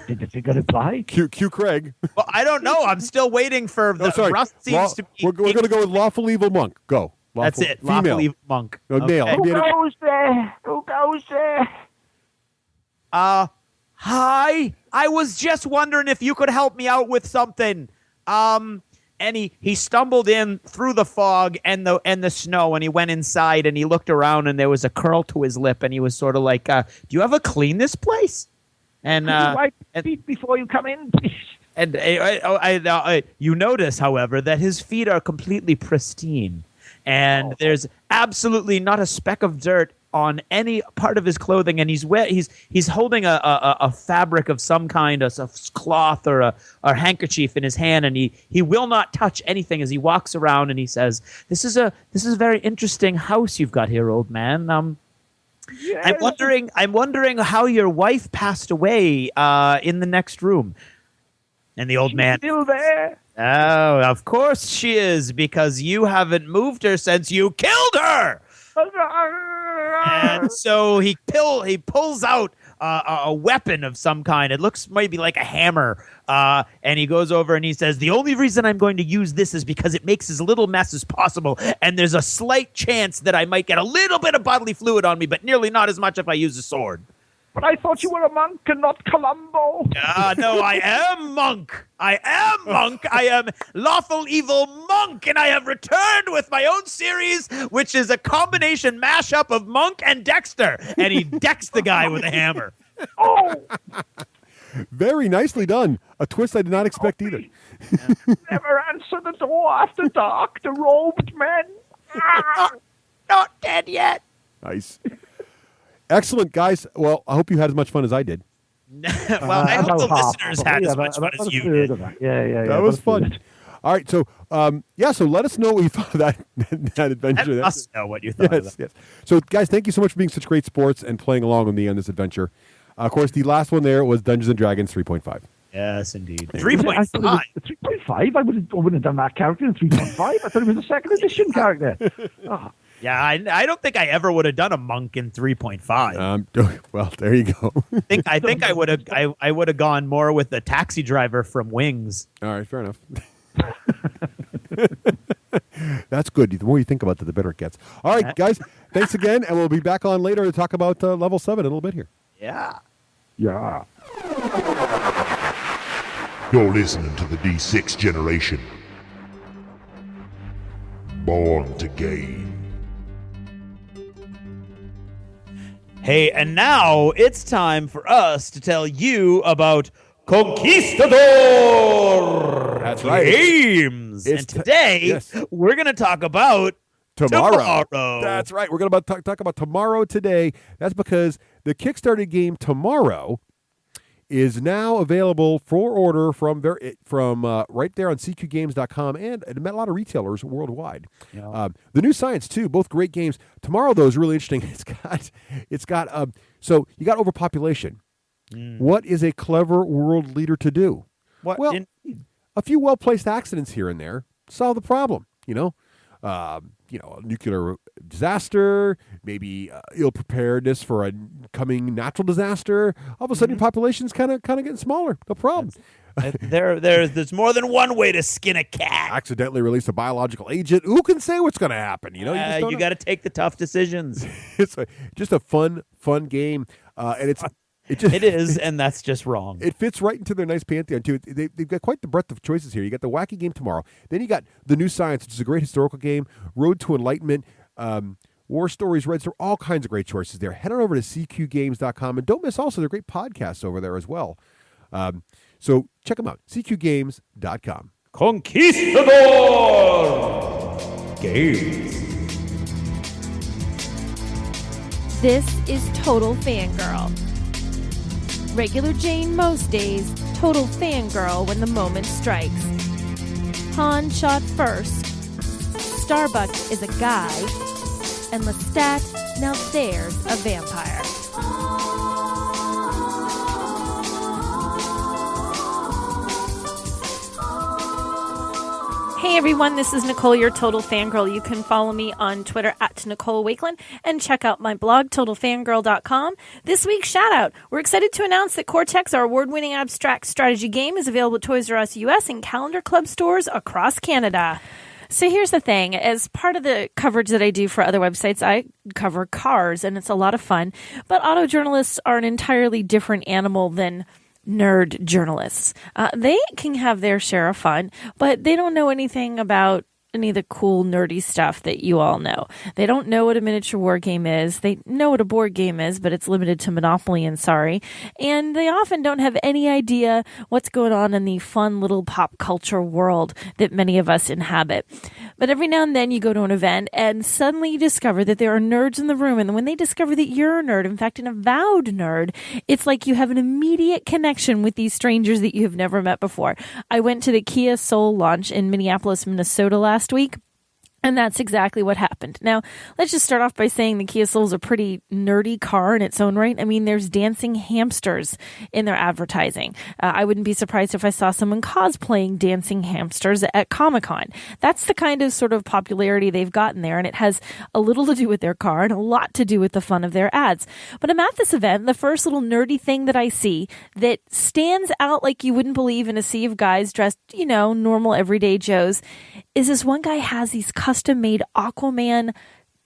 Speaker 3: Did the figure reply?
Speaker 1: Q Craig.
Speaker 2: Well, I don't know. I'm still waiting for
Speaker 1: Oh, sorry.
Speaker 2: Russ seems to be.
Speaker 1: We're going to go with lawful evil monk. Go.
Speaker 2: That's
Speaker 1: Lawful,
Speaker 2: it.
Speaker 1: Female.
Speaker 2: Lawful evil monk.
Speaker 1: No, male.
Speaker 2: Okay.
Speaker 1: Who
Speaker 3: goes there? Who goes there?
Speaker 2: Hi. I was just wondering if you could help me out with something. And he stumbled in through the fog and the snow, and he went inside and he looked around and there was a curl to his lip, and he was sort of like, "Do you ever clean this place?" And
Speaker 3: Wipe
Speaker 2: and-
Speaker 3: feet before you come in, please.
Speaker 2: and you notice, however, that his feet are completely pristine, and there's absolutely not a speck of dirt on any part of his clothing, and he's holding a fabric of some kind, a cloth or a handkerchief in his hand, and he will not touch anything as he walks around, and he says, This is a very interesting house you've got here, old man.
Speaker 3: Yes.
Speaker 2: I'm wondering how your wife passed away in the next room. And the old man,
Speaker 3: Still there?
Speaker 2: oh, of course she is, because you haven't moved her since you killed her. And so he pulls out a weapon of some kind. It looks maybe like a hammer. And he goes over and he says, the only reason I'm going to use this is because it makes as little mess as possible. And there's a slight chance that I might get a little bit of bodily fluid on me, but nearly not as much if I use a sword.
Speaker 3: But I thought you were a monk and not Columbo.
Speaker 2: No, I am monk. I am lawful evil monk, and I have returned with my own series, which is a combination mashup of Monk and Dexter. And he decks the guy with a hammer.
Speaker 3: Oh,
Speaker 1: Very nicely done. A twist I did not expect either.
Speaker 3: never answer the door after dark, the robed men.
Speaker 2: Not dead yet.
Speaker 1: Nice. Excellent, guys. Well, I hope you had as much fun as I did.
Speaker 2: Well, I hope the listeners had as much fun as you did.
Speaker 3: Yeah.
Speaker 1: That was fun. All right, so so let us know what you thought of that adventure.
Speaker 2: Let us know what you thought of that.
Speaker 1: Yes. So, guys, thank you so much for being such great sports and playing along with me on this adventure. Of course, the last one there was Dungeons and Dragons 3.5.
Speaker 2: Yes, indeed.
Speaker 3: I
Speaker 2: 3.5.
Speaker 3: thought it was 3.5. I wouldn't have done that character in 3.5. I thought it was a second edition character. Oh.
Speaker 2: Yeah, I don't think I ever would have done a monk in 3.5.
Speaker 1: Well, there you go.
Speaker 2: I think I would have gone more with the taxi driver from Wings.
Speaker 1: All right, fair enough. That's good. The more you think about it, the better it gets. All right, guys, thanks again, and we'll be back on later to talk about level 7 in a little bit here.
Speaker 2: Yeah.
Speaker 3: Yeah.
Speaker 6: You're listening to the D6 generation. Born to game.
Speaker 2: Hey, and now it's time for us to tell you about Conquistador
Speaker 1: That's right.
Speaker 2: Games.
Speaker 1: It's
Speaker 2: And today, we're going to talk about tomorrow.
Speaker 1: That's right. We're going to talk about tomorrow today. That's because the Kickstarter game Tomorrow is now available for order from right there on CQGames.com and at a lot of retailers worldwide.
Speaker 2: Yeah.
Speaker 1: The New Science too, both great games. Tomorrow though is really interesting. It's got so you got overpopulation. What is a clever world leader to do?
Speaker 2: What?
Speaker 1: Well, a few well-placed accidents here and there solve the problem. A nuclear disaster, maybe ill preparedness for a coming natural disaster. All of a sudden, your population's kind of getting smaller. No problem.
Speaker 2: There's more than one way to skin a cat.
Speaker 1: Accidentally release a biological agent. Who can say what's going to happen? You
Speaker 2: got to take the tough decisions.
Speaker 1: It's just a fun game, and it
Speaker 2: is, and that's just wrong.
Speaker 1: It fits right into their nice pantheon, too. They've got quite the breadth of choices here. You got the wacky game Tomorrow. Then you got The New Science, which is a great historical game. Road to Enlightenment, War Stories, Red Store, all kinds of great choices there. Head on over to CQGames.com, and don't miss also their great podcasts over there as well. So check them out, CQGames.com.
Speaker 2: Conquistador Games.
Speaker 4: This is Total Fangirl. Regular Jane most days, total fangirl when the moment strikes. Han shot first. Starbuck is a guy. And Lestat, now there's a vampire. Hey everyone, this is Nicole, your Total Fangirl. You can follow me on Twitter at Nicole Wakelin and check out my blog, TotalFangirl.com. This week's shout out. We're excited to announce that Cortex, our award-winning abstract strategy game, is available at Toys R Us US and Calendar Club stores across Canada. So here's the thing. As part of the coverage that I do for other websites, I cover cars, and it's a lot of fun. But auto journalists are an entirely different animal than nerd journalists. They can have their share of fun, but they don't know anything about any of the cool, nerdy stuff that you all know. They don't know what a miniature war game is. They know what a board game is, but it's limited to Monopoly and Sorry. And they often don't have any idea what's going on in the fun little pop culture world that many of us inhabit. But every now and then you go to an event and suddenly you discover that there are nerds in the room. And when they discover that you're a nerd, in fact, an avowed nerd, it's like you have an immediate connection with these strangers that you have never met before. I went to the Kia Soul launch in Minneapolis, Minnesota last week. And that's exactly what happened. Now, let's just start off by saying the Kia Soul is a pretty nerdy car in its own right. I mean, there's dancing hamsters in their advertising. I wouldn't be surprised if I saw someone cosplaying dancing hamsters at Comic-Con. That's the kind of sort of popularity they've gotten there, and it has a little to do with their car and a lot to do with the fun of their ads. But I'm at this event, the first little nerdy thing that I see that stands out like you wouldn't believe in a sea of guys dressed, normal everyday Joes, is this one guy has these custom-made Aquaman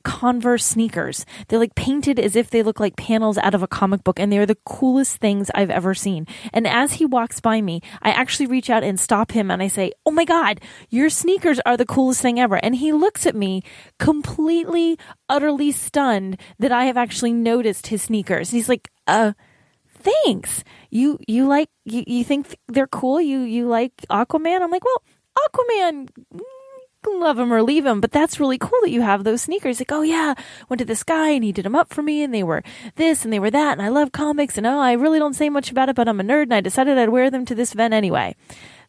Speaker 4: Converse sneakers. They're like painted as if they look like panels out of a comic book, and they're the coolest things I've ever seen. And as he walks by me, I actually reach out and stop him, and I say, "Oh my God, your sneakers are the coolest thing ever." And he looks at me completely, utterly stunned that I have actually noticed his sneakers. He's like, thanks. You think they're cool? You like Aquaman? I'm like, well, Aquaman, love him or leave him, but that's really cool that you have those sneakers. Like, oh yeah, went to this guy and he did them up for me, and they were this and they were that, and I love comics, and I really don't say much about it, but I'm a nerd, and I decided I'd wear them to this event anyway.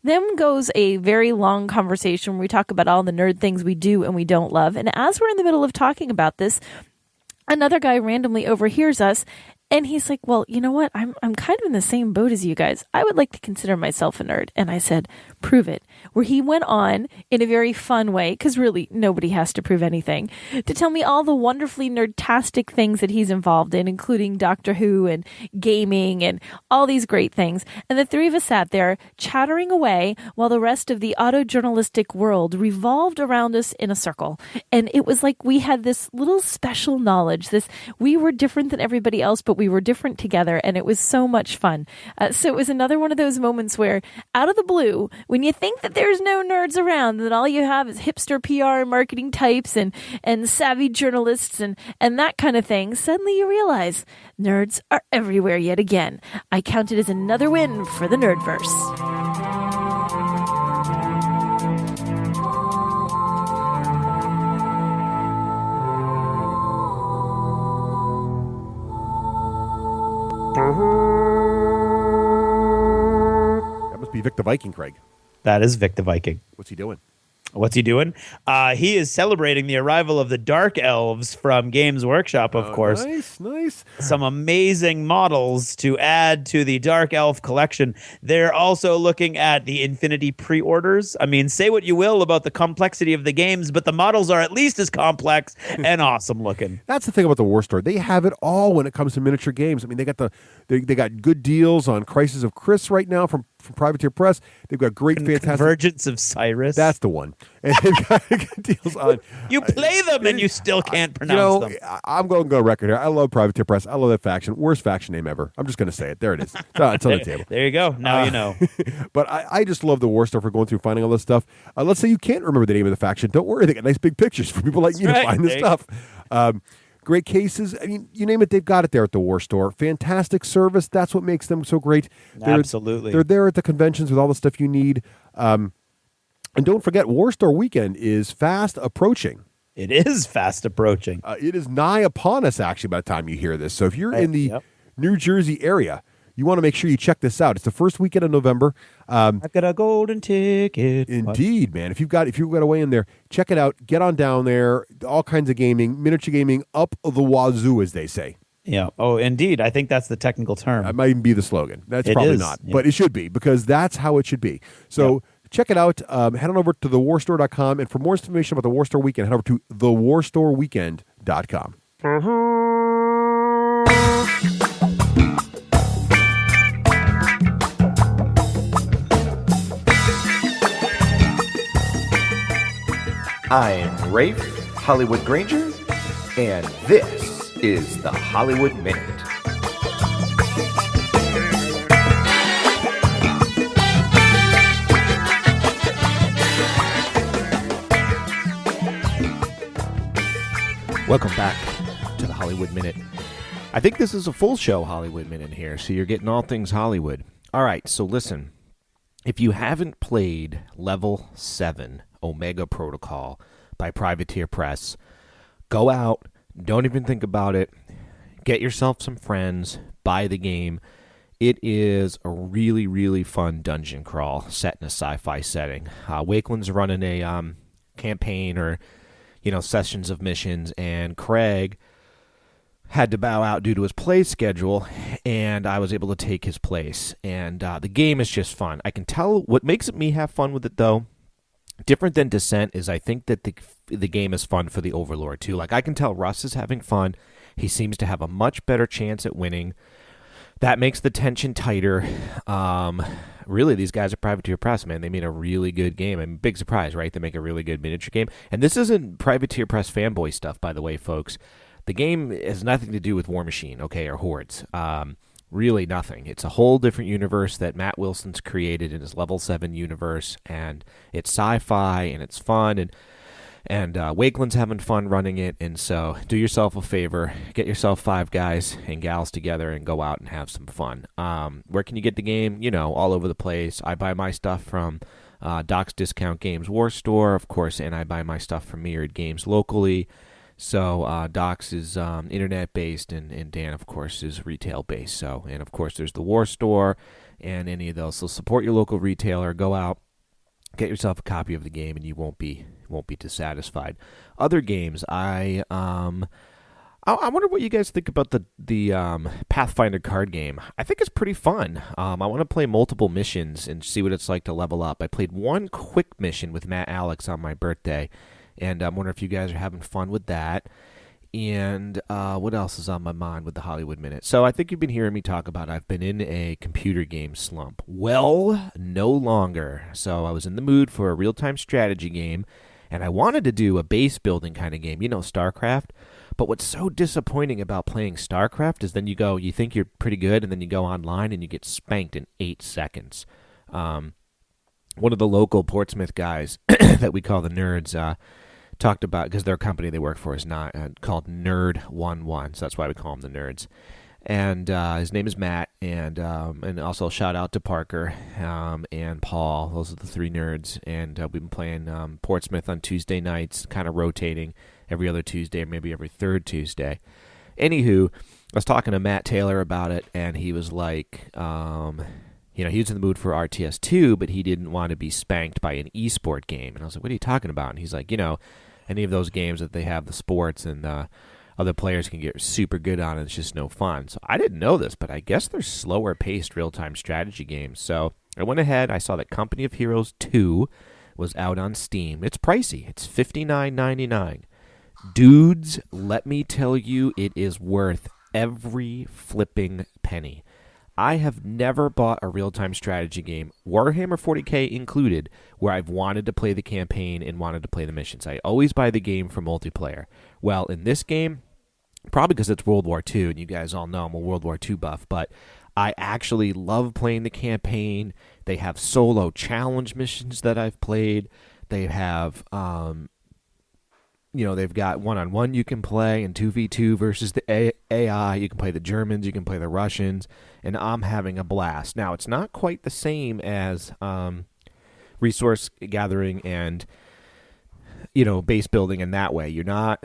Speaker 4: Then goes a very long conversation where we talk about all the nerd things we do and we don't love, and as we're in the middle of talking about this, another guy randomly overhears us. And he's like, well, you know what? I'm kind of in the same boat as you guys. I would like to consider myself a nerd. And I said, prove it. Where he went on in a very fun way, because really nobody has to prove anything, to tell me all the wonderfully nerdtastic things that he's involved in, including Doctor Who and gaming and all these great things. And the three of us sat there chattering away while the rest of the auto-journalistic world revolved around us in a circle. And it was like we had this little special knowledge. We were different than everybody else, but we were different together, and it was so much fun. So it was another one of those moments where, out of the blue, when you think that there's no nerds around, that all you have is hipster PR and marketing types and savvy journalists and that kind of thing, suddenly you realize nerds are everywhere yet again. I count it as another win for the Nerdverse.
Speaker 1: That must be Vic the Viking, Craig.
Speaker 2: That is Vic the Viking.
Speaker 1: What's he doing?
Speaker 2: What's he doing? He is celebrating the arrival of the Dark Elves from Games Workshop, of course.
Speaker 1: Nice.
Speaker 2: Some amazing models to add to the Dark Elf collection. They're also looking at the Infinity pre-orders. I mean, say what you will about the complexity of the games, but the models are at least as complex and awesome looking.
Speaker 1: That's the thing about the War Store. They have it all when it comes to miniature games. I mean, they got good deals on Crisis of Chris right now from Privateer Press. They've got great, fantastic
Speaker 2: Convergence of Cyrus.
Speaker 1: That's the one. And they've got good deals on.
Speaker 2: You play them and you still can't pronounce them.
Speaker 1: I'm going to go record here. I love Privateer Press. I love that faction. Worst faction name ever. I'm just going to say it. There it is. It's on the table.
Speaker 2: There you go. Now you know.
Speaker 1: But I just love the War Store for going through finding all this stuff. Let's say you can't remember the name of the faction. Don't worry. They got nice big pictures for people like you to find this stuff. Great cases. I mean, you name it, they've got it there at the War Store. Fantastic service. That's what makes them so great.
Speaker 2: Absolutely.
Speaker 1: They're there at the conventions with all the stuff you need. And don't forget, War Store weekend is fast approaching.
Speaker 2: It is fast approaching.
Speaker 1: It is nigh upon us, actually, by the time you hear this. So if you're in the New Jersey area, you want to make sure you check this out. It's the first weekend of November.
Speaker 2: I've got a golden ticket.
Speaker 1: Indeed, man. If you've got a way in there, check it out. Get on down there. All kinds of gaming, miniature gaming, up the wazoo, as they say.
Speaker 2: Yeah. Oh, indeed. I think that's the technical term.
Speaker 1: That might even be the slogan. That's probably not, but it should be, because that's how it should be. So check it out. Head on over to thewarstore.com, and for more information about the War Store Weekend, head over to thewarstoreweekend.com.
Speaker 7: I'm Rafe Hollywood Granger, and this is the Hollywood Minute.
Speaker 8: Welcome back to the Hollywood Minute. I think this is a full show Hollywood Minute here, so you're getting all things Hollywood. All right, so listen. If you haven't played Level 7 Omega Protocol by Privateer Press, go out, don't even think about it, get yourself some friends, buy the game. It is a really, really fun dungeon crawl set in a sci-fi setting. Wakeland's running a campaign or sessions of missions, and Craig had to bow out due to his play schedule, and I was able to take his place. And the game is just fun. I can tell what makes me have fun with it, though, different than Descent, is I think that the game is fun for the Overlord, too. Like, I can tell Russ is having fun. He seems to have a much better chance at winning. That makes the tension tighter. Really, these guys at Privateer Press, man, they made a really good game. I mean, big surprise, right? They make a really good miniature game. And this isn't Privateer Press fanboy stuff, by the way, folks. The game has nothing to do with War Machine, okay, or Hordes. Really nothing. It's a whole different universe that Matt Wilson's created in his Level 7 universe, and it's sci-fi, and it's fun, and Wakeland's having fun running it, and so do yourself a favor, get yourself 5 guys and gals together and go out and have some fun. Where can you get the game? All over the place. I buy my stuff from Doc's Discount Games War Store, of course, and I buy my stuff from Myriad Games locally. So Doc's is internet-based, and Dan, of course, is retail-based. So, and of course, there's the War Store and any of those. So support your local retailer. Go out, get yourself a copy of the game, and you won't be dissatisfied. Other games, I wonder what you guys think about the Pathfinder card game. I think it's pretty fun. I want to play multiple missions and see what it's like to level up. I played one quick mission with Matt Alex on my birthday, and I'm wondering if you guys are having fun with that. And what else is on my mind with the Hollywood Minute? So I think you've been hearing me talk about I've been in a computer game slump. Well, no longer. So I was in the mood for a real-time strategy game, and I wanted to do a base-building kind of game, StarCraft. But what's so disappointing about playing StarCraft is then you think you're pretty good, and then you go online and you get spanked in 8 seconds. One of the local Portsmouth guys that we call the Nerds talked about, because their company they work for is not called Nerd11, so that's why we call them the Nerds. And his name is Matt, and also shout out to Parker and Paul. Those are the 3 nerds, and we've been playing Portsmouth on Tuesday nights, kind of rotating every other Tuesday or maybe every third Tuesday. Anywho, I was talking to Matt Taylor about it, and he was like, he was in the mood for RTS2, but he didn't want to be spanked by an esport game. And I was like, what are you talking about? And he's like, any of those games that they have the sports and other players can get super good on, it's just no fun. So I didn't know this, but I guess they're slower paced real-time strategy games. So I went ahead, I saw that Company of Heroes 2 was out on Steam. It's pricey. It's $59.99. Dudes, let me tell you, it is worth every flipping penny. I have never bought a real-time strategy game, Warhammer 40K included, where I've wanted to play the campaign and wanted to play the missions. I always buy the game for multiplayer. Well, in this game, probably because it's World War II, and you guys all know I'm a World War II buff, but I actually love playing the campaign. They have solo challenge missions that I've played. They have, they've got one-on-one you can play, and 2v2 versus the AI. You can play the Germans, you can play the Russians, and I'm having a blast. Now, it's not quite the same as resource gathering and base building in that way. You're not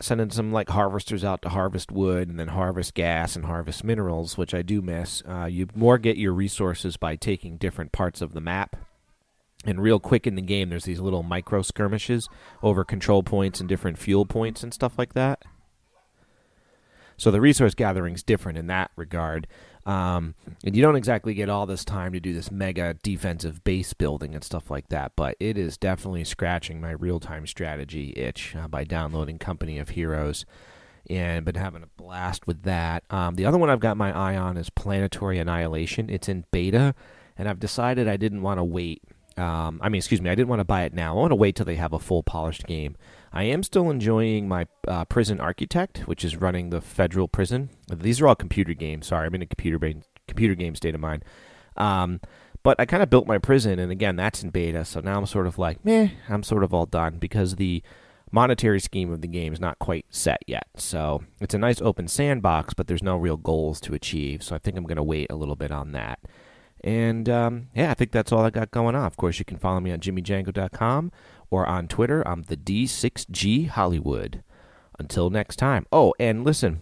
Speaker 8: sending some like harvesters out to harvest wood and then harvest gas and harvest minerals, which I do miss. You more get your resources by taking different parts of the map. And real quick in the game, there's these little micro skirmishes over control points and different fuel points and stuff like that. So the resource gathering's different in that regard. And you don't exactly get all this time to do this mega defensive base building and stuff like that, but it is definitely scratching my real-time strategy itch by downloading Company of Heroes, and been having a blast with that. The other one I've got my eye on is Planetary Annihilation. It's in beta, and I've decided I didn't want to wait. I didn't want to buy it now. I want to wait till they have a full polished game. I am still enjoying my Prison Architect, which is running the federal prison. These are all computer games. Sorry, I'm in a computer game state of mind. But I kind of built my prison, and again, that's in beta. So now I'm sort of like, I'm sort of all done, because the monetary scheme of the game is not quite set yet. So it's a nice open sandbox, but there's no real goals to achieve. So I think I'm going to wait a little bit on that. And I think that's all I got going on. Of course, you can follow me on jimmyjango.com or on Twitter. I'm the D6G Hollywood. Until next time. Oh, and listen,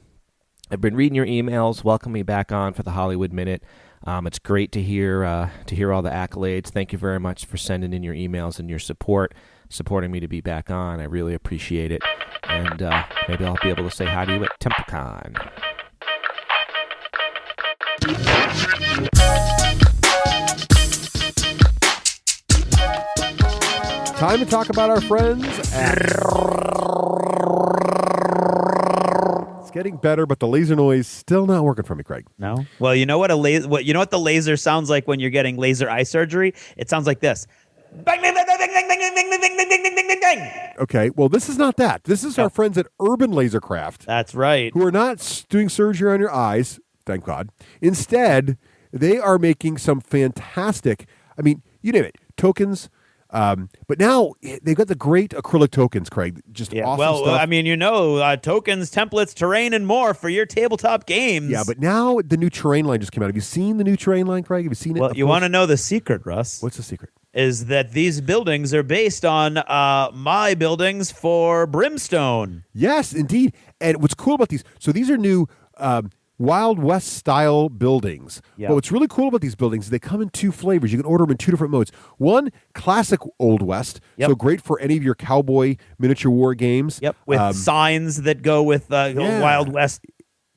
Speaker 8: I've been reading your emails. Welcome me back on for the Hollywood Minute. It's great to hear all the accolades. Thank you very much for sending in your emails and your supporting me to be back on. I really appreciate it. And maybe I'll be able to say hi to you at TempleCon.
Speaker 1: Time to talk about our friends at... It's getting better, but the laser noise still not working for me, Craig.
Speaker 2: No? Well, you know what the laser sounds like when you're getting laser eye surgery? It sounds like this. Bang, bang, bang, bang, bang, bang, bang, bang, bang, bang, bang, bang, bang.
Speaker 1: Okay, well, this is not that. This is our friends at Urban Lasercraft.
Speaker 2: That's right.
Speaker 1: Who are not doing surgery on your eyes, thank God. Instead, they are making some fantastic, I mean, you name it, tokens. But now they've got the great acrylic tokens, Craig. Just awesome stuff.
Speaker 2: I mean, tokens, templates, terrain, and more for your tabletop games.
Speaker 1: Yeah, but now the new terrain line just came out. Have you seen the new terrain line, Craig? Have you seen it?
Speaker 2: Well, you want to know the secret, Russ?
Speaker 1: What's the secret?
Speaker 2: Is that these buildings are based on my buildings for Brimstone.
Speaker 1: Yes, indeed. And what's cool about these, so these are new Wild West style buildings.
Speaker 2: Yep.
Speaker 1: But what's really cool about these buildings is they come in two flavors. You can order them in two different modes. One, classic Old West.
Speaker 2: Yep.
Speaker 1: So great for any of your cowboy miniature war games.
Speaker 2: Yep, with signs that go with Wild West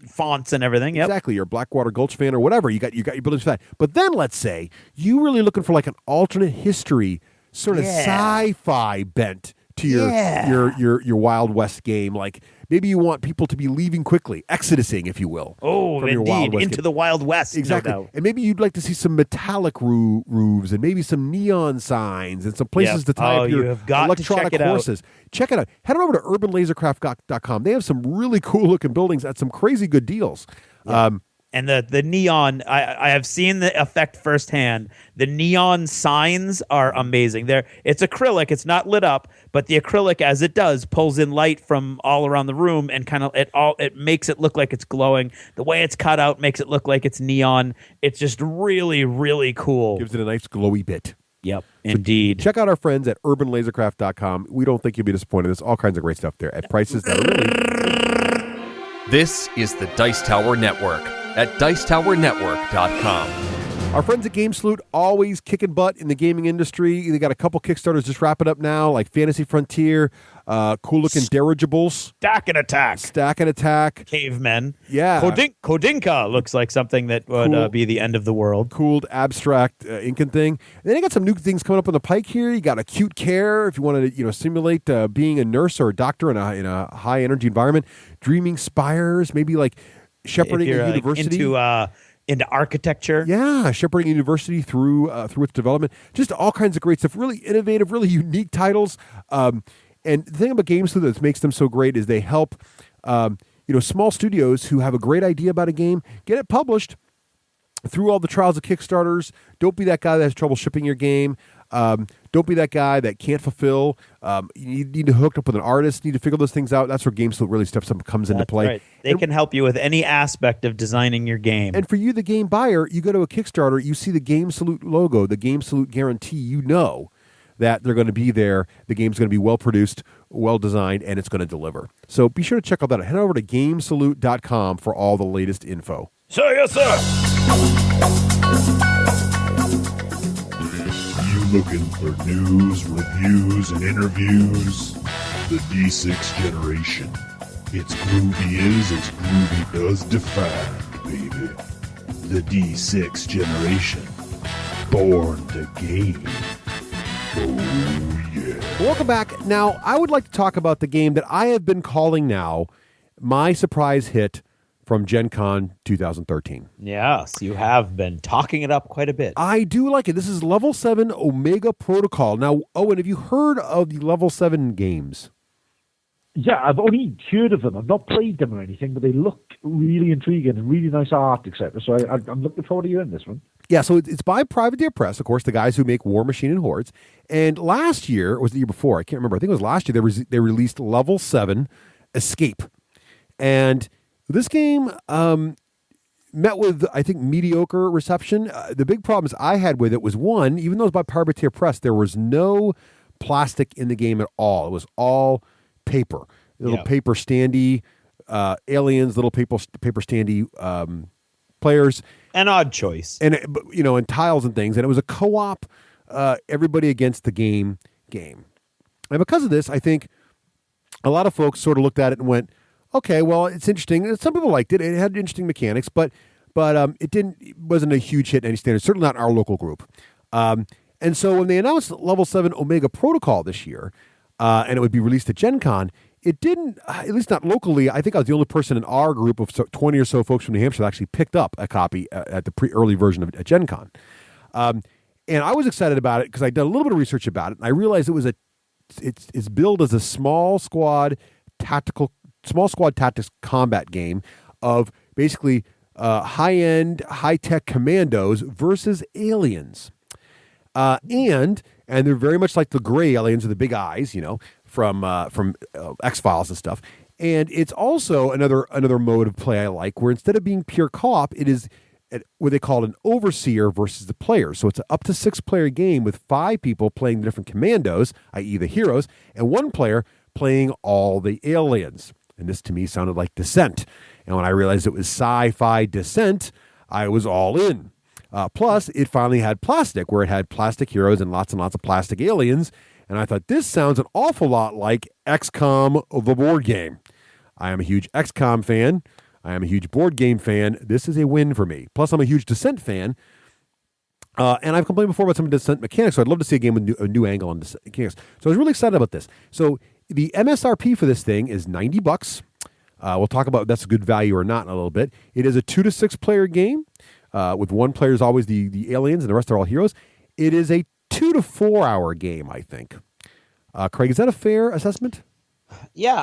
Speaker 2: fonts and everything. Yep.
Speaker 1: Exactly. You're a Blackwater Gulch fan or whatever. You got your buildings for that. But then let's say you're really looking for like an alternate history sort of sci-fi bent to your Wild West game. Like maybe you want people to be leaving quickly, exodusing, if you will.
Speaker 2: Oh,
Speaker 1: from your
Speaker 2: indeed,
Speaker 1: Wild West
Speaker 2: into
Speaker 1: game.
Speaker 2: the Wild West.
Speaker 1: Exactly.
Speaker 2: No doubt.
Speaker 1: And maybe you'd like to see some metallic roofs and maybe some neon signs and some places to tie up your electronic horses. Check it out. Head on over to urbanlasercraft.com. They have some really cool looking buildings at some crazy good deals.
Speaker 2: Yeah. And the neon, I have seen the effect firsthand. The neon signs are amazing. It's acrylic, it's not lit up, but the acrylic, as it does, pulls in light from all around the room and kind of it makes it look like it's glowing. The way it's cut out makes it look like it's neon. It's just really, really cool.
Speaker 1: Gives it a nice glowy bit.
Speaker 2: Yep, indeed.
Speaker 1: Check out our friends at urbanlasercraft.com. We don't think you'll be disappointed. There's all kinds of great stuff there at prices that are really...
Speaker 9: This is the Dice Tower Network at dicetowernetwork.com.
Speaker 1: Our friends at GameSalute always kicking butt in the gaming industry. They got a couple Kickstarters just wrapping up now, like Fantasy Frontier, cool-looking dirigibles.
Speaker 2: Stack and Attack. Cavemen.
Speaker 1: Yeah.
Speaker 2: Kodinka looks like something that would be the end of the world.
Speaker 1: Cooled, abstract Incan thing. And then you got some new things coming up on the pike here. You got Acute Care, if you want to simulate being a nurse or a doctor in a high-energy environment. Dreaming Spires, maybe like shepherding a university.
Speaker 2: Into architecture.
Speaker 1: Yeah, shepherding a university through its development. Just all kinds of great stuff. Really innovative, really unique titles. And the thing about GameSalute that makes them so great is they help small studios who have a great idea about a game get it published through all the trials of Kickstarters. Don't be that guy that has trouble shipping your game. Don't be that guy that can't fulfill. You need to hook up with an artist. You need to figure those things out. That's where GameSalute really comes into play.
Speaker 2: Right. They can help you with any aspect of designing your game.
Speaker 1: And for you, the game buyer, you go to a Kickstarter, you see the GameSalute logo, the GameSalute guarantee. You know that they're going to be there. The game's going to be well produced, well designed, and it's going to deliver. So be sure to check all that out. Head over to GameSalute.com for all the latest info.
Speaker 2: Sir, yes, sir.
Speaker 6: Looking for news, reviews, and interviews? The D6 Generation. It's groovy is as groovy does defined, baby. The D6 Generation. Born to game. Oh, yeah.
Speaker 1: Welcome back. Now, I would like to talk about the game that I have been calling now my surprise hit from GenCon 2013.
Speaker 2: Yes, you have been talking it up quite a bit.
Speaker 1: I do like it. This is Level 7 Omega Protocol. Now, Owen, have you heard of the Level 7 games?
Speaker 3: Yeah, I've only heard of them. I've not played them or anything, but they look really intriguing and really nice art, etc. So I'm looking forward to hearing this one.
Speaker 1: Yeah, so it's by Privateer Press, of course, the guys who make War Machine and Hordes. And last year, or was the year before? I can't remember. I think it was last year. They released Level 7 Escape. And this game met with, I think, mediocre reception. The big problems I had with it was, one, even though it was by Privateer Press, there was no plastic in the game at all. It was all paper. Little paper standee aliens, little paper standee players.
Speaker 2: An odd choice.
Speaker 1: And, and tiles and things. And it was a co-op, everybody against the game. And because of this, I think a lot of folks sort of looked at it and went, okay, well, it's interesting. Some people liked it. It had interesting mechanics, but it wasn't a huge hit in any standard, certainly not in our local group. And so when they announced Level 7 Omega Protocol this year, and it would be released at GenCon, it didn't, at least not locally. I think I was the only person in our group of 20 or so folks from New Hampshire that actually picked up a copy at the early version of at GenCon. And I was excited about it because I'd done a little bit of research about it, and I realized it's billed as a small squad tactics combat game of basically high-end, high-tech commandos versus aliens. And they're very much like the gray aliens with the big eyes, from X-Files and stuff. And it's also another mode of play I like, where instead of being pure co-op, it is what they call an overseer versus the players. So it's an up to 6-player game with 5 people playing the different commandos, i.e. the heroes, and 1 player playing all the aliens. And this to me sounded like Descent. And when I realized it was sci-fi Descent, I was all in. Plus, it finally had plastic, where it had plastic heroes and lots of plastic aliens. And I thought, this sounds an awful lot like XCOM, the board game. I am a huge XCOM fan. I am a huge board game fan. This is a win for me. Plus, I'm a huge Descent fan. And I've complained before about some Descent mechanics, so I'd love to see a game with a new angle on Descent mechanics. So I was really excited about this. So the MSRP for this thing is $90. We'll talk about if that's a good value or not in a little bit. It is a 2 to 6 player game. With 1 player is always the aliens, and the rest are all heroes. It is a 2 to 4 hour game, I think. Craig, is that a fair assessment?
Speaker 2: Yeah.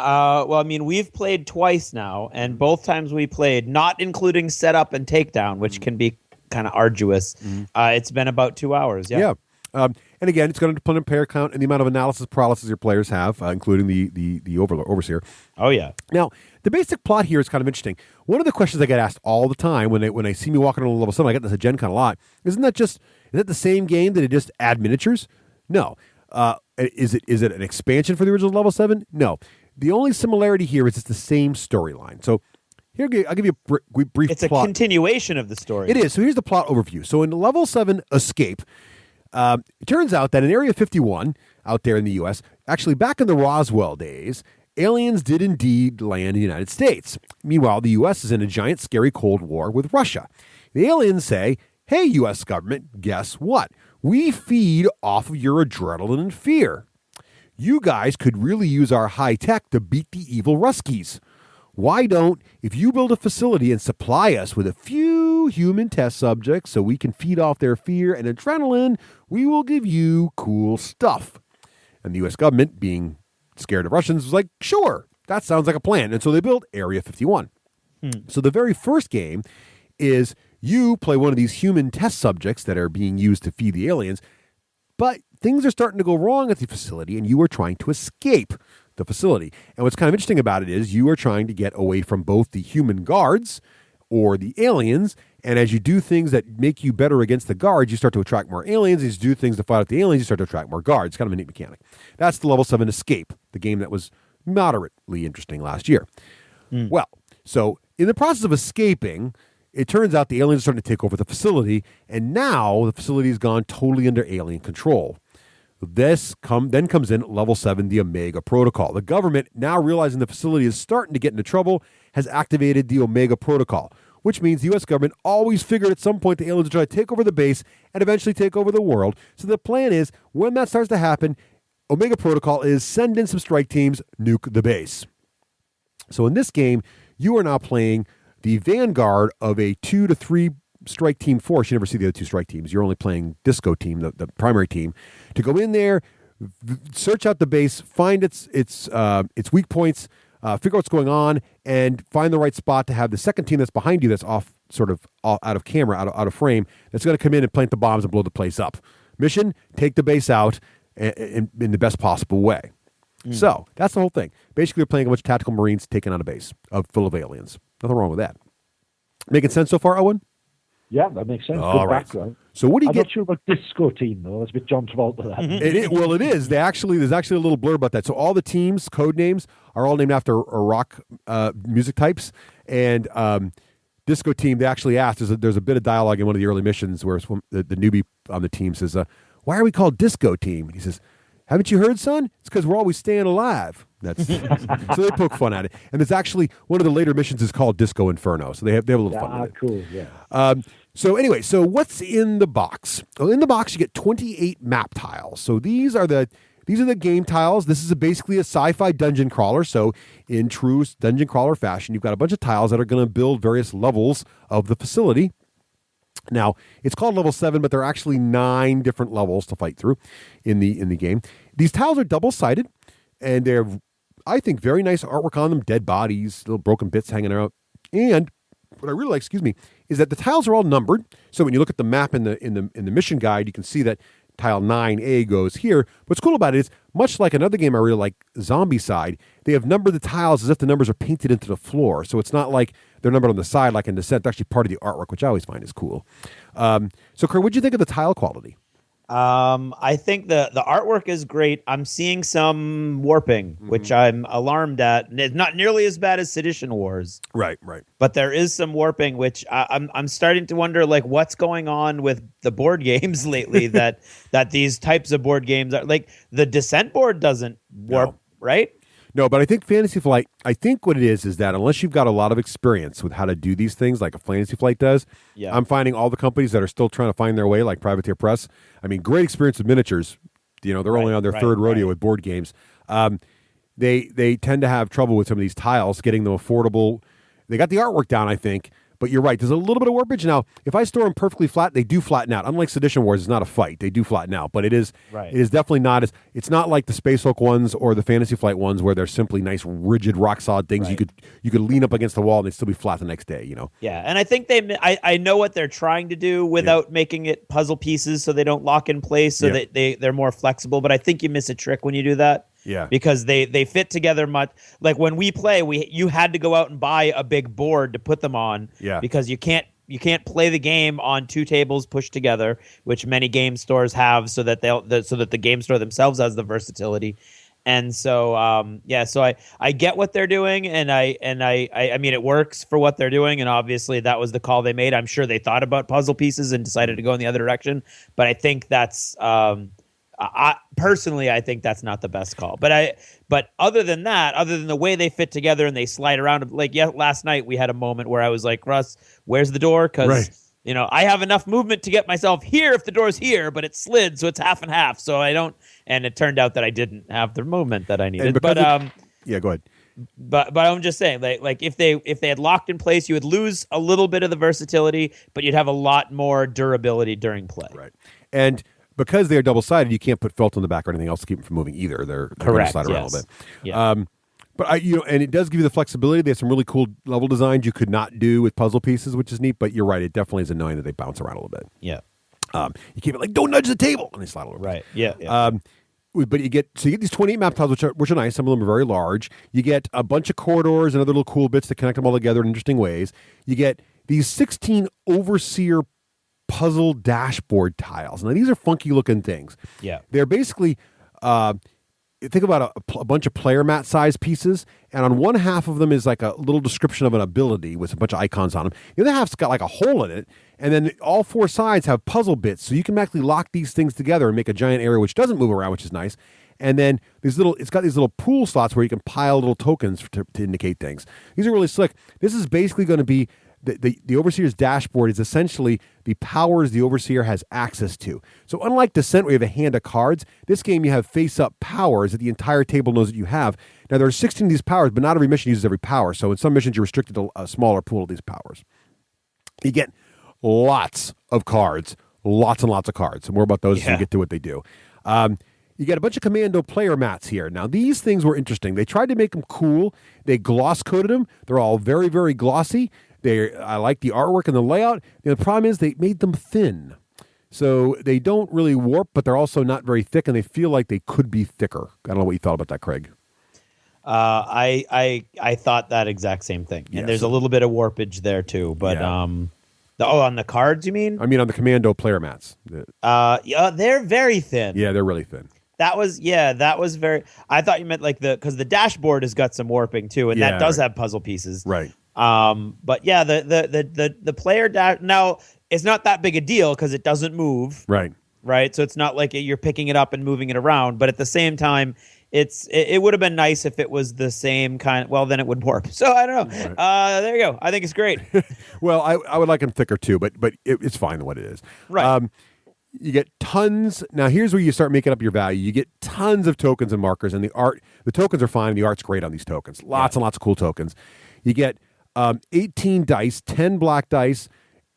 Speaker 2: Well, I mean, we've played twice now, and both times we played, not including setup and takedown, which can be kind of arduous. It's been about 2 hours. Yeah.
Speaker 1: And again, it's going to depend on player count and the amount of analysis paralysis your players have, including the overseer.
Speaker 2: Oh, yeah.
Speaker 1: Now, the basic plot here is kind of interesting. One of the questions I get asked all the time when they see me walking on level 7, I get this at GenCon a lot. Is that the same game that it just add miniatures? No. Is it an expansion for the original level 7? No. The only similarity here is it's the same storyline. So here, I'll give you a brief plot.
Speaker 2: It's a continuation of the story.
Speaker 1: It is. So here's the plot overview. So in level 7 Escape, it turns out that in Area 51 out there in the U.S., actually back in the Roswell days, aliens did indeed land in the United States. Meanwhile, the U.S. is in a giant, scary Cold War with Russia. The aliens say, hey, U.S. government, guess what? We feed off of your adrenaline and fear. You guys could really use our high tech to beat the evil Ruskies. Why don't, if you build a facility and supply us with a few human test subjects so we can feed off their fear and adrenaline, we will give you cool stuff. And the U.S. government, being scared of Russians, was like, sure, that sounds like a plan. And so they built Area 51. So the very first game is you play one of these human test subjects that are being used to feed the aliens, but things are starting to go wrong at the facility, and you are trying to escape the facility. And what's kind of interesting about it is you are trying to get away from both the human guards or the aliens, and as you do things that make you better against the guards, you start to attract more aliens. As you do things to fight out the aliens, you start to attract more guards. It's kind of a neat mechanic. That's the Level 7 Escape, the game that was moderately interesting last year. Well, so in the process of escaping, it turns out the aliens are starting to take over the facility, and now the facility has gone totally under alien control. This then comes in Level 7, the Omega Protocol. The government, now realizing the facility is starting to get into trouble, has activated the Omega Protocol, which means the U.S. government always figured at some point the aliens would try to take over the base and eventually take over the world. So the plan is, when that starts to happen, Omega Protocol is send in some strike teams, nuke the base. So in this game, you are now playing the vanguard of a 2 to 3 strike team force. You never see the other 2 strike teams. You're only playing Disco team, the primary team, to go in there, search out the base, find its weak points, figure out what's going on, and find the right spot to have the second team that's behind you, that's off out of camera, out of frame, that's going to come in and plant the bombs and blow the place up. Mission: take the base out in the best possible way. So that's the whole thing. Basically, you're playing a bunch of tactical Marines taking on a base full of aliens. Nothing wrong with that. Making sense so far, Owen?
Speaker 3: Yeah, that makes sense.
Speaker 1: All
Speaker 3: Good
Speaker 1: right.
Speaker 3: background.
Speaker 1: So what do you
Speaker 3: I'm
Speaker 1: get?
Speaker 3: not sure about Disco Team, though. That's a bit John Travolta. That.
Speaker 1: It is. Well, it is. There's actually a little blurb about that. So all the teams' code names are all named after rock music types. And Disco Team, they actually asked, there's a bit of dialogue in one of the early missions where the newbie on the team says, why are we called Disco Team? And he says, haven't you heard, son? It's because we're always staying alive. That's so they poke fun at it. And it's actually one of the later missions is called Disco Inferno. So they have a little fun with it.
Speaker 3: Cool, yeah.
Speaker 1: So anyway, so what's in the box? Well, in the box you get 28 map tiles. So these are the game tiles. This is basically a sci-fi dungeon crawler. So in true dungeon crawler fashion, you've got a bunch of tiles that are going to build various levels of the facility. Now, it's called level 7, but there are actually 9 different levels to fight through in the game. These tiles are double-sided, and they're, I think, very nice artwork on them. Dead bodies, little broken bits hanging out. And what I really like, is that the tiles are all numbered. So when you look at the map in the mission guide, you can see that tile 9A goes here. What's cool about it is, much like another game I really like, Zombicide, they have numbered the tiles as if the numbers are painted into the floor. So it's not like they're numbered on the side like in Descent. They're actually part of the artwork, which I always find is cool. So, Craig, what'd you think of the tile quality?
Speaker 2: I think the artwork is great. I'm seeing some warping, which I'm alarmed at. It's not nearly as bad as Sedition Wars.
Speaker 1: Right.
Speaker 2: But there is some warping, which I'm starting to wonder, like, what's going on with the board games lately that these types of board games are, like, the Descent board doesn't warp, right?
Speaker 1: No, but I think Fantasy Flight, I think what it is that unless you've got a lot of experience with how to do these things like a Fantasy Flight does, I'm finding all the companies that are still trying to find their way, like Privateer Press, I mean, great experience with miniatures. You know, they're only on their third rodeo with board games. They tend to have trouble with some of these tiles, getting them affordable. They got the artwork down, I think, but you're right. There's a little bit of warpage. Now, if I store them perfectly flat, they do flatten out. Unlike Sedition Wars, it's not a fight. They do flatten out, but it is definitely not as, it's not like the Space Hulk ones or the Fantasy Flight ones where they're simply nice, rigid, rock solid things. You could lean up against the wall and they'd still be flat the next day, you know?
Speaker 2: Yeah, and I think I know what they're trying to do without making it puzzle pieces so they don't lock in place, so that they're more flexible, but I think you miss a trick when you do that.
Speaker 1: Yeah,
Speaker 2: because they fit together much. Like when we play, you had to go out and buy a big board to put them on. Yeah, because you can't play the game on 2 tables pushed together, which many game stores have, so that the game store themselves has the versatility. And so so I get what they're doing, and I mean it works for what they're doing, and obviously that was the call they made. I'm sure they thought about puzzle pieces and decided to go in the other direction, but I think that's personally, I think that's not the best call. But other than that, other than the way they fit together and they slide around, like last night we had a moment where I was like, Russ, where's the door? Because you know I have enough movement to get myself here if the door's here, but it slid, so it's half and half. So I don't, and it turned out that I didn't have the movement that I needed. But
Speaker 1: yeah, go ahead.
Speaker 2: But I'm just saying, like if they had locked in place, you would lose a little bit of the versatility, but you'd have a lot more durability during play.
Speaker 1: Right, and because they are double-sided, you can't put felt on the back or anything else to keep them from moving either. They're going to slide around a little bit. Yeah. But and it does give you the flexibility. They have some really cool level designs you could not do with puzzle pieces, which is neat. But you're right; it definitely is annoying that they bounce around a little bit.
Speaker 2: Yeah.
Speaker 1: You keep it like, don't nudge the table, and they slide a little bit.
Speaker 2: Right. Yeah.
Speaker 1: But you get these 28 map tiles, which are nice. Some of them are very large. You get a bunch of corridors and other little cool bits to connect them all together in interesting ways. You get these 16 overseer puzzle dashboard tiles. Now, these are funky looking things.
Speaker 2: Yeah.
Speaker 1: They're basically, think about a bunch of player mat size pieces, and on one half of them is like a little description of an ability with a bunch of icons on them. The other half's got like a hole in it, and then all 4 sides have puzzle bits, so you can actually lock these things together and make a giant area which doesn't move around, which is nice. And then it's got these little pool slots where you can pile little tokens to indicate things. These are really slick. This is basically going to be the Overseer's dashboard is essentially the powers the Overseer has access to. So unlike Descent, where you have a hand of cards, this game you have face-up powers that the entire table knows that you have. Now, there are 16 of these powers, but not every mission uses every power. So in some missions, you're restricted to a smaller pool of these powers. You get lots of cards, lots and lots of cards. So more about those as we get to what they do. You got a bunch of Commando player mats here. Now, these things were interesting. They tried to make them cool. They gloss coated them. They're all very, very glossy. I like the artwork and the layout. The problem is they made them thin. So they don't really warp, but they're also not very thick, and they feel like they could be thicker. I don't know what you thought about that, Craig.
Speaker 2: I thought that exact same thing. And there's a little bit of warpage there too. But on the cards, you mean?
Speaker 1: I mean on the Commando player mats.
Speaker 2: Yeah, they're very thin.
Speaker 1: Yeah, they're really thin.
Speaker 2: That was very. I thought you meant like because the dashboard has got some warping too, and that does have puzzle pieces.
Speaker 1: Right.
Speaker 2: But yeah, the player dash now it's not that big a deal because it doesn't move.
Speaker 1: Right.
Speaker 2: Right. So it's not like you're picking it up and moving it around, but at the same time, it would have been nice if it was the same kind. Well, then it would warp. So I don't know. Right. There you go. I think it's great.
Speaker 1: Well, I would like them thicker too, but it's fine what it is.
Speaker 2: Right.
Speaker 1: You get tons. Now, here's where you start making up your value. You get tons of tokens and markers, and the tokens are fine. The art's great on these tokens. Lots and lots of cool tokens. You get 18 dice, 10 black dice,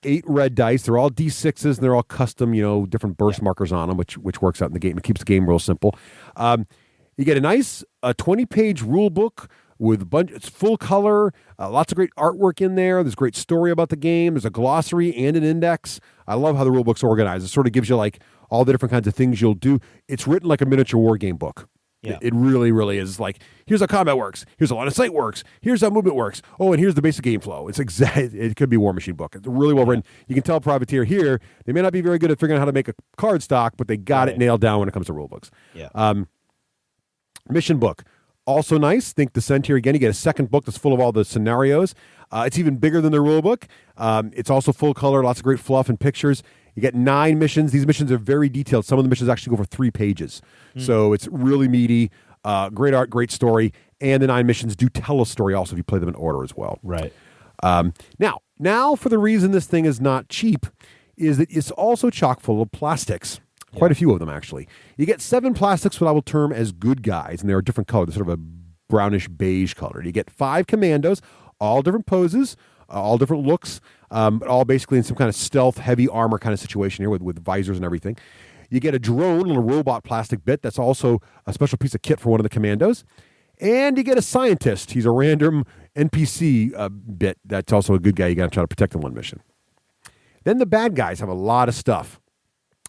Speaker 1: 8 red dice. They're all D6s, and they're all custom, different burst markers on them, which works out in the game. It keeps the game real simple. You get a nice 20-page rule book with it's full color, lots of great artwork in there. There's a great story about the game. There's a glossary and an index. I love how the rule book's organized. It sort of gives you like all the different kinds of things you'll do. It's written like a miniature war game book. Yeah. It really, really is like, here's how combat works. Here's how line of sight works. Here's how movement works. Oh, and here's the basic game flow. It could be a War Machine book. It's really well written. You can tell Privateer here, they may not be very good at figuring out how to make a card stock, but they got it nailed down when it comes to rule books.
Speaker 2: Yeah.
Speaker 1: Mission book. Also nice. Think Descent here again. You get a second book that's full of all the scenarios. It's even bigger than the rule book. It's also full color, lots of great fluff and pictures. You get 9 missions. These missions are very detailed. Some of the missions actually go for 3 pages. So it's really meaty. Great art, great story. And the 9 missions do tell a story also if you play them in order as well.
Speaker 2: Right.
Speaker 1: Now for the reason this thing is not cheap is that it's also chock full of plastics. Quite a few of them, actually. You get 7 plastics, what I will term as good guys, and they're a different color. They're sort of a brownish beige color. You get 5 commandos, all different poses, all different looks, but all basically in some kind of stealth, heavy armor kind of situation here with visors and everything. You get a drone, a little robot plastic bit. That's also a special piece of kit for one of the commandos. And you get a scientist. He's a random NPC bit. That's also a good guy you got to try to protect in one mission. Then the bad guys have a lot of stuff.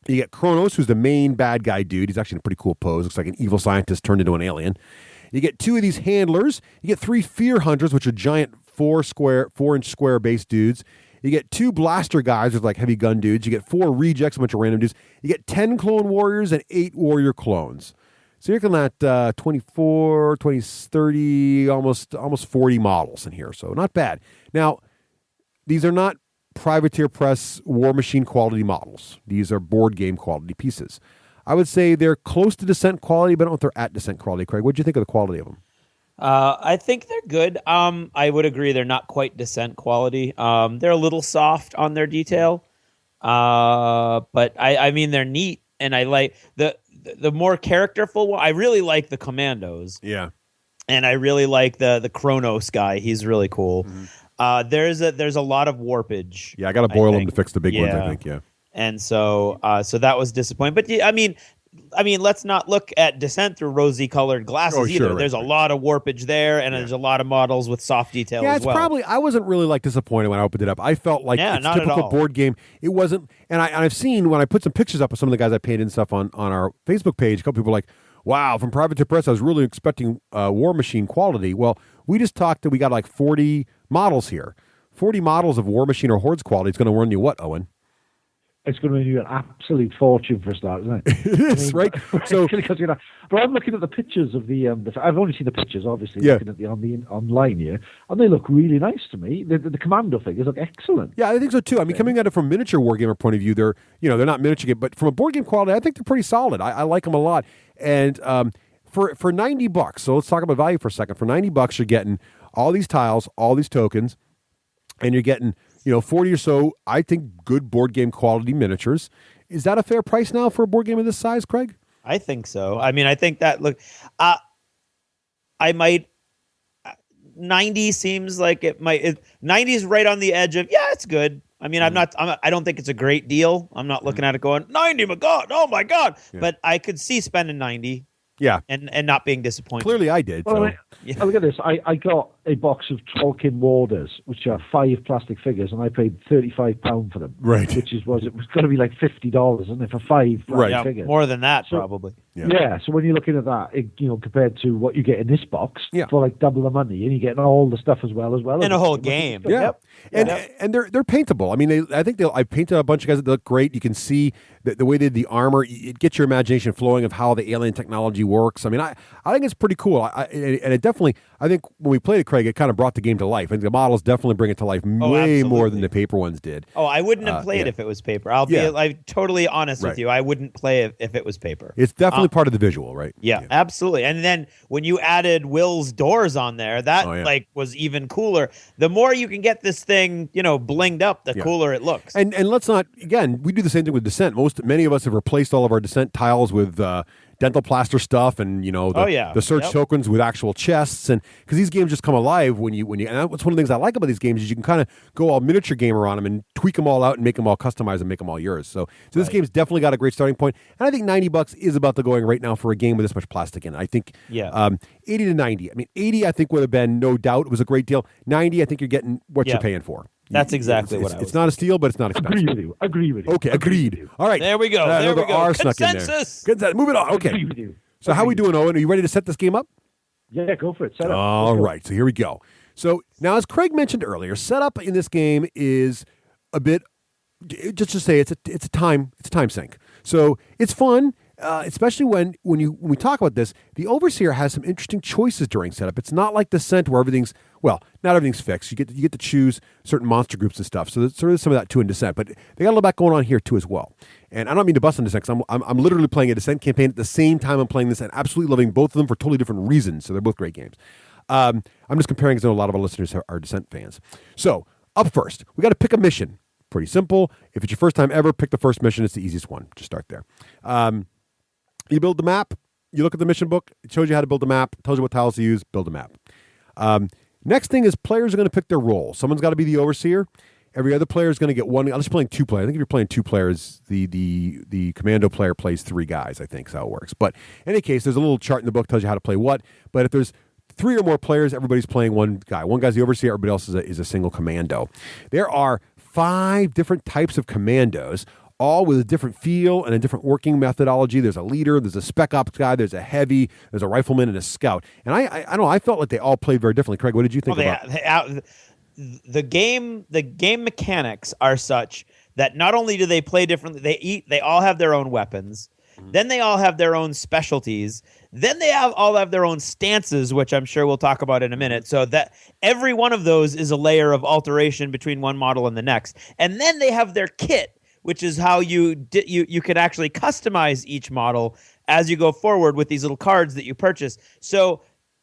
Speaker 1: You get Kronos, who's the main bad guy dude. He's actually in a pretty cool pose. Looks like an evil scientist turned into an alien. You get 2 of these handlers. You get 3 fear hunters, which are giant 4-inch square base dudes. You get 2 blaster guys with like heavy gun dudes. You get 4 rejects, a bunch of random dudes. You get 10 clone warriors and 8 warrior clones. So you're looking at 24, 20, 30, almost 40 models in here. So not bad. Now, these are not Privateer Press War Machine quality models. These are board game quality pieces. I would say they're close to Descent quality, but I don't know if they're at Descent quality. Craig, what do you think of the quality of them?
Speaker 2: I think they're good. I would agree they're not quite Descent quality. They're a little soft on their detail, but I mean they're neat, and I like the more characterful one. I really like the Commandos.
Speaker 1: Yeah,
Speaker 2: and I really like the Kronos guy. He's really cool. Mm-hmm. There's a lot of warpage.
Speaker 1: Yeah, I got to boil them to fix the big ones, I think. Yeah,
Speaker 2: and so that was disappointing. But I mean, let's not look at Descent through rosy-colored glasses either.
Speaker 1: Right,
Speaker 2: there's a lot of warpage there, and there's a lot of models with soft detail as well.
Speaker 1: Probably. I wasn't really like disappointed when I opened it up. I felt like it's a typical board game. It wasn't, and I've seen when I put some pictures up of some of the guys I painted and stuff on our Facebook page. A couple people were like, "Wow, from Privateer Press, I was really expecting War Machine quality." Well, we just talked that we got like 40 models here. 40 models of War Machine or Hordes quality is going to run you what, Owen?
Speaker 3: It's going to be an absolute fortune for a start, isn't it?
Speaker 1: It is, right? So,
Speaker 3: because but I'm looking at the pictures of the I've only seen the pictures, obviously, looking at the online here, and they look really nice to me. The commando figures look excellent.
Speaker 1: Yeah, I think so too. I mean, coming at it from a miniature wargamer point of view, they're not miniature game, but from a board game quality, I think they're pretty solid. I like them a lot. And for $90, so let's talk about value for a second. For $90, you're getting all these tiles, all these tokens, and you're getting 40 or so, I think, good board game quality miniatures. Is that a fair price now for a board game of this size, Craig?
Speaker 2: I think so. I mean, I think that, I might, 90 seems like it might, 90 is right on the edge of, it's good. I mean, I don't think it's a great deal. I'm not looking at it going 90. My God, oh my God!
Speaker 1: Yeah.
Speaker 2: But I could see spending 90.
Speaker 1: Yeah.
Speaker 2: And not being disappointed.
Speaker 1: Clearly I did.
Speaker 3: Well,
Speaker 1: So.
Speaker 3: look at this. I got a box of Tolkien Warders, which are 5 plastic figures, and I paid £35 for them.
Speaker 1: Right.
Speaker 3: Which it was going to be like $50, isn't it, for 5 plastic figures?
Speaker 2: More than that, probably.
Speaker 3: Yeah. So when you're looking at that, compared to what you get in this box for like double the money, and you're getting all the stuff as well.
Speaker 2: And a whole game.
Speaker 1: Yeah. And they're paintable. I mean, I think I painted a bunch of guys that look great. You can see the way they did the armor. It gets your imagination flowing of how the alien technology works. I mean, I think it's pretty cool. And it definitely, I think when we played it, Craig, it kind of brought the game to life. I think the models definitely bring it to life way more than the paper ones did.
Speaker 2: Oh, I wouldn't have played if it was paper. I'll be totally honest with you. I wouldn't play it if it was paper.
Speaker 1: It's definitely part of the visual, right?
Speaker 2: Yeah, absolutely. And then when you added Will's doors on there, that was even cooler. The more you can get this thing, blinged up, the cooler it looks.
Speaker 1: And let's not, again, we do the same thing with Descent. Many of us have replaced all of our Descent tiles with dental plaster stuff and the search tokens with actual chests, and because these games just come alive when you and that's one of the things I like about these games is you can kind of go all miniature gamer on them and tweak them all out and make them all customized and make them all yours. So this game's definitely got a great starting point, and I think $90 is about the going right now for a game with this much plastic in it. I think 80 to 90. I mean, 80 I think would have been no doubt it was a great deal. 90 I think you're getting what you're paying for.
Speaker 2: That's exactly what I was
Speaker 1: It's not a steal, but it's not expensive.
Speaker 3: Agree with you.
Speaker 1: Okay, agreed. All right.
Speaker 2: There we go. There we go.
Speaker 1: Consensus. Move it on. Okay.
Speaker 3: Agree with you.
Speaker 1: So how are we doing, Owen? Are you ready to set this game up?
Speaker 3: Yeah, go for it. Set up.
Speaker 1: All right. So here we go. So now, as Craig mentioned earlier, setup in this game is a bit, just to say, it's a time sink. So it's fun. Especially when we talk about this, the Overseer has some interesting choices during setup. It's not like Descent where not everything's fixed. You get to choose certain monster groups and stuff. So there's some of that too in Descent. But they got a little bit going on here too as well. And I don't mean to bust on Descent because I'm literally playing a Descent campaign at the same time I'm playing this and absolutely loving both of them for totally different reasons. So they're both great games. I'm just comparing because I know a lot of our listeners are Descent fans. So up first, we got to pick a mission. Pretty simple. If it's your first time ever, pick the first mission. It's the easiest one. Just start there. You build the map. You look at the mission book. It shows you how to build a map. It tells you what tiles to use. Build a map. Next thing is players are going to pick their role. Someone's got to be the Overseer. Every other player is going to get one. Unless you're playing 2 players. I think if you're playing 2 players, the commando player plays 3 guys, I think is how it works. But in any case, there's a little chart in the book that tells you how to play what. But if there's 3 or more players, everybody's playing one guy. One guy's the Overseer. Everybody else is a single commando. There are 5 different types of commandos, all with a different feel and a different working methodology. There's a leader, there's a spec ops guy, there's a heavy, there's a rifleman, and a scout. And I don't know, I felt like they all played very differently. Craig, what did you think about
Speaker 2: the game mechanics are such that not only do they play differently, they all have their own weapons. Then they all have their own specialties. Then they all have their own stances, which I'm sure we'll talk about in a minute. So that every one of those is a layer of alteration between one model and the next. And then they have their kit, which is how you can actually customize each model as you go forward with these little cards that you purchase. So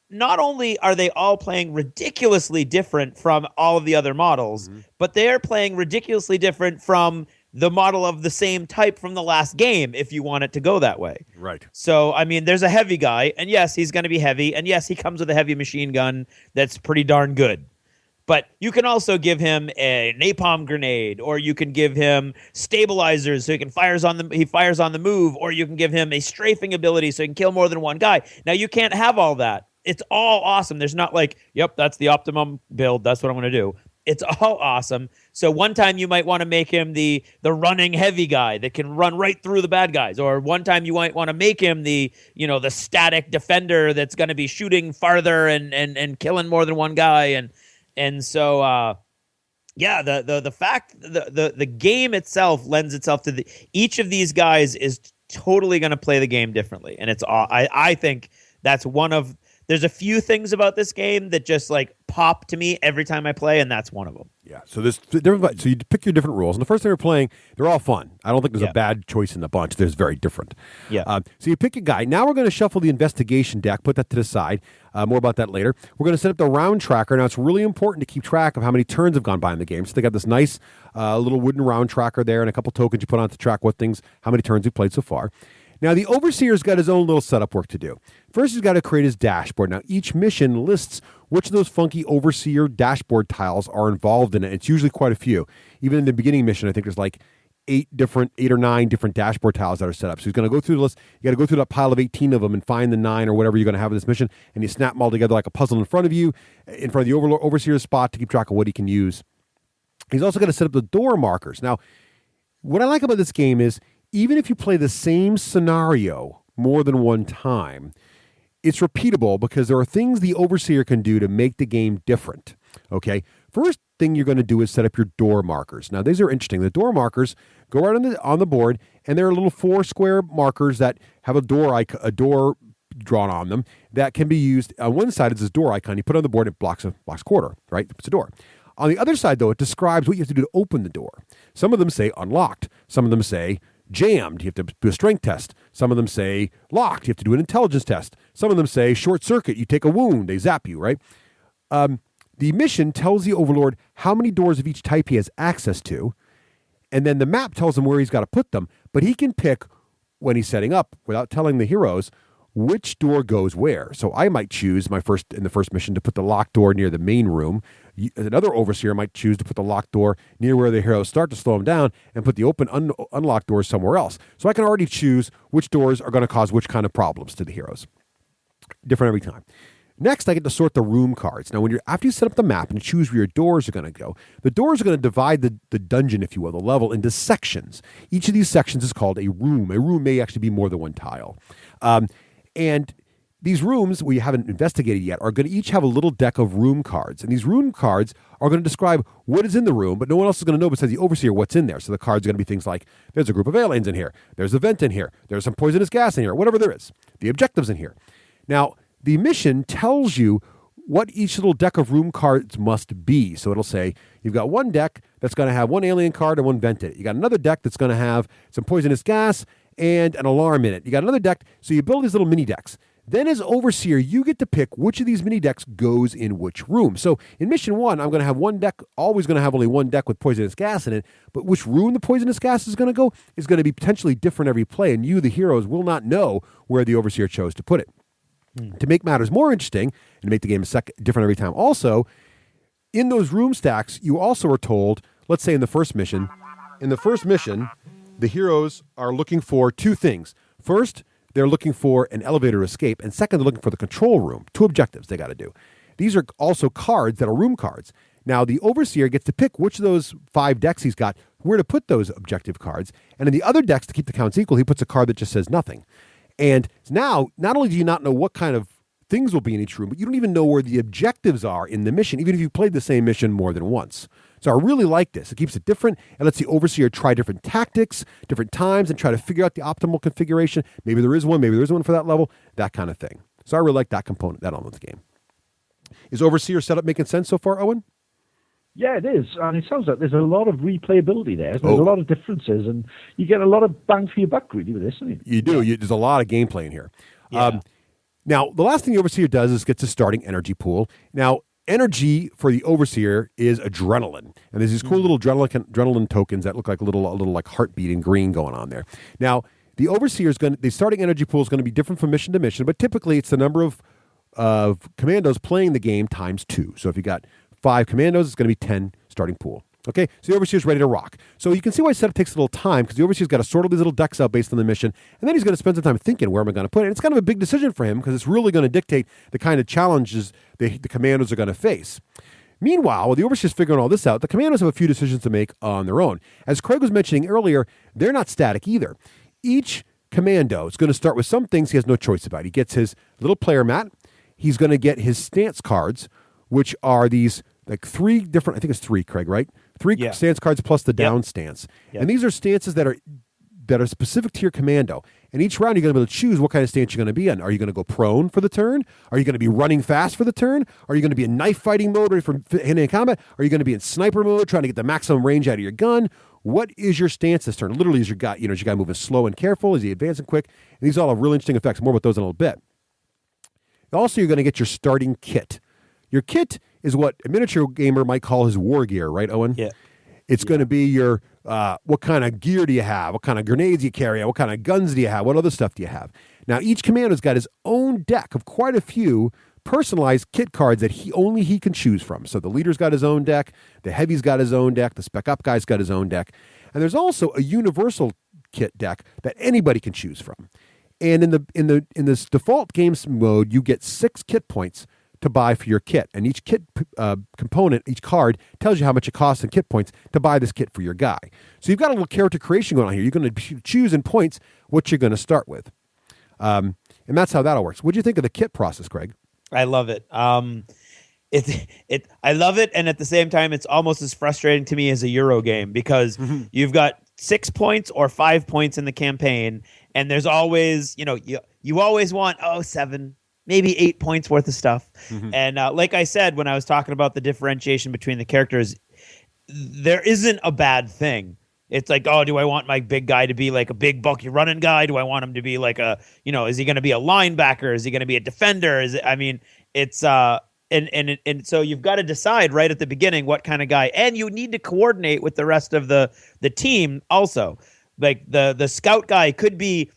Speaker 2: not only are they all playing ridiculously different from all of the other models, but they're playing ridiculously different from the model of the same type from the last game, if you want it to go that way.
Speaker 1: Right.
Speaker 2: So, I mean, there's a heavy guy, and yes, he's going to be heavy, and yes, he comes with a heavy machine gun that's pretty darn good. But you can also give him a napalm grenade, or you can give him stabilizers so he fires on the move, or you can give him a strafing ability so he can kill more than one guy. Now, you can't have all that. It's all awesome. There's not like, yep, that's the optimum build. That's what I'm going to do. It's all awesome. So one time you might want to make him the running heavy guy that can run right through the bad guys. Or one time you might want to make him the static defender that's going to be shooting farther and killing more than one guy. And so the fact the game itself lends itself to each of these guys is totally going to play the game differently. And it's I think that's there's a few things about this game that just like pop to me every time I play, and that's one of them.
Speaker 1: Yeah. So so you pick your different rules, and the first time you're playing, they're all fun. I don't think there's a bad choice in the bunch. There's very different.
Speaker 2: Yeah.
Speaker 1: So you pick a guy. Now we're going to shuffle the investigation deck. Put that to the side. More about that later. We're going to set up the round tracker. Now it's really important to keep track of how many turns have gone by in the game. So they got this nice little wooden round tracker there, and a couple tokens you put on to track how many turns you've played so far. Now, the Overseer's got his own little setup work to do. First, he's got to create his dashboard. Now, each mission lists which of those funky Overseer dashboard tiles are involved in it. It's usually quite a few. Even in the beginning mission, I think there's like 8 or 9 different dashboard tiles that are set up. So he's going to go through the list. You got to go through that pile of 18 of them and find the 9 or whatever you're going to have in this mission, and you snap them all together like a puzzle in front of you, in front of the Overseer's spot to keep track of what he can use. He's also going to set up the door markers. Now, what I like about this game is even if you play the same scenario more than one time, it's repeatable because there are things the Overseer can do to make the game different. Okay? First thing you're going to do is set up your door markers. Now, these are interesting. The door markers go right on the board, and there are little 4 square markers that have a door drawn on them that can be used. On one side, it's this door icon. You put it on the board, it blocks a quarter, right? It's a door. On the other side, though, it describes what you have to do to open the door. Some of them say unlocked. Some of them say jammed. You have to do a strength test. Some of them say locked. You have to do an intelligence test. Some of them say short circuit. You take a wound. They zap you, right? The mission tells the Overlord how many doors of each type he has access to, and then the map tells him where he's got to put them, but he can pick when he's setting up, without telling the heroes, which door goes where. So I might choose in the first mission to put the locked door near the main room. Another Overseer might choose to put the locked door near where the heroes start to slow them down and put the open unlocked doors somewhere else. So I can already choose which doors are going to cause which kind of problems to the heroes. Different every time. Next, I get to sort the room cards. Now, after you set up the map and choose where your doors are going to go, the doors are going to divide the dungeon, if you will, the level, into sections. Each of these sections is called a room. A room may actually be more than one tile. And these rooms we haven't investigated yet are going to each have a little deck of room cards. And these room cards are going to describe what is in the room, but no one else is going to know besides the Overseer what's in there. So the cards are going to be things like, there's a group of aliens in here, there's a vent in here, there's some poisonous gas in here, whatever there is. The objectives in here. Now, the mission tells you what each little deck of room cards must be. So it'll say, you've got one deck that's going to have one alien card and one vent in it. You got another deck that's going to have some poisonous gas and an alarm in it. You got another deck, so you build these little mini decks. Then as Overseer, you get to pick which of these mini decks goes in which room. So in Mission 1, I'm going to have one deck, always going to have only one deck with poisonous gas in it, but which room the poisonous gas is going to go is going to be potentially different every play, and you, the heroes, will not know where the Overseer chose to put it. To make matters more interesting and to make the game different every time, also, in those room stacks, you also are told, let's say in the first mission, the heroes are looking for 2 things. First, they're looking for an elevator escape, and second, they're looking for the control room. 2 objectives they got to do. These are also cards that are room cards. Now, the Overseer gets to pick which of those 5 decks he's got, where to put those objective cards, and in the other decks, to keep the counts equal, he puts a card that just says nothing. And now, not only do you not know what kind of things will be in each room, but you don't even know where the objectives are in the mission, even if you've played the same mission more than once. So I really like this. It keeps it different and lets the Overseer try different tactics, different times, and try to figure out the optimal configuration. Maybe there is one for that level, that kind of thing. So I really like that component, that element of the game. Is Overseer setup making sense so far, Owen?
Speaker 3: Yeah, it is. And it sounds like there's a lot of replayability there. There's a lot of differences, and you get a lot of bang for your buck, really, with this, don't you?
Speaker 1: You do. There's a lot of gameplay in here. Yeah. Now, the last thing the Overseer does is gets a starting energy pool. Now, energy for the Overseer is adrenaline. And there's these cool little adrenaline tokens that look like a little like heartbeat in green going on there. Now, the Overseer the starting energy pool is going to be different from mission to mission, but typically it's the number of commandos playing the game times 2. So if you got 5 commandos, it's going to be 10 starting pool. Okay, so the Overseer's ready to rock. So you can see why setup takes a little time, because the Overseer's got to sort all these little decks out based on the mission, and then he's going to spend some time thinking, where am I going to put it? And it's kind of a big decision for him, because it's really going to dictate the kind of challenges the commandos are going to face. Meanwhile, while the Overseer's figuring all this out, the commandos have a few decisions to make on their own. As Craig was mentioning earlier, they're not static either. Each commando is going to start with some things he has no choice about. He gets his little player mat. He's going to get his stance cards, which are these like 3 different, I think it's 3, Craig, right? 3 stance cards plus the down stance. Yep. And these are stances that are specific to your commando. And each round you're going to be able to choose what kind of stance you're going to be in. Are you going to go prone for the turn? Are you going to be running fast for the turn? Are you going to be in knife fighting mode ready for hand-to-hand combat? Are you going to be in sniper mode trying to get the maximum range out of your gun? What is your stance this turn? Literally, is your guy moving slow and careful? Is he advancing quick? And these all have really interesting effects. More about those in a little bit. Also, you're going to get your starting kit. Your kit is what a miniature gamer might call his war gear, right, Owen?
Speaker 2: Yeah.
Speaker 1: It's going to be your what kind of gear do you have? What kind of grenades do you carry? What kind of guns do you have? What other stuff do you have? Now, each commando's got his own deck of quite a few personalized kit cards that he can choose from. So the leader's got his own deck, the heavy's got his own deck, the spec up guy's got his own deck, and there's also a universal kit deck that anybody can choose from. And in this default games mode, you get 6 kit points to buy for your kit, and each kit component, each card tells you how much it costs in kit points to buy this kit for your guy. So you've got a little character creation going on here. You're going to choose in points what you're going to start with, and that's how that all works. What do you think of the kit process, Craig?
Speaker 2: I love it. I love it, and at the same time, it's almost as frustrating to me as a Euro game because you've got 6 points or 5 points in the campaign, and there's always, you always want 7, maybe 8 points worth of stuff. And like I said, when I was talking about the differentiation between the characters, there isn't a bad thing. It's like, do I want my big guy to be like a big bulky running guy? Do I want him to be like is he going to be a linebacker? Is he going to be a defender? And so you've got to decide right at the beginning what kind of guy, and you need to coordinate with the rest of the team also. Like the scout guy could be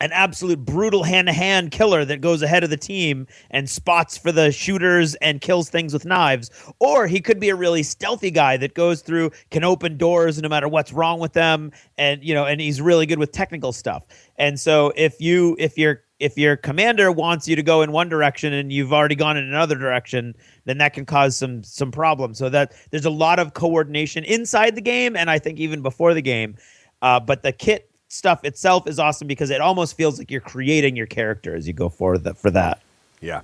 Speaker 2: an absolute brutal hand-to-hand killer that goes ahead of the team and spots for the shooters and kills things with knives. Or he could be a really stealthy guy that goes through, can open doors no matter what's wrong with them, and he's really good with technical stuff. And so if your commander wants you to go in one direction and you've already gone in another direction, then that can cause some problems. So that there's a lot of coordination inside the game, and I think even before the game. But the kit stuff itself is awesome because it almost feels like you're creating your character as you go for that.
Speaker 1: Yeah.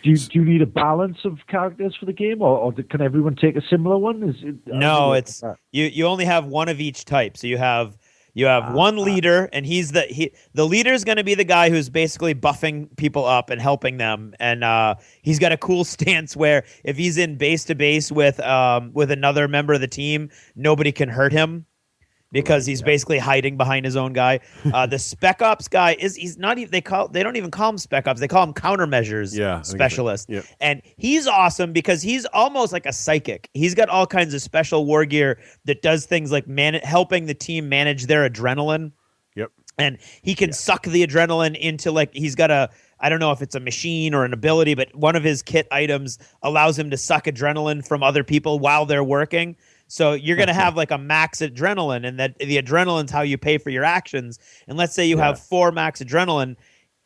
Speaker 3: Do you need a balance of characters for the game, or can everyone take a similar one?
Speaker 2: No, it's you only have one of each type. So you have one leader, and the leader is going to be the guy who's basically buffing people up and helping them, and he's got a cool stance where if he's in base to base with another member of the team, nobody can hurt him, because he's basically hiding behind his own guy. The spec ops guy he's not even, they don't even call him spec ops. They call him countermeasures specialist. Yeah. And he's awesome because he's almost like a psychic. He's got all kinds of special war gear that does things like helping the team manage their adrenaline.
Speaker 1: Yep.
Speaker 2: And he can suck the adrenaline into, he's got I don't know if it's a machine or an ability, but one of his kit items allows him to suck adrenaline from other people while they're working. So you're going to have like a max adrenaline, and that the adrenaline's how you pay for your actions. And let's say you have 4 max adrenaline,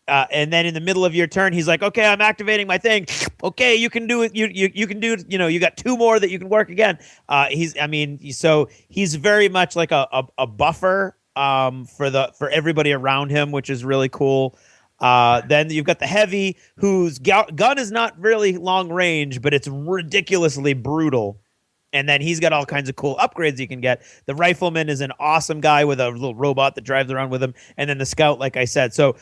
Speaker 2: and then in the middle of your turn, he's like, okay, I'm activating my thing. Okay, you can do it. You can do it. You got 2 more that you can work again. So he's very much like a buffer for everybody around him, which is really cool. Then you've got the heavy, whose gun is not really long range, but it's ridiculously brutal. And then he's got all kinds of cool upgrades you can get. The rifleman is an awesome guy with a little robot that drives around with him. And then the scout, like I said. So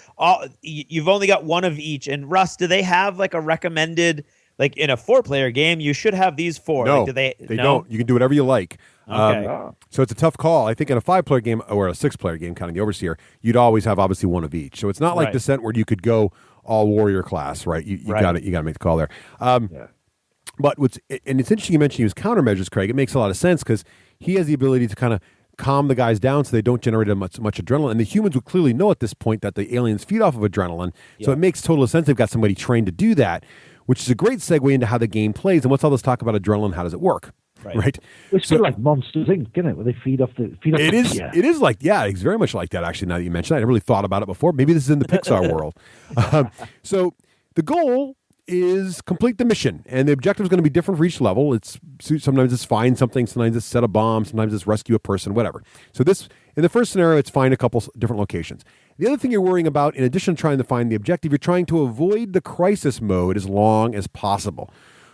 Speaker 2: you've only got one of each. And Russ, do they have like a recommended, like in a 4-player game, you should have these 4?
Speaker 1: No,
Speaker 2: like, they
Speaker 1: don't. You can do whatever you like.
Speaker 2: Okay.
Speaker 1: So it's a tough call. I think in a 5-player game or a 6-player game, counting the Overseer, you'd always have obviously one of each. So it's not like Descent where you could go all warrior class, right? You got to make the call there. But and it's interesting you mentioned he was countermeasures, Craig. It makes a lot of sense because he has the ability to kind of calm the guys down so they don't generate much adrenaline. And the humans would clearly know at this point that the aliens feed off of adrenaline. So it makes total sense they've got somebody trained to do that, which is a great segue into how the game plays. And what's all this talk about adrenaline? How does it work? Right.
Speaker 3: It's sort of like Monsters Inc., isn't it? Where they feed off the.
Speaker 1: It is like, it's very much like that. Actually, now that you mentioned it, I never really thought about it before. Maybe this is in the Pixar world. So the goal is complete the mission, and the objective is going to be different for each level. Sometimes it's find something, sometimes it's set a bomb, sometimes it's rescue a person, whatever. So in the first scenario, it's find a couple different locations. The other thing you're worrying about, in addition to trying to find the objective, you're trying to avoid the crisis mode as long as possible.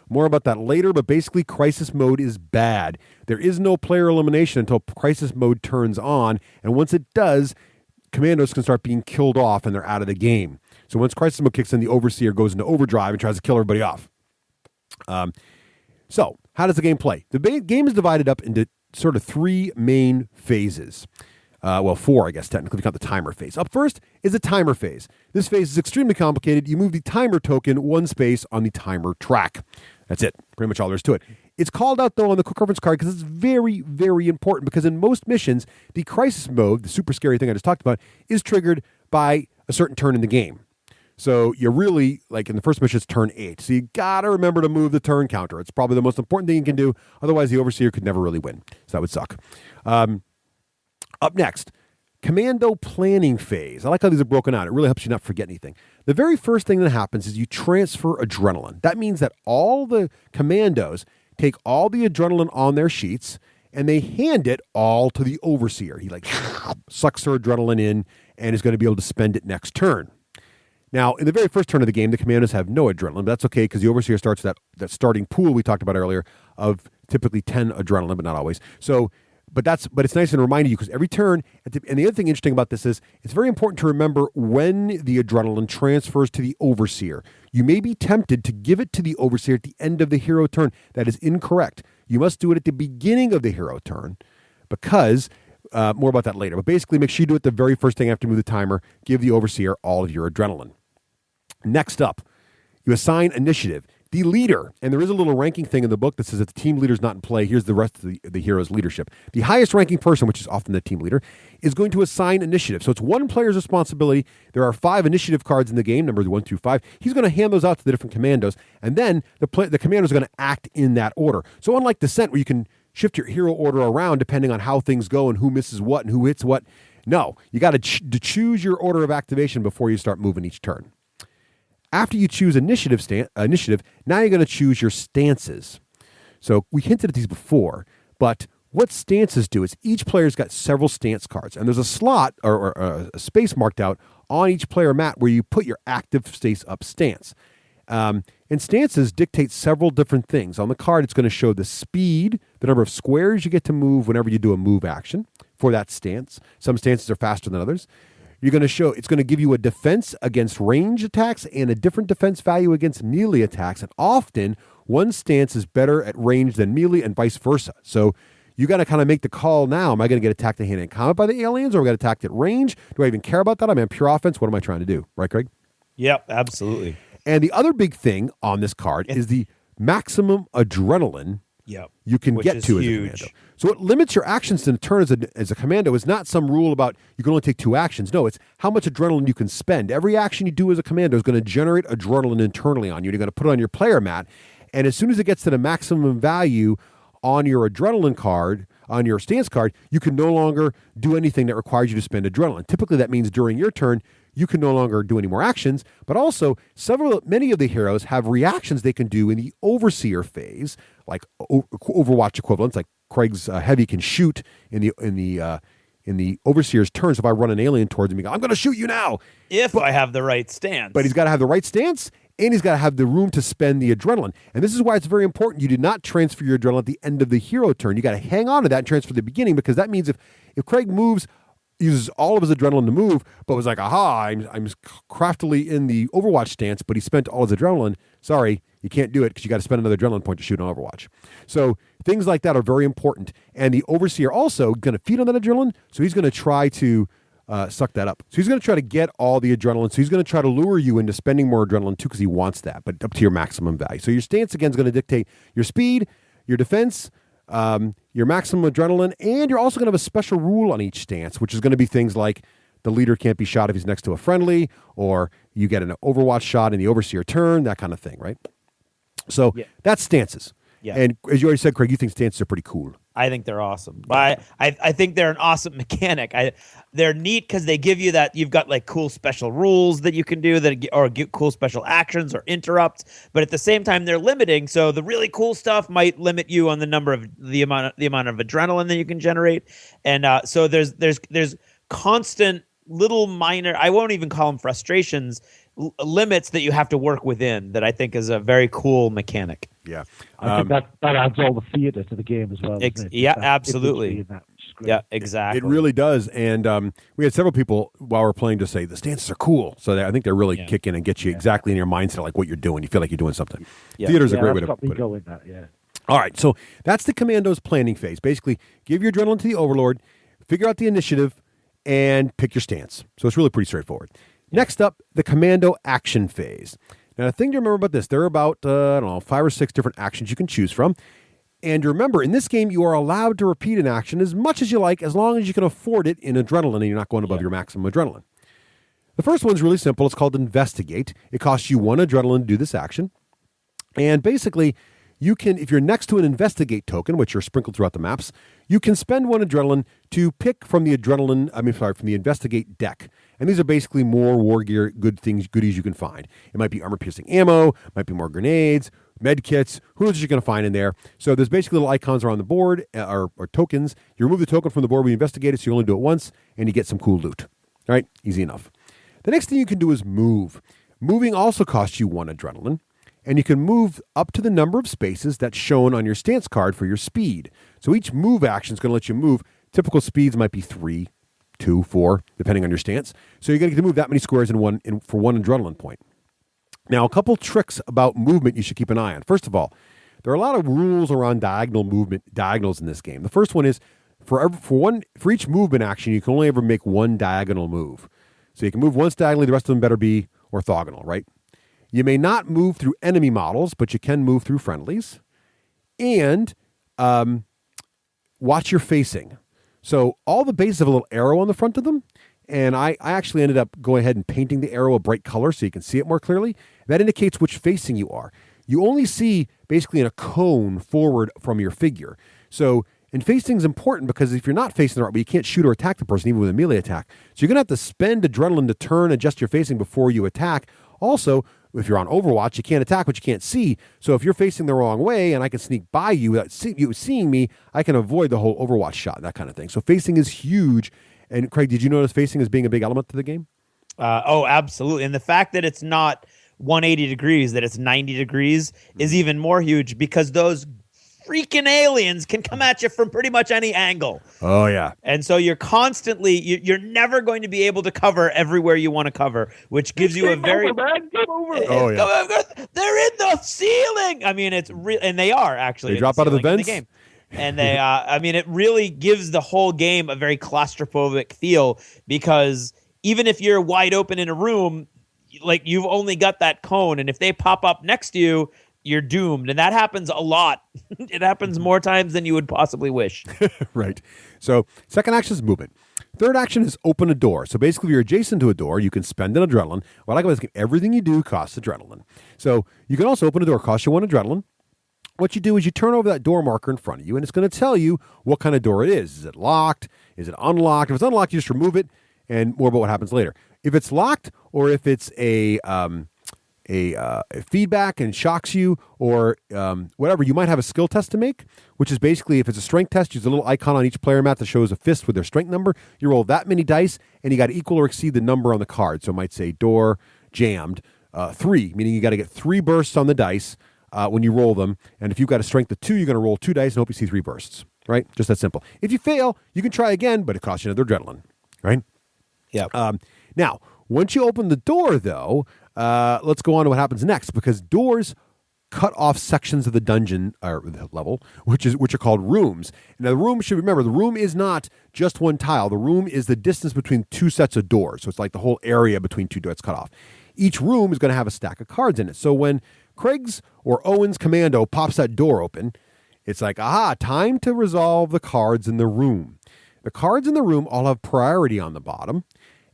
Speaker 1: More about that later, but basically crisis mode is bad. There is no player elimination until crisis mode turns on, and once it does, commandos can start being killed off and they're out of the game. So once crisis mode kicks in, the Overseer goes into overdrive and tries to kill everybody off. So how does the game play? The game is divided up into sort of 3 main phases. 4, I guess, technically, if you count the timer phase. Up first is the timer phase. This phase is extremely complicated. You move the timer token 1 space on the timer track. That's it. Pretty much all there is to it. It's called out, though, on the quick reference card because it's very, very important because in most missions, the crisis mode, the super scary thing I just talked about, is triggered by a certain turn in the game. So you really, like in the first mission, it's turn 8. So you got to remember to move the turn counter. It's probably the most important thing you can do. Otherwise, the Overseer could never really win. So that would suck. Up next, Commando Planning Phase. I like how these are broken out. It really helps you not forget anything. The very first thing that happens is you transfer adrenaline. That means that all the commandos take all the adrenaline on their sheets and they hand it all to the Overseer. He like sucks her adrenaline in and is going to be able to spend it next turn. Now, in the very first turn of the game, the commandos have no adrenaline, but that's okay because the Overseer starts that starting pool we talked about earlier of typically 10 adrenaline, but not always. So, but it's nice and reminding you because every turn, and the other thing interesting about this is it's very important to remember when the adrenaline transfers to the Overseer. You may be tempted to give it to the Overseer at the end of the hero turn. That is incorrect. You must do it at the beginning of the hero turn because, more about that later, but basically make sure you do it the very first thing after you move the timer. Give the Overseer all of your adrenaline. Next up, you assign initiative. The leader, and there is a little ranking thing in the book that says that the team leader is not in play. Here's the rest of the hero's leadership. The highest ranking person, which is often the team leader, is going to assign initiative. So it's one player's responsibility. There are 5 initiative cards in the game, numbers 1 through 5. He's going to hand those out to the different commandos, and then the commandos are going to act in that order. So unlike Descent, where you can shift your hero order around depending on how things go and who misses what and who hits what, no, you got to choose your order of activation before you start moving each turn. After you choose initiative, now you're going to choose your stances. So we hinted at these before, but what stances do is each player's got several stance cards, and there's a slot or a space marked out on each player mat where you put your active face up stance. And stances dictate several different things. On the card, it's going to show the speed, the number of squares you get to move whenever you do a move action for that stance. Some stances are faster than others. It's going to give you a defense against range attacks and a different defense value against melee attacks. And often, one stance is better at range than melee and vice versa. So you got to kind of make the call now. Am I going to get attacked at hand-to-hand combat by the aliens, or am I going to get attacked at range? Do I even care about that? I'm in pure offense. What am I trying to do? Right, Craig?
Speaker 2: Yep, absolutely.
Speaker 1: And the other big thing on this card is the maximum adrenaline you can get to as a commando. So what limits your actions in a turn as a commando is not some rule about you can only take 2 actions. No, it's how much adrenaline you can spend. Every action you do as a commando is going to generate adrenaline internally on you. You're going to put it on your player mat. And as soon as it gets to the maximum value on your adrenaline card, on your stance card, you can no longer do anything that requires you to spend adrenaline. Typically, that means during your turn, you can no longer do any more actions, but also many of the heroes have reactions they can do in the Overseer phase, like Overwatch equivalents, like Craig's Heavy can shoot in the Overseer's turn. So if I run an alien towards him, he goes, I'm going to shoot you now.
Speaker 2: I have the right stance.
Speaker 1: But he's got to have the right stance, and he's got to have the room to spend the adrenaline. And this is why it's very important you do not transfer your adrenaline at the end of the hero turn. You got to hang on to that and transfer at the beginning, because that means if Craig uses all of his adrenaline to move, but was like, aha, I'm craftily in the Overwatch stance, but he spent all his adrenaline. Sorry, you can't do it because you got to spend another adrenaline point to shoot on Overwatch. So things like that are very important. And the Overseer also going to feed on that adrenaline, so he's going to try to suck that up. So he's going to try to get all the adrenaline. So he's going to try to lure you into spending more adrenaline too, because he wants that, but up to your maximum value. So your stance, again, is going to dictate your speed, your defense, your maximum adrenaline, and you're also going to have a special rule on each stance, which is going to be things like the leader can't be shot if he's next to a friendly, or you get an Overwatch shot in the Overseer turn, that kind of thing, right? So that's stances. Yeah. And as you already said, Craig, you think stances are pretty cool.
Speaker 2: I think they're awesome. I think they're an awesome mechanic. They're neat because they give you that you've got like cool special rules that you can do or get cool special actions or interrupts. But at the same time, they're limiting. So the really cool stuff might limit you on the amount of adrenaline that you can generate. And so there's constant little minor, I won't even call them frustrations, limits that you have to work within, that I think is a very cool mechanic.
Speaker 1: Yeah.
Speaker 3: I think that adds all the theater to the game as well.
Speaker 2: Yeah, absolutely. Yeah, exactly.
Speaker 1: It really does. And we had several people while we're playing just say the stances are cool. So I think they really kick in and get you exactly in your mindset, like what you're doing. You feel like you're doing something. Yeah. Theater's a great way to put it. All right. So that's the Commando's planning phase. Basically, give your adrenaline to the Overlord, figure out the initiative, and pick your stance. So it's really pretty straightforward. Next up, the Commando action phase. Now, the thing to remember about this, there are about, 5 or 6 different actions you can choose from. And remember, in this game, you are allowed to repeat an action as much as you like, as long as you can afford it in adrenaline and you're not going above your maximum adrenaline. The first one's really simple. It's called Investigate. It costs you 1 adrenaline to do this action. And basically, you can, if you're next to an Investigate token, which are sprinkled throughout the maps, you can spend 1 adrenaline to pick from the from the Investigate deck. And these are basically more war gear, goodies you can find. It might be armor-piercing ammo, might be more grenades, med kits, who knows what you're going to find in there. So there's basically little icons around the board, or tokens. You remove the token from the board when you investigate it, so you only do it once, and you get some cool loot. All right, easy enough. The next thing you can do is move. Moving also costs you 1 adrenaline, and you can move up to the number of spaces that's shown on your stance card for your speed. So each move action is going to let you move. Typical speeds might be 3, 2, 4, depending on your stance. So you're going to get to move that many squares for 1 adrenaline point. Now, a couple tricks about movement you should keep an eye on. First of all, there are a lot of rules around diagonals in this game. The first one is for each movement action, you can only ever make 1 diagonal move. So you can move once diagonally, the rest of them better be orthogonal, right? You may not move through enemy models, but you can move through friendlies. And watch your facing. So all the bases have a little arrow on the front of them. And I actually ended up going ahead and painting the arrow a bright color so you can see it more clearly. That indicates which facing you are. You only see basically in a cone forward from your figure. So, and facing is important because if you're not facing the right way, you can't shoot or attack the person, even with a melee attack. So you're going to have to spend adrenaline to turn, adjust your facing before you attack. Also, if you're on Overwatch, you can't attack what you can't see. So if you're facing the wrong way and I can sneak by you without you seeing me, I can avoid the whole Overwatch shot, that kind of thing. So facing is huge. And Craig, did you notice facing as being a big element to the game?
Speaker 2: Oh, absolutely. And the fact that it's not 180 degrees, that it's 90 degrees is even more huge because those freaking aliens can come at you from pretty much any angle.
Speaker 1: Oh, yeah.
Speaker 2: And so you're constantly, you're never going to be able to cover everywhere you want to cover, which gives you a very...
Speaker 1: Oh, yeah.
Speaker 2: They're in the ceiling! I mean, it's real, and they are actually.
Speaker 1: They drop out of the vents?
Speaker 2: Game. And they, it really gives the whole game a very claustrophobic feel because even if you're wide open in a room, like you've only got that cone, and if they pop up next to you, you're doomed. And that happens a lot. It happens more times than you would possibly wish.
Speaker 1: Right. So second action is movement. Third action is open a door. So basically, if you're adjacent to a door, you can spend an adrenaline. What I like about this game, everything you do costs adrenaline. So you can also open a door, costs you 1 adrenaline. What you do is you turn over that door marker in front of you, and it's going to tell you what kind of door it is. Is it locked? Is it unlocked? If it's unlocked, you just remove it, and more about what happens later. If it's locked, or if it's a feedback and shocks you, or whatever, you might have a skill test to make, which is basically, if it's a strength test, use a little icon on each player mat that shows a fist with their strength number. You roll that many dice, and you got to equal or exceed the number on the card. So it might say door jammed 3, meaning you got to get 3 bursts on the dice when you roll them. And if you've got a strength of 2, you're going to roll 2 dice and hope you see 3 bursts, right? Just that simple. If you fail, you can try again, but it costs you another adrenaline, right?
Speaker 2: Yeah.
Speaker 1: Now, once you open the door, though, let's go on to what happens next, because doors cut off sections of the dungeon or the level, which are called rooms. Now, the room, should remember, the room is not just one tile. The room is the distance between 2 sets of doors. So it's like the whole area between 2 doors cut off. Each room is going to have a stack of cards in it. So when Craig's or Owen's commando pops that door open, it's like, aha, time to resolve the cards in the room. The cards in the room all have priority on the bottom,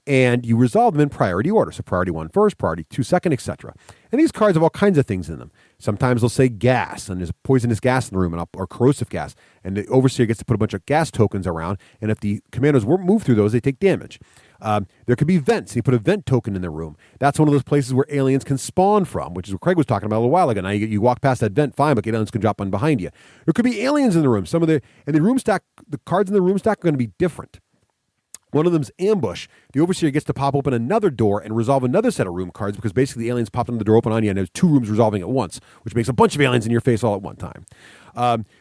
Speaker 1: and you resolve them in priority order. So priority 1 first, priority 2 second, etc. And these cards have all kinds of things in them. Sometimes they'll say gas, and there's poisonous gas in the room, or corrosive gas. And the overseer gets to put a bunch of gas tokens around, and if the commandos move through those, they take damage. There could be vents. You put a vent token in the room. That's one of those places where aliens can spawn from, which is what Craig was talking about a little while ago. Now you walk past that vent, fine, but aliens can drop on behind you. There could be aliens in the room. The room stack, the cards in the room stack are going to be different. One of them's ambush. The overseer gets to pop open another door and resolve another set of room cards because basically the aliens pop into the door open on you and there's 2 rooms resolving at once, which makes a bunch of aliens in your face all at one time.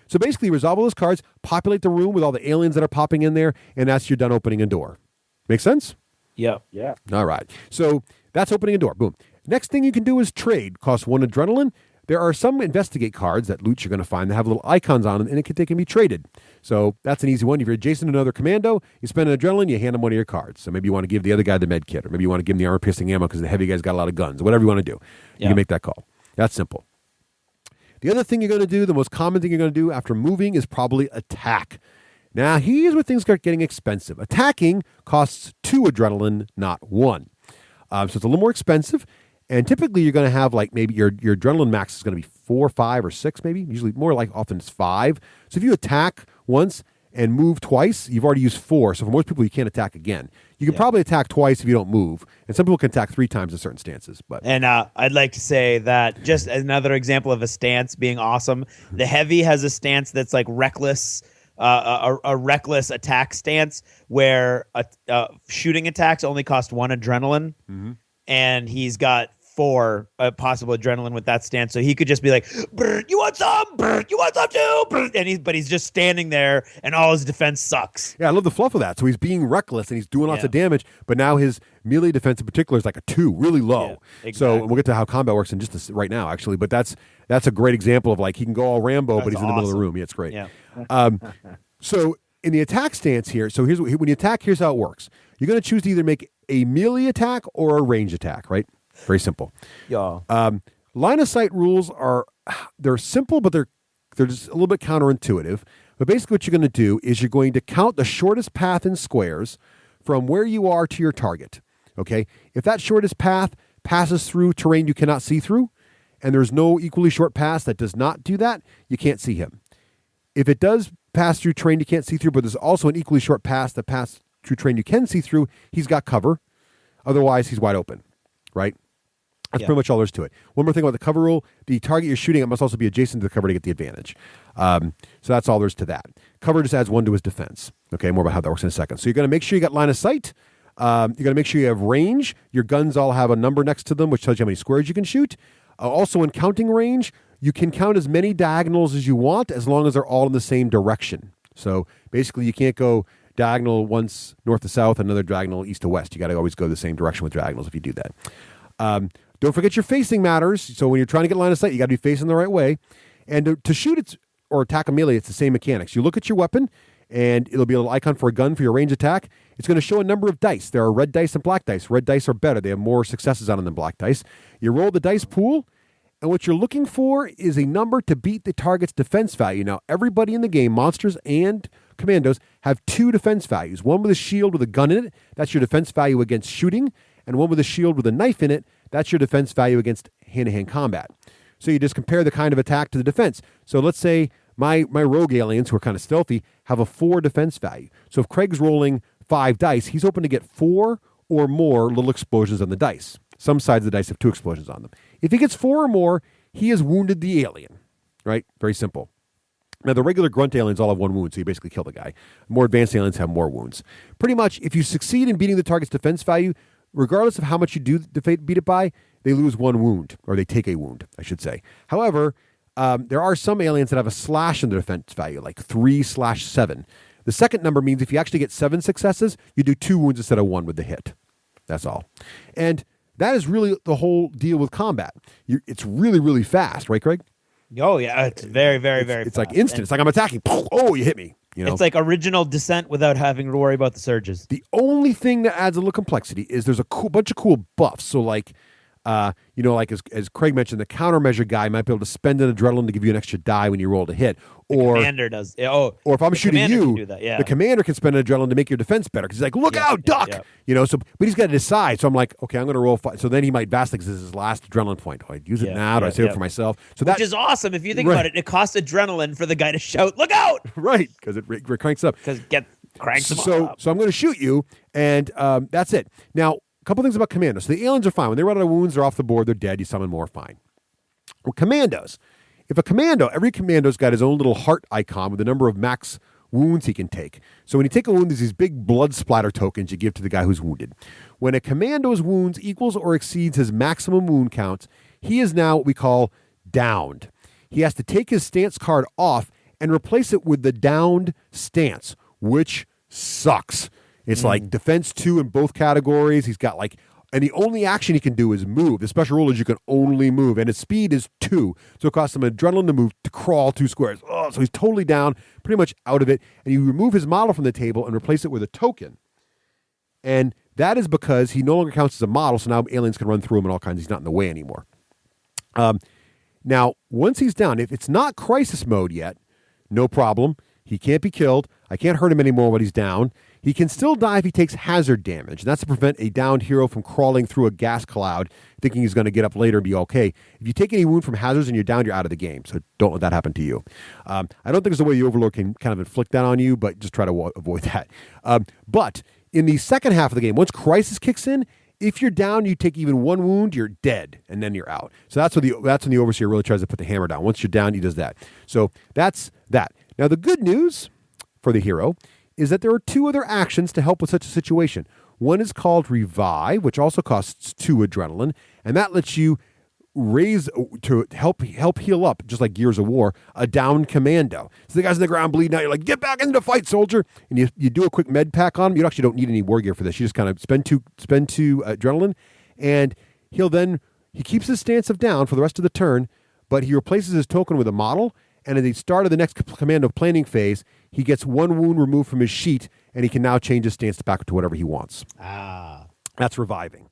Speaker 1: So basically resolve all those cards, populate the room with all the aliens that are popping in there, and that's you're done opening a door. Make sense?
Speaker 2: Yeah.
Speaker 3: Yeah.
Speaker 1: All right. So that's opening a door. Boom. Next thing you can do is trade. Costs 1 adrenaline. there are some investigate cards that loot you're going to find that have little icons on them, and they can be traded. So that's an easy one. If you're adjacent to another commando, you spend an adrenaline, you hand them one of your cards. So maybe you want to give the other guy the med kit, or maybe you want to give him the armor-piercing ammo because the heavy guy's got a lot of guns. Whatever you want to do, you can make that call. That's simple. The other thing you're going to do, the most common thing you're going to do after moving is probably attack. Now, here's where things start getting expensive. Attacking costs 2 adrenaline, not 1. So it's a little more expensive. And typically, you're going to have like maybe your adrenaline max is going to be 4, 5, or 6, maybe. Usually, more like often it's 5. So if you attack once and move twice, you've already used 4. So for most people, you can't attack again. You can probably attack twice if you don't move. And some people can attack 3 times in certain stances.
Speaker 2: And I'd like to say that just another example of a stance being awesome. The heavy has a stance that's like reckless. A reckless attack stance where shooting attacks only cost 1 adrenaline, and he's got 4 possible adrenaline with that stance. So he could just be like, "You want some? You want some too?" And but he's just standing there, and all his defense sucks.
Speaker 1: Yeah, I love the fluff of that. So he's being reckless and he's doing lots of damage, but now his melee defense in particular is like a 2, really low.
Speaker 2: Yeah, exactly.
Speaker 1: So we'll get to how combat works in just right now, actually. But that's a great example of like he can go all Rambo, but he's in the middle of the room. Yeah, it's great.
Speaker 2: Yeah.
Speaker 1: So in the attack stance here, so when you attack, here's how it works. You're going to choose to either make a melee attack or a range attack, right? Very simple.
Speaker 2: Yeah.
Speaker 1: Line of sight rules they're simple, but they're just a little bit counterintuitive. But basically what you're going to do is you're going to count the shortest path in squares from where you are to your target. Okay? If that shortest path passes through terrain you cannot see through, and there's no equally short path that does not do that, you can't see him. If it does pass through terrain you can't see through, but there's also an equally short path that passes through terrain you can see through, he's got cover. Otherwise, he's wide open, right? That's pretty much all there is to it. One more thing about the cover rule, the target you're shooting at must also be adjacent to the cover to get the advantage. So that's all there is to that. Cover just adds 1 to his defense. Okay, more about how that works in a second. So you're going to make sure you got line of sight. You're going to make sure you have range. Your guns all have a number next to them, which tells you how many squares you can shoot. Also in counting range, you can count as many diagonals as you want as long as they're all in the same direction. So basically, you can't go diagonal once north to south, another diagonal east to west. You got to always go the same direction with diagonals if you do that. Don't forget your facing matters. So when you're trying to get line of sight, you got to be facing the right way. And to shoot or attack a melee, it's the same mechanics. You look at your weapon, and it'll be a little icon for a gun for your range attack. It's going to show a number of dice. There are red dice and black dice. Red dice are better. They have more successes on them than black dice. You roll the dice pool, and what you're looking for is a number to beat the target's defense value. Now, everybody in the game, monsters and commandos, have 2 defense values. One with a shield with a gun in it. That's your defense value against shooting. And one with a shield with a knife in it. That's your defense value against hand-to-hand combat. So you just compare the kind of attack to the defense. So let's say my rogue aliens, who are kind of stealthy, have a 4 defense value. So if Craig's rolling 5 dice, he's hoping to get 4 or more little explosions on the dice. Some sides of the dice have 2 explosions on them. If he gets 4 or more, he has wounded the alien, right? Very simple. Now, the regular grunt aliens all have 1 wound, so you basically kill the guy. More advanced aliens have more wounds. Pretty much, if you succeed in beating the target's defense value, regardless of how much you do beat it by, they lose 1 wound, or they take a wound, I should say. However, there are some aliens that have a slash in their defense value, like 3/7. The second number means if you actually get 7 successes, you do 2 wounds instead of 1 with the hit. That's all. And that is really the whole deal with combat. It's really, really fast, right, Craig?
Speaker 2: Oh, yeah. It's very, very, very
Speaker 1: It's
Speaker 2: fast.
Speaker 1: like instant. It's like I'm attacking. Oh, you hit me. You know?
Speaker 2: It's like original Descent without having to worry about the surges.
Speaker 1: The only thing that adds a little complexity is there's a bunch of cool buffs. So like, like as Craig mentioned, the countermeasure guy might be able to spend an adrenaline to give you an extra die when you roll to hit. Or
Speaker 2: commander does. Or
Speaker 1: if I'm shooting you,
Speaker 2: the
Speaker 1: commander can spend an adrenaline to make your defense better because he's like, look out, duck.
Speaker 2: Yeah.
Speaker 1: So but he's got to decide. So I'm like, okay, I'm going to roll 5. So then he might vastly because this is his last adrenaline point. Do I use it now? Do I save it for myself? So
Speaker 2: which is awesome if you think about it. It costs adrenaline for the guy to shout, "Look out!"
Speaker 1: Right, because it cranks up.
Speaker 2: Because cranks them up.
Speaker 1: So I'm going to shoot you, and that's it. Now, a couple things about commandos. So the aliens are fine. When they run out of wounds, they're off the board. They're dead. You summon more. Fine. Well, commandos. Every commando's got his own little heart icon with the number of max wounds he can take. So when you take a wound, there's these big blood splatter tokens you give to the guy who's wounded. When a commando's wounds equals or exceeds his maximum wound counts, he is now what we call downed. He has to take his stance card off and replace it with the downed stance, which sucks. It's like defense 2 in both categories. He's got like And the only action he can do is move. The special rule is you can only move, and his speed is 2. So it costs him adrenaline to move, to crawl 2 squares. Oh, so he's totally down, pretty much out of it. And you remove his model from the table and replace it with a token. And that is because he no longer counts as a model, so now aliens can run through him and all kinds. He's not in the way anymore. Now, once he's down, if it's not crisis mode yet, no problem. He can't be killed. I can't hurt him anymore when he's down. He can still die if he takes hazard damage. And that's to prevent a downed hero from crawling through a gas cloud, thinking he's going to get up later and be okay. If you take any wound from hazards and you're down, you're out of the game. So don't let that happen to you. I don't think there's a way the Overlord can kind of inflict that on you, but just try to avoid that. But in the second half of the game, once crisis kicks in, if you're down, you take even 1 wound, you're dead, and then you're out. So that's when the Overseer really tries to put the hammer down. Once you're down, he does that. So that's that. Now, the good news for the hero is that there are 2 other actions to help with such a situation. One is called Revive, which also costs 2 adrenaline, and that lets you raise to help heal up, just like Gears of War, a downed commando. So the guy's on the ground bleeding out. You're like, get back into the fight, soldier, and you do a quick med pack on him. You actually don't need any war gear for this. You just kind of spend two adrenaline, and he keeps his stance of down for the rest of the turn, but he replaces his token with a model. And at the start of the next commando planning phase, he gets 1 wound removed from his sheet, and he can now change his stance back to whatever he wants. That's reviving.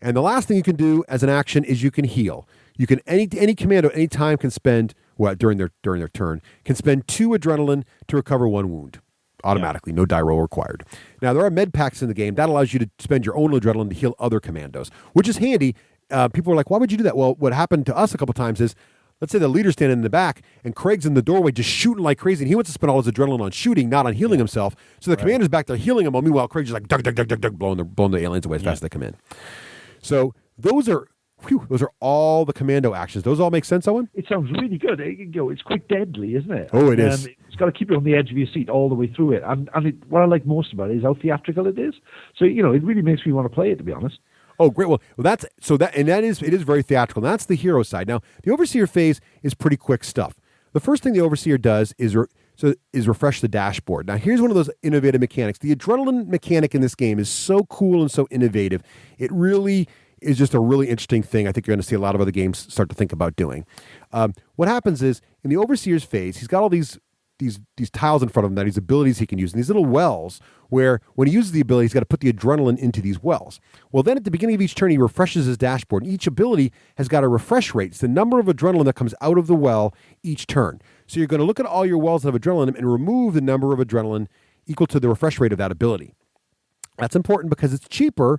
Speaker 1: And the last thing you can do as an action is you can heal. You can any commando any time can spend during their turn can spend 2 adrenaline to recover 1 wound automatically. No die roll required. Now there are med packs in the game that allows you to spend your own adrenaline to heal other commandos, which is handy. People are like, why would you do that? Well, what happened to us a couple times is, let's say the leader's standing in the back and Craig's in the doorway just shooting like crazy. And he wants to spend all his adrenaline on shooting, not on healing himself. So the commander's back there healing him. Meanwhile, Craig's just like, dug, dug, dug, dug, dug, blowing the aliens away as fast as they come in. So those are all the commando actions. Those all make sense, Owen?
Speaker 3: It sounds really good. It's quite deadly, isn't it?
Speaker 1: Oh, it is.
Speaker 3: It's got to keep you on the edge of your seat all the way through it. And what I like most about it is how theatrical it is. So, it really makes me want to play it, to be honest.
Speaker 1: Oh, great. Well, it is very theatrical. And that's the hero side. Now, the Overseer phase is pretty quick stuff. The first thing the Overseer does is refresh the dashboard. Now, here's one of those innovative mechanics. The adrenaline mechanic in this game is so cool and so innovative. It really is just a really interesting thing. I think you're going to see a lot of other games start to think about doing. What happens is, in the Overseer's phase, he's got all these tiles in front of him, these abilities he can use, and these little wells where when he uses the ability, he's got to put the adrenaline into these wells. Well, then at the beginning of each turn, he refreshes his dashboard, and each ability has got a refresh rate. It's the number of adrenaline that comes out of the well each turn. So you're going to look at all your wells that have adrenaline and remove the number of adrenaline equal to the refresh rate of that ability. That's important because it's cheaper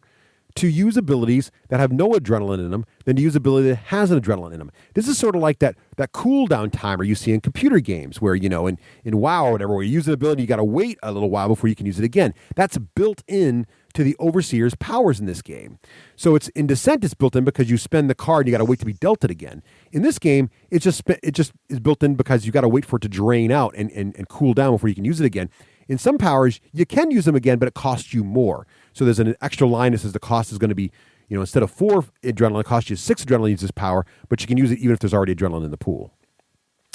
Speaker 1: to use abilities that have no adrenaline in them than to use ability that has an adrenaline in them. This is sort of like that cooldown timer you see in computer games where, in WoW or whatever, where you use an ability, you got to wait a little while before you can use it again. That's built in to the Overseer's powers in this game. So it's in Descent, it's built in because you spend the card and you got to wait to be dealt it again. In this game, it just is built in because you got to wait for it to drain out and cool down before you can use it again. In some powers, you can use them again, but it costs you more. So there's an extra line that says the cost is going to be, instead of 4 adrenaline, it costs you 6 adrenaline to use this power, but you can use it even if there's already adrenaline in the pool.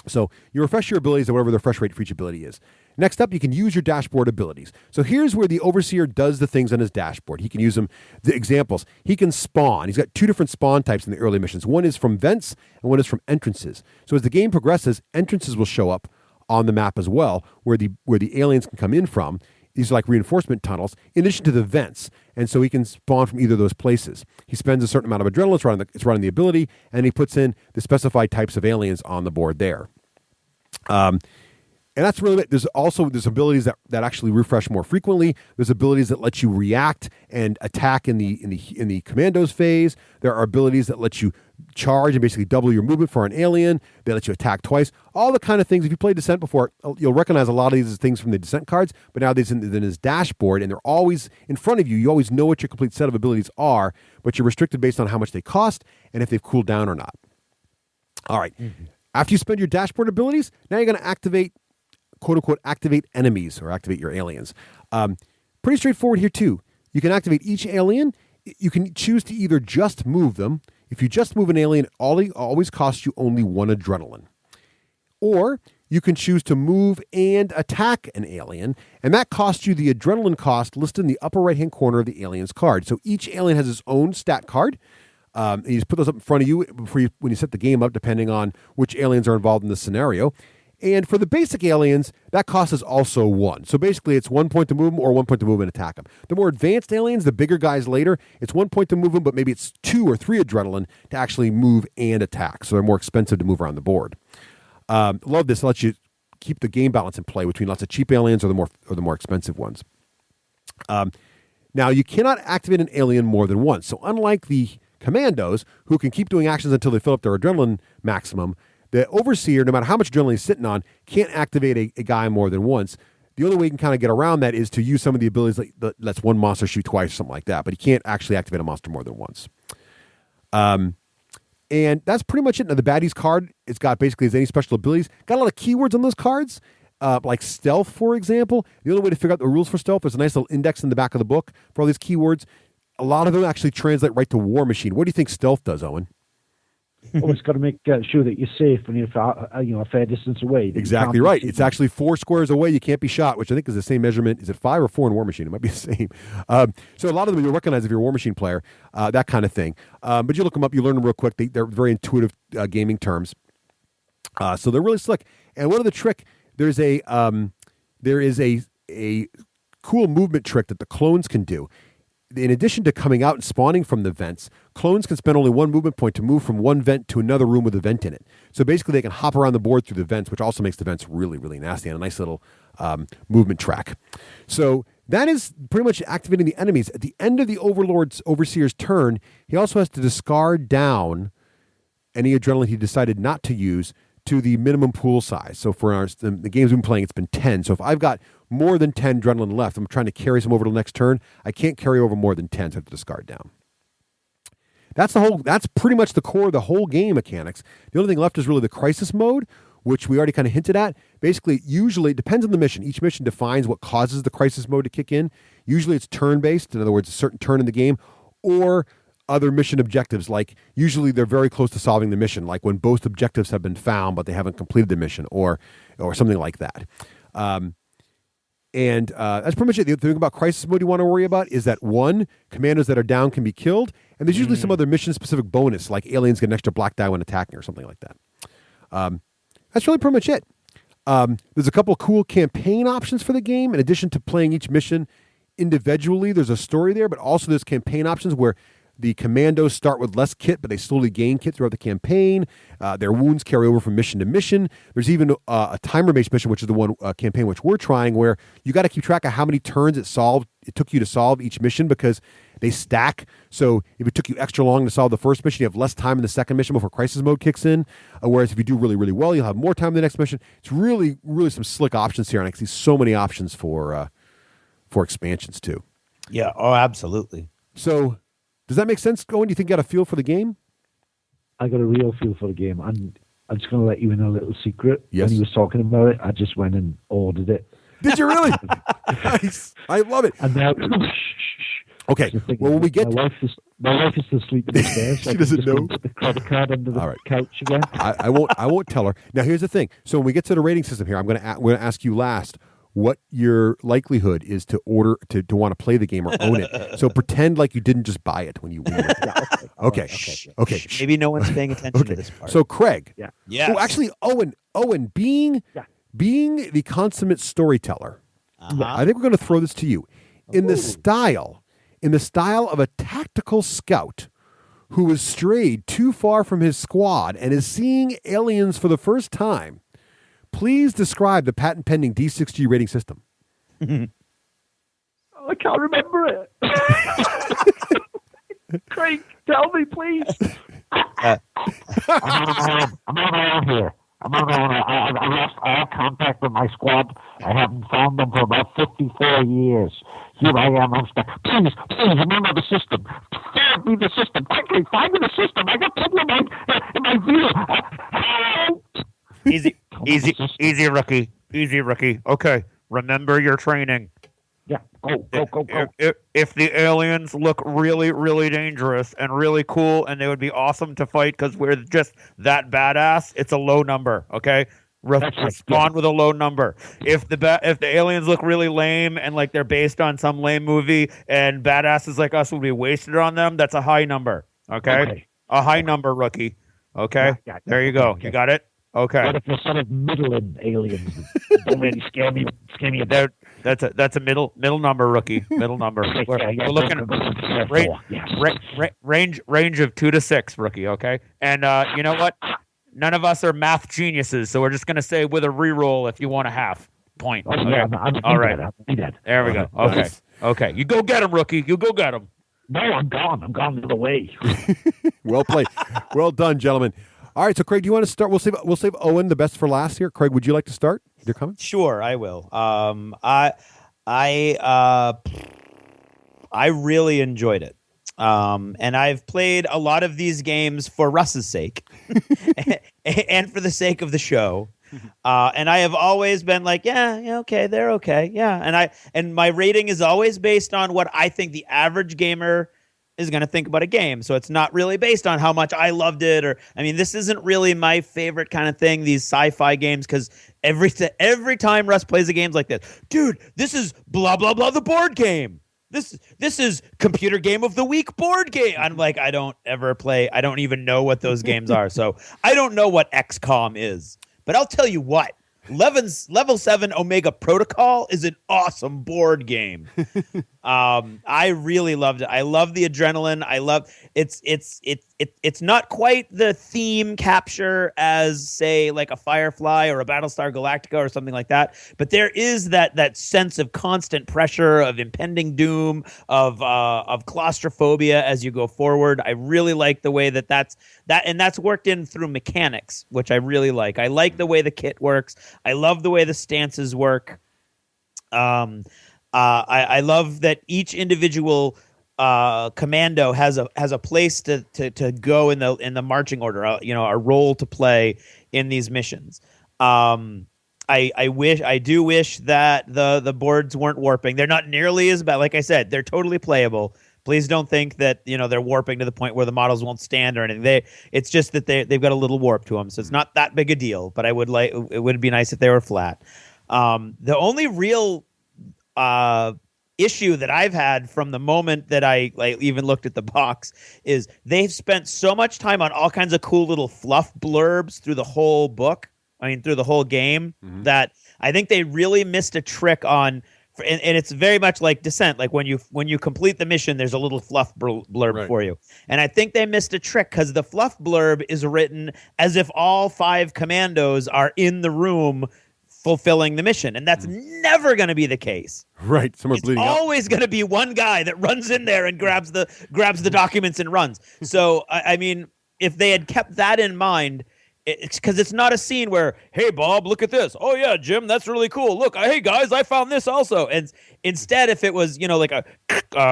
Speaker 1: So you refresh your abilities at whatever the refresh rate for each ability is. Next up, you can use your dashboard abilities. So here's where the Overseer does the things on his dashboard. He can use them, the examples. He can spawn. He's got 2 different spawn types in the early missions. One is from vents and one is from entrances. So as the game progresses, entrances will show up on the map as well, where the aliens can come in from. These are like reinforcement tunnels, in addition to the vents. And so he can spawn from either of those places. He spends a certain amount of adrenaline, it's running the ability, and he puts in the specified types of aliens on the board there. And that's really it. There's abilities that actually refresh more frequently. There's abilities that let you react and attack in the commandos phase. There are abilities that let you charge and basically double your movement for an alien. They let you attack twice. All the kind of things. If you played Descent before, you'll recognize a lot of these things from the Descent cards. But now they're in his dashboard, and they're always in front of you. You always know what your complete set of abilities are, but you're restricted based on how much they cost and if they've cooled down or not. All right. Mm-hmm. After you spend your dashboard abilities, now you're going to activate, quote-unquote, activate enemies or activate your aliens. Pretty straightforward here, too. You can activate each alien. You can choose to either just move them. If you just move an alien, it always costs you only 1 adrenaline. Or you can choose to move and attack an alien, and that costs you the adrenaline cost listed in the upper right-hand corner of the alien's card. So each alien has its own stat card. And you just put those up in front of you when you set the game up, depending on which aliens are involved in the scenario. And for the basic aliens, that cost is also 1. So basically, it's 1 point to move them or 1 point to move and attack them. The more advanced aliens, the bigger guys later, it's 1 point to move them, but maybe it's 2 or 3 adrenaline to actually move and attack. So they're more expensive to move around the board. Love this. It lets you keep the game balance in play between lots of cheap aliens or the more expensive ones. Now, you cannot activate an alien more than once. So unlike the commandos, who can keep doing actions until they fill up their adrenaline maximum, the overseer, no matter how much adrenaline he's sitting on, can't activate a guy more than once. The only way you can kind of get around that is to use some of the abilities that lets one monster shoot twice or something like that, but he can't actually activate a monster more than once. And that's pretty much it. Now, the baddies card, it's got basically as any special abilities. Got a lot of keywords on those cards, like stealth, for example. The only way to figure out the rules for stealth, there's a nice little index in the back of the book for all these keywords. A lot of them actually translate right to War Machine. What do you think stealth does, Owen?
Speaker 3: Always got to make sure that you're safe when you're a fair distance away.
Speaker 1: Exactly right. It's actually 4 squares away. You can't be shot, which I think is the same measurement. Is it 5 or 4 in War Machine? It might be the same. So a lot of them you'll recognize if you're a War Machine player, that kind of thing. But you look them up, you learn them real quick. They're very intuitive gaming terms. So they're really slick. And one of the trick, there is a cool movement trick that the clones can do. In addition to coming out and spawning from the vents, clones can spend only 1 movement point to move from one vent to another room with a vent in it. So basically they can hop around the board through the vents, which also makes the vents really, really nasty, and a nice little movement track. So that is pretty much activating the enemies. At the end of the Overseer's turn, he also has to discard down any adrenaline he decided not to use to the minimum pool size. So for the games we've been playing, it's been 10. So if I've got more than 10 adrenaline left, I'm trying to carry some over to the next turn, I can't carry over more than 10, so I have to discard down. That's pretty much the core of the whole game mechanics. The only thing left is really the crisis mode, which we already kind of hinted at. Basically, usually, it depends on the mission. Each mission defines what causes the crisis mode to kick in. Usually it's turn-based, in other words, a certain turn in the game, or other mission objectives, like usually they're very close to solving the mission, like when both objectives have been found but they haven't completed the mission, or something like that. And that's pretty much it. The thing about crisis mode you want to worry about is that, 1, commandos that are down can be killed, and there's usually some other mission-specific bonus, like aliens get an extra black die when attacking or something like that. That's really pretty much it. There's a couple of cool campaign options for the game. In addition to playing each mission individually, there's a story there, but also there's campaign options where the commandos start with less kit, but they slowly gain kit throughout the campaign. Their wounds carry over from mission to mission. There's even a timer-based mission, which is the one campaign which we're trying, where you got to keep track of how many turns it took you to solve each mission, because they stack. So if it took you extra long to solve the first mission, you have less time in the second mission before crisis mode kicks in. Whereas if you do really, really well, you'll have more time in the next mission. It's really, really some slick options here, and I can see so many options for expansions too.
Speaker 2: Yeah. Oh, absolutely.
Speaker 1: So, does that make sense, Owen? Do you think you got a feel for the game?
Speaker 3: I got a real feel for the game. And I'm just going to let you in a little secret.
Speaker 1: Yes.
Speaker 3: When he was talking about it, I just went and ordered it.
Speaker 1: Did you really? Nice. I love it.
Speaker 3: And now,
Speaker 1: okay. Well, when we get
Speaker 3: my wife is still sleeping upstairs. So
Speaker 1: she doesn't know.
Speaker 3: Put the credit card under the couch again.
Speaker 1: I won't tell her. Now, here's the thing. So when we get to the rating system here, we're going to ask you last what your likelihood is to order to want to play the game or own it. So pretend like you didn't just buy it when you win it.
Speaker 3: Yeah,
Speaker 1: Okay. Okay.
Speaker 2: Maybe no one's paying attention to this part.
Speaker 1: So Craig.
Speaker 3: Yeah.
Speaker 2: Yes.
Speaker 1: Oh, actually, Owen, being the consummate storyteller, I think we're going to throw this to you. In the style of a tactical scout who has strayed too far from his squad and is seeing aliens for the first time, please describe the patent-pending D6G rating system.
Speaker 3: I can't remember it. Craig, tell me, please. I'm not here. I lost all contact with my squad. I haven't found them for about 54 years. Here I am. I'm stuck. Please, remember the system. Find me the system. Quickly, find me the system. I got trouble in my wheel.
Speaker 2: Easy, rookie. Easy, rookie. Okay, remember your training.
Speaker 3: Yeah, go.
Speaker 2: If the aliens look really, really dangerous and really cool, and they would be awesome to fight because we're just that badass, it's a low number, okay? Respond with a low number. If the aliens look really lame and like they're based on some lame movie and badasses like us will be wasted on them, that's a high number. Okay. A high number, rookie. Okay.
Speaker 3: Yeah,
Speaker 2: there you go.
Speaker 3: okay.
Speaker 2: You got it. Okay.
Speaker 3: What if they're sort of middling aliens? Don't really scare me a bit.
Speaker 2: That's a middle number, rookie. Middle number. We're looking at range of 2 to 6, rookie. Okay, and you know what? None of us are math geniuses, so we're just gonna say with a reroll if you want a half point.
Speaker 3: Okay.
Speaker 2: Okay.
Speaker 3: I'm
Speaker 2: All right.
Speaker 3: dead.
Speaker 2: There we go. Okay. Okay. You go get him, rookie. You go get him.
Speaker 3: No, I'm gone. I'm gone the other way.
Speaker 1: Well played. Well done, gentlemen. All right, so Craig, do you want to start? We'll save Owen the best for last here. Craig, would you like to start? Your comments?
Speaker 2: Sure, I will. I really enjoyed it. And I've played a lot of these games for Russ's sake and for the sake of the show. And I have always been like, yeah, okay, they're okay. Yeah. And my rating is always based on what I think the average gamer is going to think about a game. So it's not really based on how much I loved it this isn't really my favorite kind of thing, these sci-fi games, because every time Russ plays a game like this, dude, this is blah, blah, blah, the board game. This is computer game of the week board game. I'm like, I don't ever play. I don't even know what those games are. So I don't know what XCOM is, but I'll tell you what. Level 7 Omega Protocol is an awesome board game. I really loved it. I love the adrenaline. I love it's not quite the theme capture as, say, like a Firefly or a Battlestar Galactica or something like that, but there is that sense of constant pressure, of impending doom, of claustrophobia as you go forward. I really like the way that's worked in through mechanics, which I really like. I like the way the kit works. I love the way the stances work. I love that each individual commando has a place to go in the marching order, a role to play in these missions. I do wish that the boards weren't warping. They're not nearly as bad. Like I said, they're totally playable. Please don't think that they're warping to the point where the models won't stand or anything. It's just that they've got a little warp to them, so it's not that big a deal. But it would be nice if they were flat. The only real issue that I've had from the moment that I even looked at the box is they've spent so much time on all kinds of cool little fluff blurbs through the whole book. Through the whole game, that I think they really missed a trick on. And it's very much like Descent. Like when you complete the mission, there's a little fluff blurb for you. And I think they missed a trick because the fluff blurb is written as if all 5 commandos are in the room fulfilling the mission. And that's never going to be the case.
Speaker 1: Right. Someone's bleeding out.
Speaker 2: It's always going to be one guy that runs in there and grabs the documents and runs. So, if they had kept that in mind, because it's not a scene where, hey, Bob, look at this. Oh, yeah, Jim, that's really cool. Look, hey, guys, I found this also. And instead, if it was, like a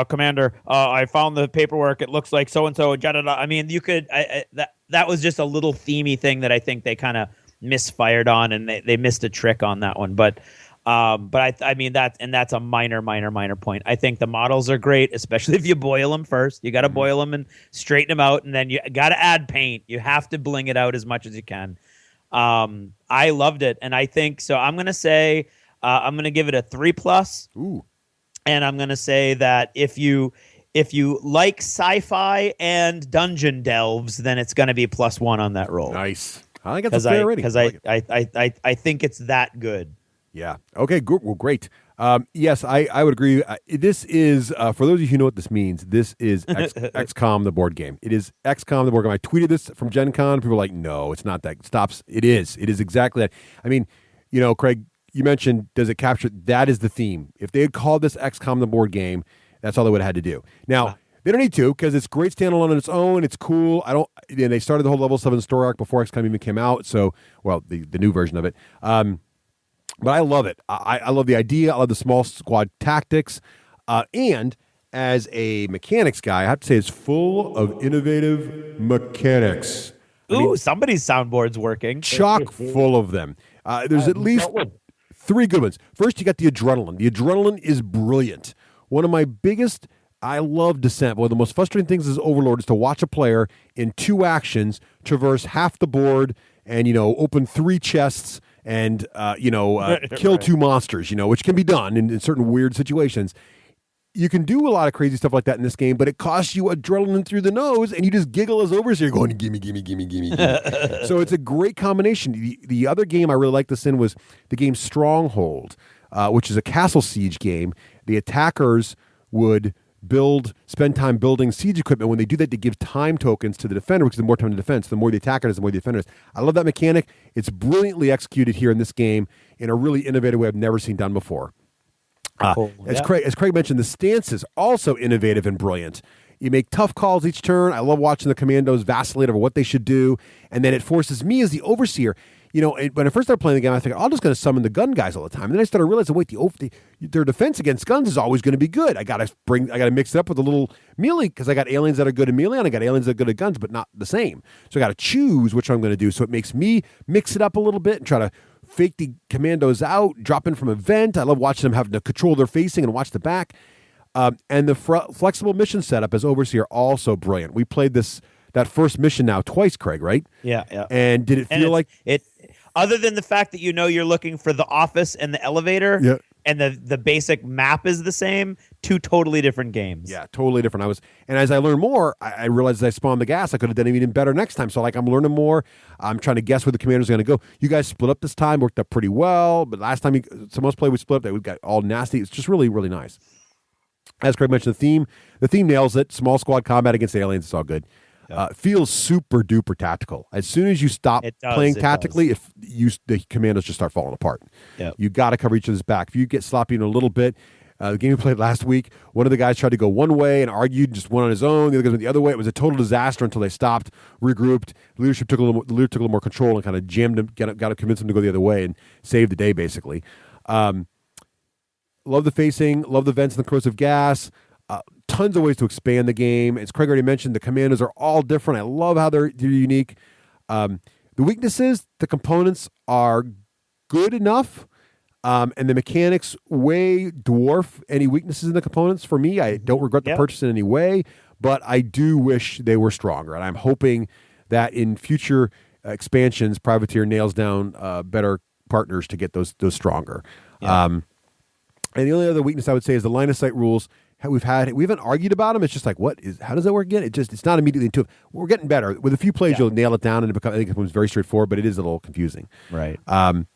Speaker 2: Commander, I found the paperwork. It looks like so-and-so. You could that was just a little themey thing that I think they kind of misfired on, and they missed a trick on that one. But that's a minor point. I think the models are great, especially if you boil them first. You got to boil them and straighten them out, and then you got to add paint. You have to bling it out as much as you can. I loved it, and I think so. I'm gonna say I'm gonna give it a 3+.
Speaker 1: Ooh.
Speaker 2: And I'm gonna say that if you like sci-fi and dungeon delves, then it's gonna be +1 on that roll.
Speaker 1: Nice. I think that's a fair rating.
Speaker 2: Because I think it's that good.
Speaker 1: Yeah. Okay. Good. Well, great. Yes, I would agree. This is, for those of you who know what this means, this is XCOM, the board game. It is XCOM, the board game. I tweeted this from GenCon. People were like, no, it's not that. Stops. It is. It is exactly that. Craig, you mentioned, does it capture? That is the theme. If they had called this XCOM, the board game, that's all they would have had to do. Now, they don't need to, because it's great standalone on its own. It's cool. They started the whole level 7 story arc before XCOM even came out. So, the new version of it. But I love it. I love the idea. I love the small squad tactics. And as a mechanics guy, I have to say it's full of innovative mechanics.
Speaker 2: Somebody's soundboard's working.
Speaker 1: Chock full of them. There's at least 3 good ones. First, you got the adrenaline. The adrenaline is brilliant. One of my biggest... I love Descent. One of the most frustrating things as Overlord is to watch a player in 2 actions traverse half the board and, open 3 chests and kill two monsters, which can be done in certain weird situations. You can do a lot of crazy stuff like that in this game, but it costs you adrenaline through the nose, and you just giggle as overseer going, gimme, gimme, gimme, gimme, gimme. So it's a great combination. The other game I really liked this in was the game Stronghold, which is a castle siege game. The attackers would spend time building siege equipment. When they do that, they give time tokens to the defender, which is the more time to defense. The more the attacker is, the more the defender is. I love that mechanic. It's brilliantly executed here in this game in a really innovative way I've never seen done before. As Craig mentioned, the stance is also innovative and brilliant. You make tough calls each turn. I love watching the commandos vacillate over what they should do, and then it forces me as the overseer. When I first started playing the game, I think I'm just going to summon the gun guys all the time. And then I started realizing, wait, their defense against guns is always going to be good. I got to mix it up with a little melee because I got aliens that are good at melee and I got aliens that are good at guns, but not the same. So I got to choose which I'm going to do. So it makes me mix it up a little bit and try to fake the commandos out, drop in from a vent. I love watching them having to control their facing and watch the back. And the flexible mission setup as overseer also brilliant. We played that first mission now twice, Craig, right?
Speaker 2: Yeah.
Speaker 1: And did it feel like
Speaker 2: it? Other than the fact that you're looking for the office and the elevator, and the basic map is the same, two totally different games.
Speaker 1: Yeah, totally different. And as I learned more, I realized as I spawned the gas, I could have done even better next time. So I'm learning more. I'm trying to guess where the commander's going to go. You guys split up this time, worked up pretty well. But last time some of us played, we split up. We got all nasty. It's just really, really nice. As Craig mentioned, the theme nails it. Small squad combat against aliens, it's all good. Feels super duper tactical. As soon as you stop playing tactically, the commandos just start falling apart.
Speaker 2: Yep.
Speaker 1: You got to cover each other's back. If you get sloppy in a little bit, the game we played last week, one of the guys tried to go one way and argued, just went on his own. The other guy went the other way. It was a total disaster until they stopped, regrouped. The leadership took a little more control and kind of jammed him, got to convince him to go the other way and save the day, basically. Love the facing, love the vents and the corrosive gas. Tons of ways to expand the game. As Craig already mentioned, the commandos are all different. I love how they're unique. The weaknesses, the components are good enough, and the mechanics way dwarf any weaknesses in the components for me. I don't regret the purchase in any way, but I do wish they were stronger, and I'm hoping that in future expansions, Privateer nails down better partners to get those stronger. Yeah. And the only other weakness I would say is the line of sight rules. We haven't argued about them. It's just like, how does that work again? It's not immediately intuitive. We're getting better. With a few plays, you'll nail it down, and I think it becomes very straightforward, but it is a little confusing.
Speaker 2: Right.
Speaker 1: And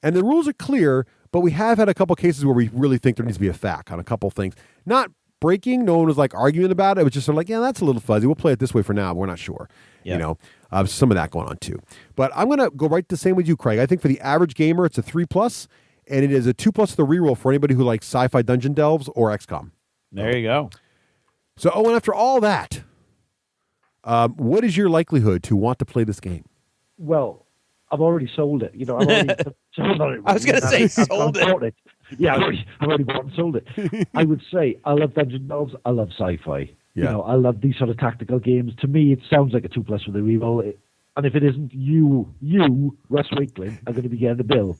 Speaker 1: the rules are clear, but we have had a couple cases where we really think there needs to be a FAQ on a couple things. Not breaking. No one was arguing about it. It was just sort of like, yeah, that's a little fuzzy. We'll play it this way for now, but we're not sure. Yeah. Some of that going on too. But I'm going to go right the same with you, Craig. I think for the average gamer, it's a 3+, and it is a 2+ with a reroll for anybody who likes sci-fi dungeon delves or XCOM.
Speaker 2: There you go.
Speaker 1: So, Owen, after all that, what is your likelihood to want to play this game?
Speaker 3: Well, I've already sold it. I've already sold it.
Speaker 2: I was going to say sold it.
Speaker 3: Yeah, I've already bought and sold it. I would say I love dungeon delves. I love sci-fi.
Speaker 1: Yeah.
Speaker 3: I love these sort of tactical games. To me, it sounds like a 2+ with a reroll. And if it isn't, you, Russ Wakeling, are going to be getting the bill.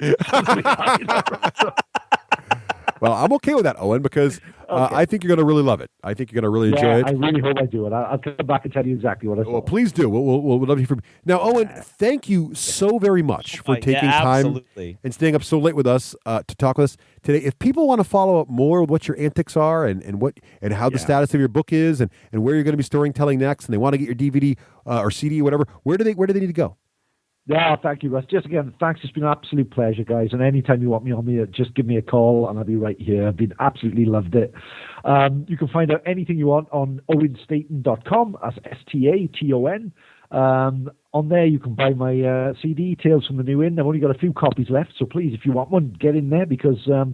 Speaker 1: Well, I'm okay with that, Owen, because I think you're going to really love it. I think you're going to really enjoy it.
Speaker 3: I really hope I do. And I'll come back and tell you exactly what I thought.
Speaker 1: Well, please do. We'll love you for now, Owen. Thank you so very much for taking time and staying up so late with us to talk with us today. If people want to follow up more with what your antics are and how the status of your book is and where you're going to be storytelling next, and they want to get your DVD or CD or whatever, where do they need to go?
Speaker 3: Yeah, thank you, Russ. Just again, thanks. It's been an absolute pleasure, guys. And anytime you want me on here, just give me a call and I'll be right here. I've been absolutely loved it. You can find out anything you want on owenstaton.com. That's STATON. On there, you can buy my CD, Tales from the New Inn. I've only got a few copies left, so please, if you want one, get in there because they're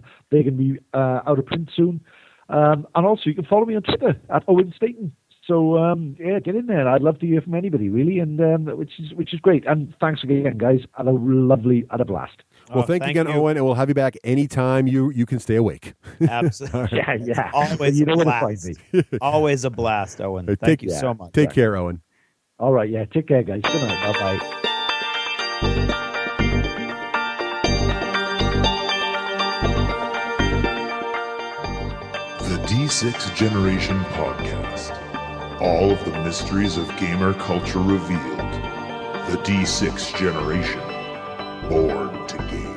Speaker 3: going to be out of print soon. And also, you can follow me on Twitter at Own Staton. So get in there. I'd love to hear from anybody, really, and which is great. And thanks again, guys. Had a blast.
Speaker 1: Well, thank you again, Owen, and we'll have you back anytime you can stay awake.
Speaker 2: Absolutely.
Speaker 3: Yeah.
Speaker 2: Always
Speaker 3: you know
Speaker 2: a
Speaker 3: where to find
Speaker 2: blast.
Speaker 3: me.
Speaker 2: Always a blast, Owen. Thank you so much.
Speaker 1: Take care, Owen.
Speaker 3: All right, yeah. Take care, guys. Good night.
Speaker 2: Bye-bye.
Speaker 6: The D6 Generation Podcast. All of the mysteries of gamer culture revealed. The D6 Generation. Born to game.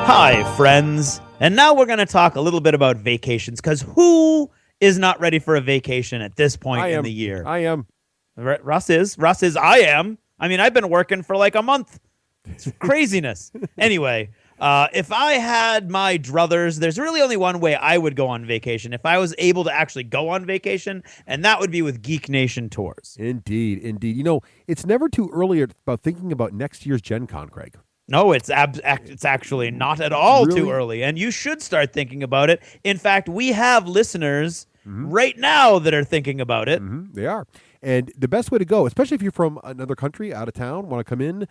Speaker 2: Hi, friends. And now we're going to talk a little bit about vacations, because who is not ready for a vacation at this point in the year?
Speaker 1: I am.
Speaker 2: Russ is. I am. I mean, I've been working for like a month. It's craziness. Anyway, if I had my druthers, there's really only one way I would go on vacation. If I was able to actually go on vacation, and that would be with Geek Nation Tours.
Speaker 1: Indeed. You know, it's never too early about thinking about next year's GenCon, Craig.
Speaker 2: No, it's actually not at all
Speaker 1: Really?
Speaker 2: too early, and you should start thinking about it. In fact, we have listeners right now that are thinking about it.
Speaker 1: Mm-hmm. They are. And the best way to go, especially if you're from another country, out of town, want to come in,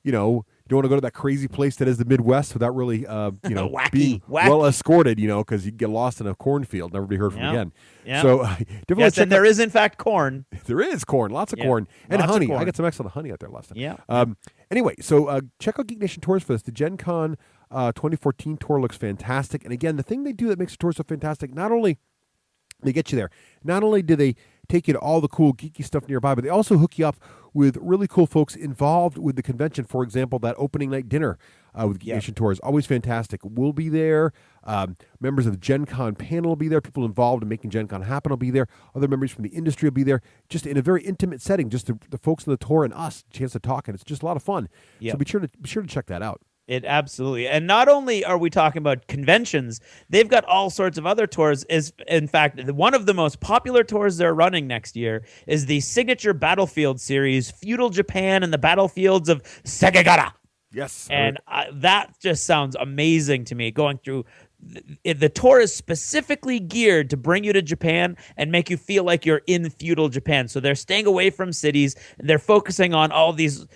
Speaker 1: you know, you don't want to go to that crazy place that is the Midwest without really, you know, being well escorted, you know, because you get lost in a cornfield, never be heard from again.
Speaker 2: Yeah.
Speaker 1: So,
Speaker 2: yes, and there is, in fact, corn.
Speaker 1: There is corn, lots of corn, and honey. I got some excellent honey out there last time.
Speaker 2: Yeah.
Speaker 1: Anyway, so check out Geek Nation Tours for this. The GenCon 2014 tour looks fantastic. And again, the thing they do that makes the tour so fantastic, not only they get you there, not only do they take you to all the cool geeky stuff nearby, but they also hook you up with really cool folks involved with the convention. For example, that opening night dinner with Geek Nation Tours, always fantastic. We'll be there. Members of the GenCon panel will be there. People involved in making GenCon happen will be there. Other members from the industry will be there. Just in a very intimate setting, just the folks on the tour and us, a chance to talk, and it's just a lot of fun.
Speaker 2: Yep.
Speaker 1: So be sure to check that out.
Speaker 2: It absolutely. And not only are we talking about conventions, they've got all sorts of other tours. In fact, one of the most popular tours they're running next year is the signature battlefield series, Feudal Japan and the Battlefields of Sekigahara.
Speaker 1: Yes.
Speaker 2: And that just sounds amazing to me, going through. The tour is specifically geared to bring you to Japan and make you feel like you're in feudal Japan. So they're staying away from cities. They're focusing on all these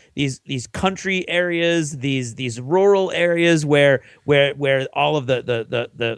Speaker 2: country areas, these rural areas where all of the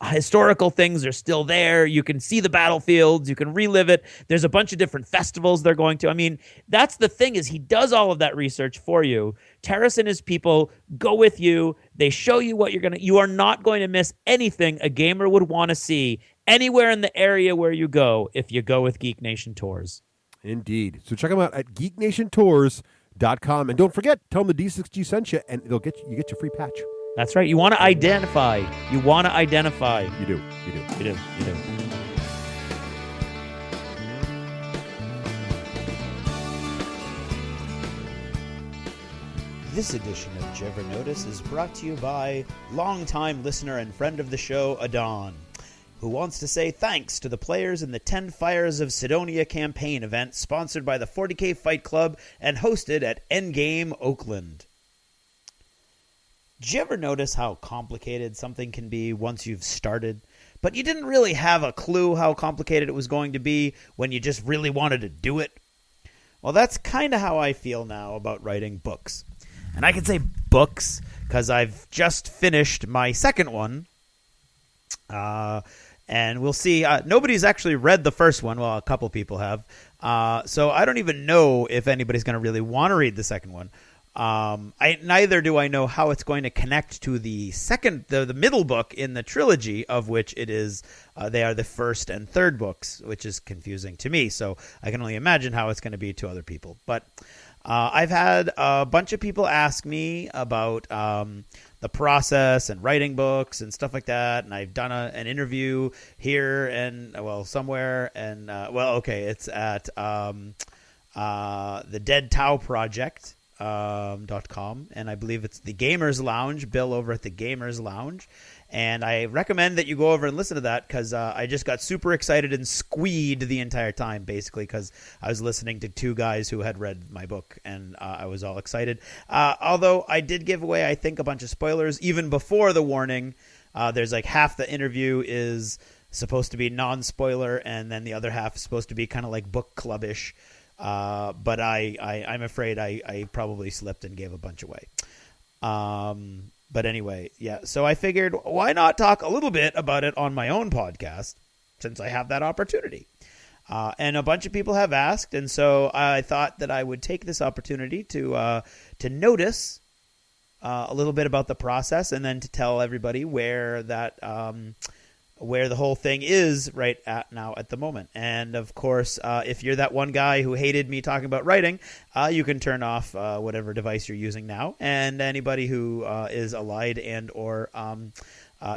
Speaker 2: historical things are still there. You can see the battlefields. You can relive it. There's a bunch of different festivals they're going to. I mean, that's the thing, is he does all of that research for you. Terrace and his people go with you. They show you what you are not going to miss anything a gamer would want to see anywhere in the area where you go if you go with Geek Nation Tours.
Speaker 1: Indeed. So check them out at geeknationtours.com. And don't forget, tell them the D6G sent you, and you get your free patch.
Speaker 2: That's right. You want to identify. You do. This edition of Jever Notice is brought to you by longtime listener and friend of the show, Adon, who wants to say thanks to the players in the 10 Fires of Sidonia campaign event sponsored by the 40K Fight Club and hosted at Endgame Oakland. Did you ever notice how complicated something can be once you've started, but you didn't really have a clue how complicated it was going to be when you just really wanted to do it? Well, that's kind of how I feel now about writing books. And I can say books because I've just finished my second one. And we'll see. Nobody's actually read the first one. Well, a couple people have. So I don't even know if anybody's going to really want to read the second one. Neither do I know how it's going to connect to the middle book in the trilogy, of which it is. They are the first and third books, which is confusing to me. So I can only imagine how it's going to be to other people. But I've had a bunch of people ask me about the process and writing books and stuff like that. And I've done an interview here and somewhere. And it's at the Dead Tau Project. .com, and I believe it's the Gamers Lounge, Bill over at the Gamers Lounge, and I recommend that you go over and listen to that because I just got super excited and squeed the entire time, basically, because I was listening to two guys who had read my book, and I was all excited. Although I did give away, I think, a bunch of spoilers even before the warning. There's like half the interview is supposed to be non-spoiler, and then the other half is supposed to be kind of like book clubbish. But I'm afraid I probably slipped and gave a bunch away. But anyway, yeah. So I figured, why not talk a little bit about it on my own podcast, since I have that opportunity. And a bunch of people have asked, and so I thought that I would take this opportunity to notice a little bit about the process, and then to tell everybody where where the whole thing is right at the moment. And of course, if you're that one guy who hated me talking about writing, you can turn off whatever device you're using now. And anybody who is allied and or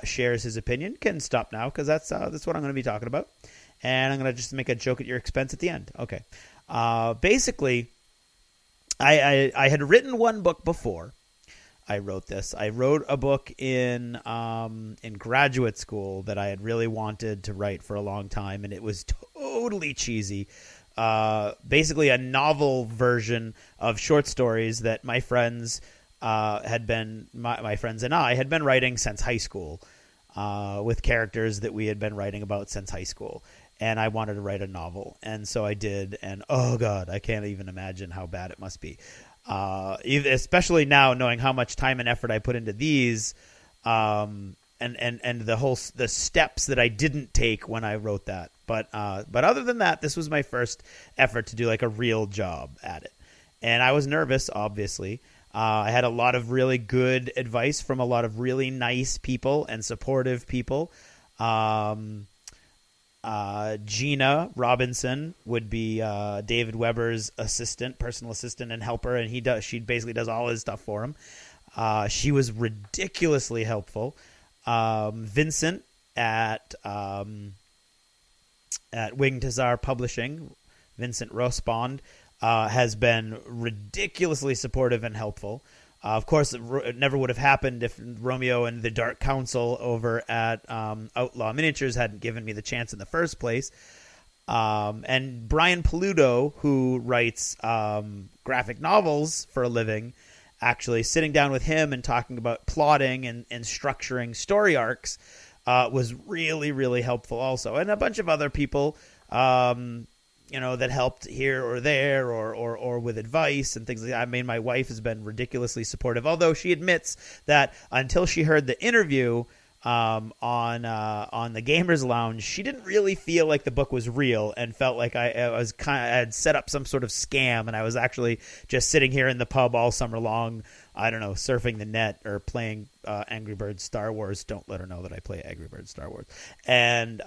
Speaker 2: shares his opinion can stop now, because that's what I'm going to be talking about. And I'm going to just make a joke at your expense at the end. Okay. Basically, I had written one book before I wrote this. I wrote a book in graduate school that I had really wanted to write for a long time, and it was totally cheesy. Basically a novel version of short stories that my friends my friends and I had been writing since high school, with characters that we had been writing about since high school. And I wanted to write a novel, and so I did. And oh god, I can't even imagine how bad it must be. Especially now, knowing how much time and effort I put into these, and the steps that I didn't take when I wrote that. But other than that, this was my first effort to do like a real job at it, and I was nervous, obviously. I had a lot of really good advice from a lot of really nice people and supportive people. Gina Robinson would be David Weber's personal assistant and helper, and she basically does all his stuff for him. She was ridiculously helpful. Vincent at Winged Hussar Publishing, Vincent Rosbond, has been ridiculously supportive and helpful. Of course, it never would have happened if Romeo and the Dark Council over at Outlaw Miniatures hadn't given me the chance in the first place. And Brian Paludo, who writes graphic novels for a living, actually sitting down with him and talking about plotting and structuring story arcs was really, really helpful also. And a bunch of other people that helped here or there or with advice and things like that. I mean, my wife has been ridiculously supportive, although she admits that until she heard the interview on the Gamers Lounge, she didn't really feel like the book was real and felt like I had set up some sort of scam, and I was actually just sitting here in the pub all summer long, I don't know, surfing the net or playing Angry Birds Star Wars. Don't let her know that I play Angry Birds Star Wars. And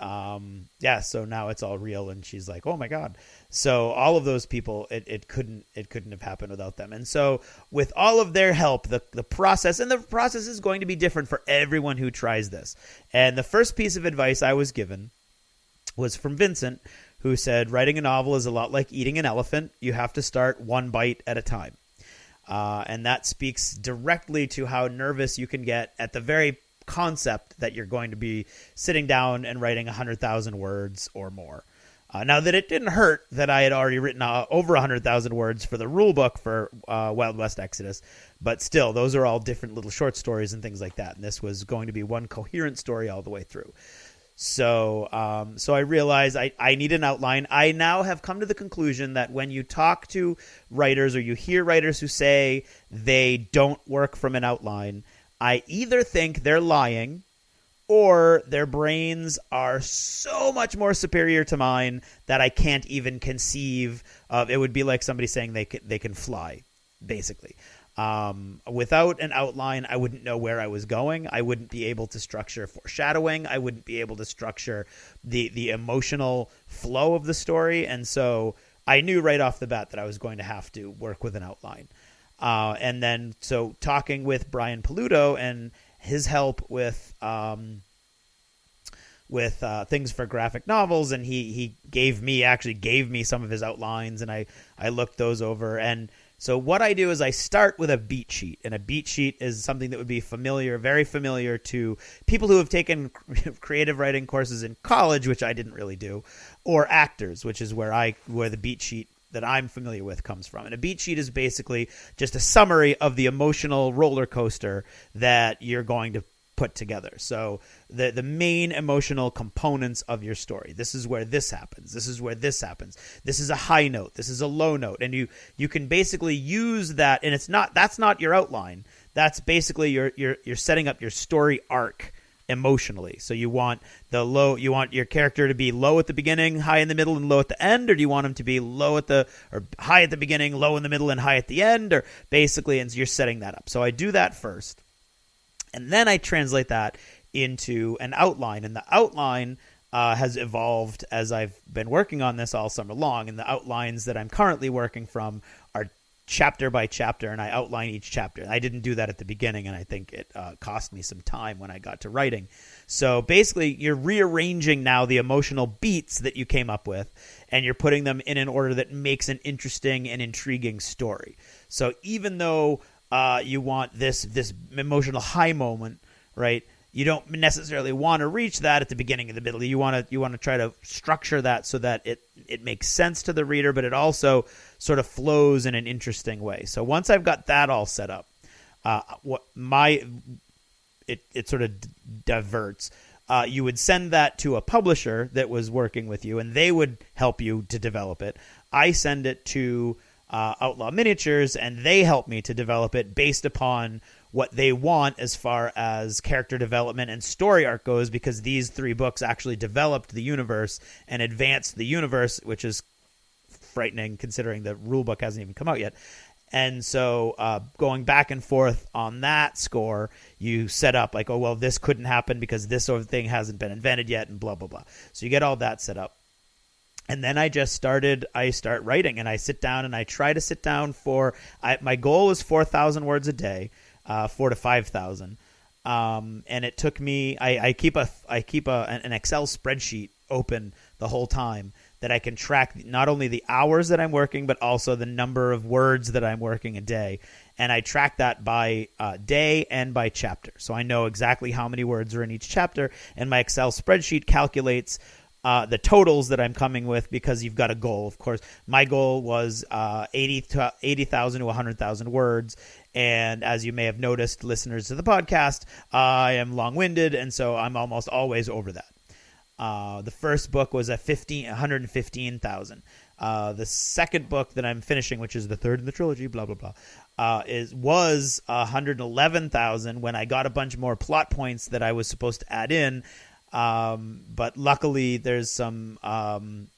Speaker 2: so now it's all real, and she's like, oh my god. So all of those people, it couldn't have happened without them. And so with all of their help, the process is going to be different for everyone who tries this. And the first piece of advice I was given was from Vincent, who said, writing a novel is a lot like eating an elephant. You have to start one bite at a time. And that speaks directly to how nervous you can get at the very concept that you're going to be sitting down and writing 100,000 words or more. Now that it didn't hurt that I had already written over 100,000 words for the rule book for Wild West Exodus, but still, those are all different little short stories and things like that. And this was going to be one coherent story all the way through. So I realized I need an outline. I now have come to the conclusion that when you talk to writers or you hear writers who say they don't work from an outline, I either think they're lying or their brains are so much more superior to mine that I can't even conceive of. It would be like somebody saying they can fly, basically. Without an outline, I wouldn't know where I was going. I wouldn't be able to structure foreshadowing. I wouldn't be able to structure the emotional flow of the story. And so I knew right off the bat that I was going to have to work with an outline. And then, so talking with Brian Paludo and his help with things for graphic novels, and he gave me some of his outlines, and I looked those over. And so what I do is I start with a beat sheet, and a beat sheet is something that would be very familiar to people who have taken creative writing courses in college, which I didn't really do, or actors, which is where the beat sheet that I'm familiar with comes from. And a beat sheet is basically just a summary of the emotional roller coaster that you're going to put together. So the main emotional components of your story. This is where this happens. This is where this happens. This is a high note. This is a low note. And you can basically use that, and that's not your outline. That's basically you're setting up your story arc emotionally. So you want your character to be low at the beginning, high in the middle, and low at the end, or do you want him to be high at the beginning, low in the middle, and high at the end, or basically, and you're setting that up. So I do that first. And then I translate that into an outline. And the outline has evolved as I've been working on this all summer long. And the outlines that I'm currently working from are chapter by chapter, and I outline each chapter. I didn't do that at the beginning, and I think it cost me some time when I got to writing. So basically, you're rearranging now the emotional beats that you came up with, and you're putting them in an order that makes an interesting and intriguing story. So even though you want this emotional high moment, right? You don't necessarily want to reach that at the beginning and the middle. You want to try to structure that so that it makes sense to the reader, but it also sort of flows in an interesting way. So once I've got that all set up, it sort of diverts. You would send that to a publisher that was working with you, and they would help you to develop it. I send it to Outlaw Miniatures, and they help me to develop it based upon what they want as far as character development and story arc goes, because these 3 books actually developed the universe and advanced the universe, which is frightening considering the rule book hasn't even come out yet. And so going back and forth on that score, you set up like, oh, well, this couldn't happen because this sort of thing hasn't been invented yet, and blah, blah, blah. So you get all that set up. And then I start writing, and I sit down, and I try to sit down my goal is 4,000 words a day. 4,000 to 5,000, and it took me. I keep an Excel spreadsheet open the whole time that I can track not only the hours that I'm working, but also the number of words that I'm working a day, and I track that by day and by chapter, so I know exactly how many words are in each chapter, and my Excel spreadsheet calculates the totals that I'm coming with, because you've got a goal. Of course, my goal was 80,000 to 100,000 words. And as you may have noticed, listeners to the podcast, I am long-winded, and so I'm almost always over that. The first book was 115,000. The second book that I'm finishing, which is the third in the trilogy, blah, blah, blah, was 111,000 when I got a bunch more plot points that I was supposed to add in. But luckily there's some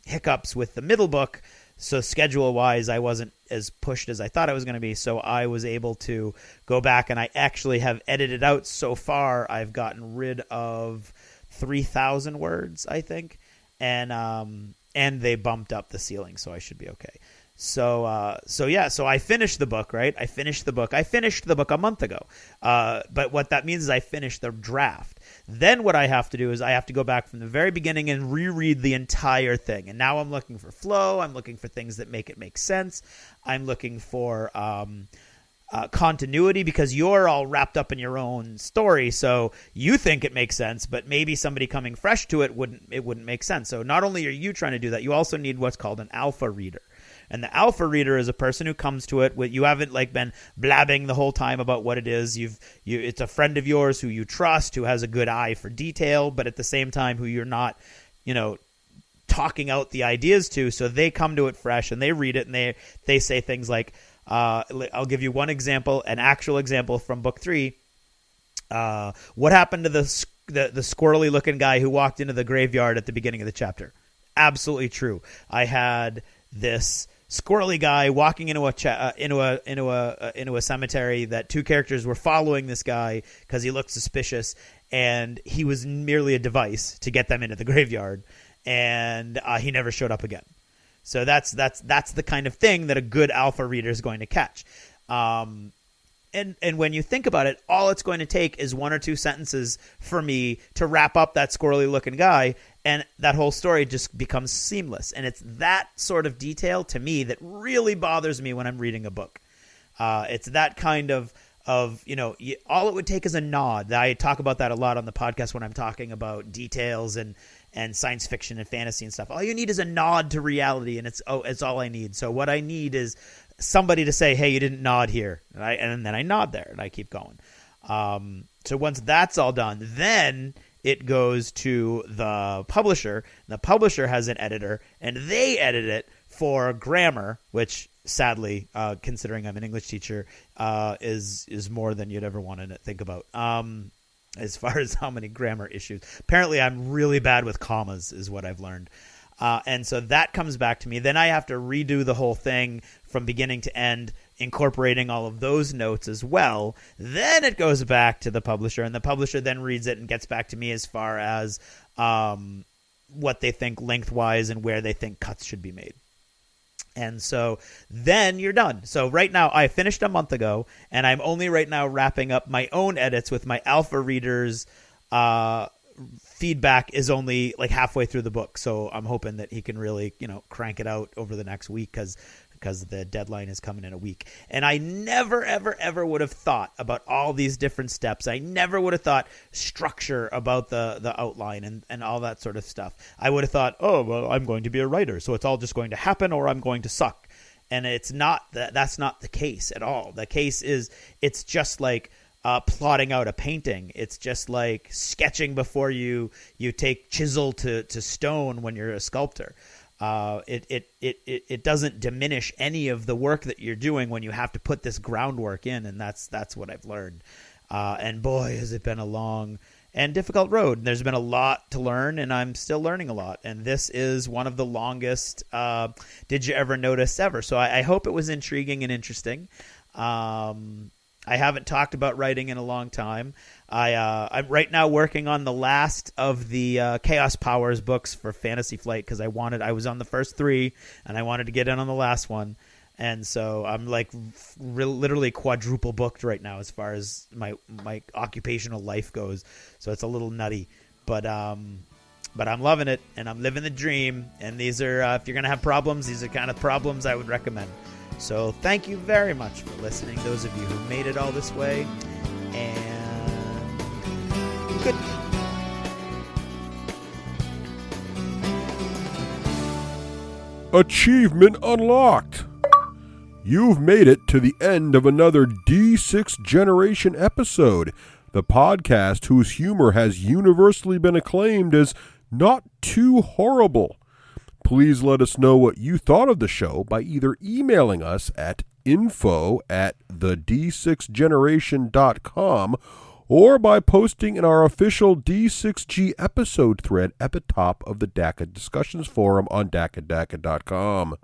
Speaker 2: hiccups with the middle book, so schedule-wise I wasn't as pushed as I thought I was going to be, so I was able to go back, and I actually have edited out so far. I've gotten rid of 3,000 words, I think, and they bumped up the ceiling, so I should be okay. So I finished the book, right? I finished the book a month ago. But what that means is I finished the draft. Then what I have to do is I have to go back from the very beginning and reread the entire thing. And now I'm looking for flow. I'm looking for things that make it make sense. I'm looking for continuity, because you're all wrapped up in your own story. So you think it makes sense, but maybe somebody coming fresh to it wouldn't make sense. So not only are you trying to do that, you also need what's called an alpha reader. And the alpha reader is a person who comes to it with, you haven't like been blabbing the whole time about what it is. It's a friend of yours who you trust, who has a good eye for detail, but at the same time who you're not, talking out the ideas to. So they come to it fresh and they read it, and they say things like, I'll give you one example, an actual example from book 3. What happened to the squirrely looking guy who walked into the graveyard at the beginning of the chapter? Absolutely true. I had this squirrely guy walking into a cemetery that 2 characters were following this guy because he looked suspicious, and he was merely a device to get them into the graveyard, and he never showed up again. So that's the kind of thing that a good alpha reader is going to catch. And when you think about it, all it's going to take is 1 or 2 sentences for me to wrap up that squirrely looking guy, and that whole story just becomes seamless. And it's that sort of detail to me that really bothers me when I'm reading a book. It's that kind of all it would take is a nod. I talk about that a lot on the podcast when I'm talking about details and science fiction and fantasy and stuff. All you need is a nod to reality, and it's all I need. So what I need is somebody to say, hey, you didn't nod here. And then I nod there, and I keep going. So once that's all done, then it goes to the publisher. The publisher has an editor, and they edit it for grammar, which sadly, considering I'm an English teacher, is more than you'd ever want to think about. As far as how many grammar issues. Apparently, I'm really bad with commas, is what I've learned. And so that comes back to me. Then I have to redo the whole thing from beginning to end incorporating all of those notes as well. Then it goes back to the publisher, and the publisher then reads it and gets back to me as far as what they think lengthwise and where they think cuts should be made. And so then you're done. So right now, I finished a month ago, and I'm only right now wrapping up my own edits with my alpha readers. Feedback is only like halfway through the book, so I'm hoping that he can really, crank it out over the next week because the deadline is coming in a week. And I never, ever, ever would have thought about all these different steps. I never would have thought structure about the outline and all that sort of stuff. I would have thought, oh, well, I'm going to be a writer, so it's all just going to happen or I'm going to suck. And it's not that's not the case at all. The case is it's just like plotting out a painting. It's just like sketching before you take chisel to stone when you're a sculptor. It doesn't diminish any of the work that you're doing when you have to put this groundwork in, and that's what I've learned. And boy, has it been a long and difficult road. There's been a lot to learn, and I'm still learning a lot. And this is one of the longest Did You Ever Notice ever. So I hope it was intriguing and interesting. I haven't talked about writing in a long time. I'm right now working on the last of the Chaos Powers books for Fantasy Flight because I was on the first 3 and I wanted to get in on the last one. And so I'm like literally quadruple booked right now as far as my occupational life goes. So it's a little nutty, but I'm loving it and I'm living the dream. And these are if you're gonna have problems, these are kind of problems I would recommend. So thank you very much for listening, those of you who made it all this way, and good.
Speaker 1: Achievement unlocked! You've made it to the end of another D6 Generation episode, the podcast whose humor has universally been acclaimed as not too horrible. Please let us know what you thought of the show by either emailing us at info@d6generation.com or by posting in our official D6G episode thread at the top of the DACA Discussions Forum on DACA.com.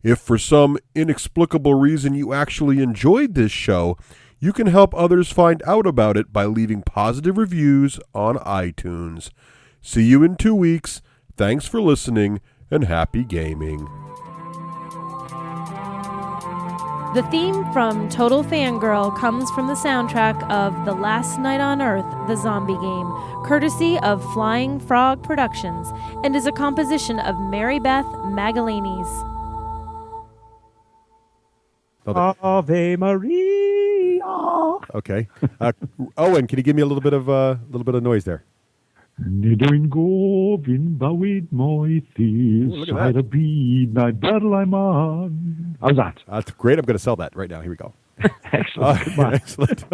Speaker 1: If for some inexplicable reason you actually enjoyed this show, you can help others find out about it by leaving positive reviews on iTunes. See you in 2 weeks. Thanks for listening, and happy gaming.
Speaker 4: The theme from Total Fangirl comes from the soundtrack of The Last Night on Earth, the zombie game, courtesy of Flying Frog Productions, and is a composition of Mary Beth Magalanes.
Speaker 3: Ave Maria.
Speaker 1: Okay. Owen, can you give me a little bit of noise there?
Speaker 3: Nidwyn gofyn bywyd moethus, I'd be my battle I'm on. How's that?
Speaker 1: That's great. I'm going to sell that right now. Here we go.
Speaker 3: Excellent.
Speaker 1: Excellent.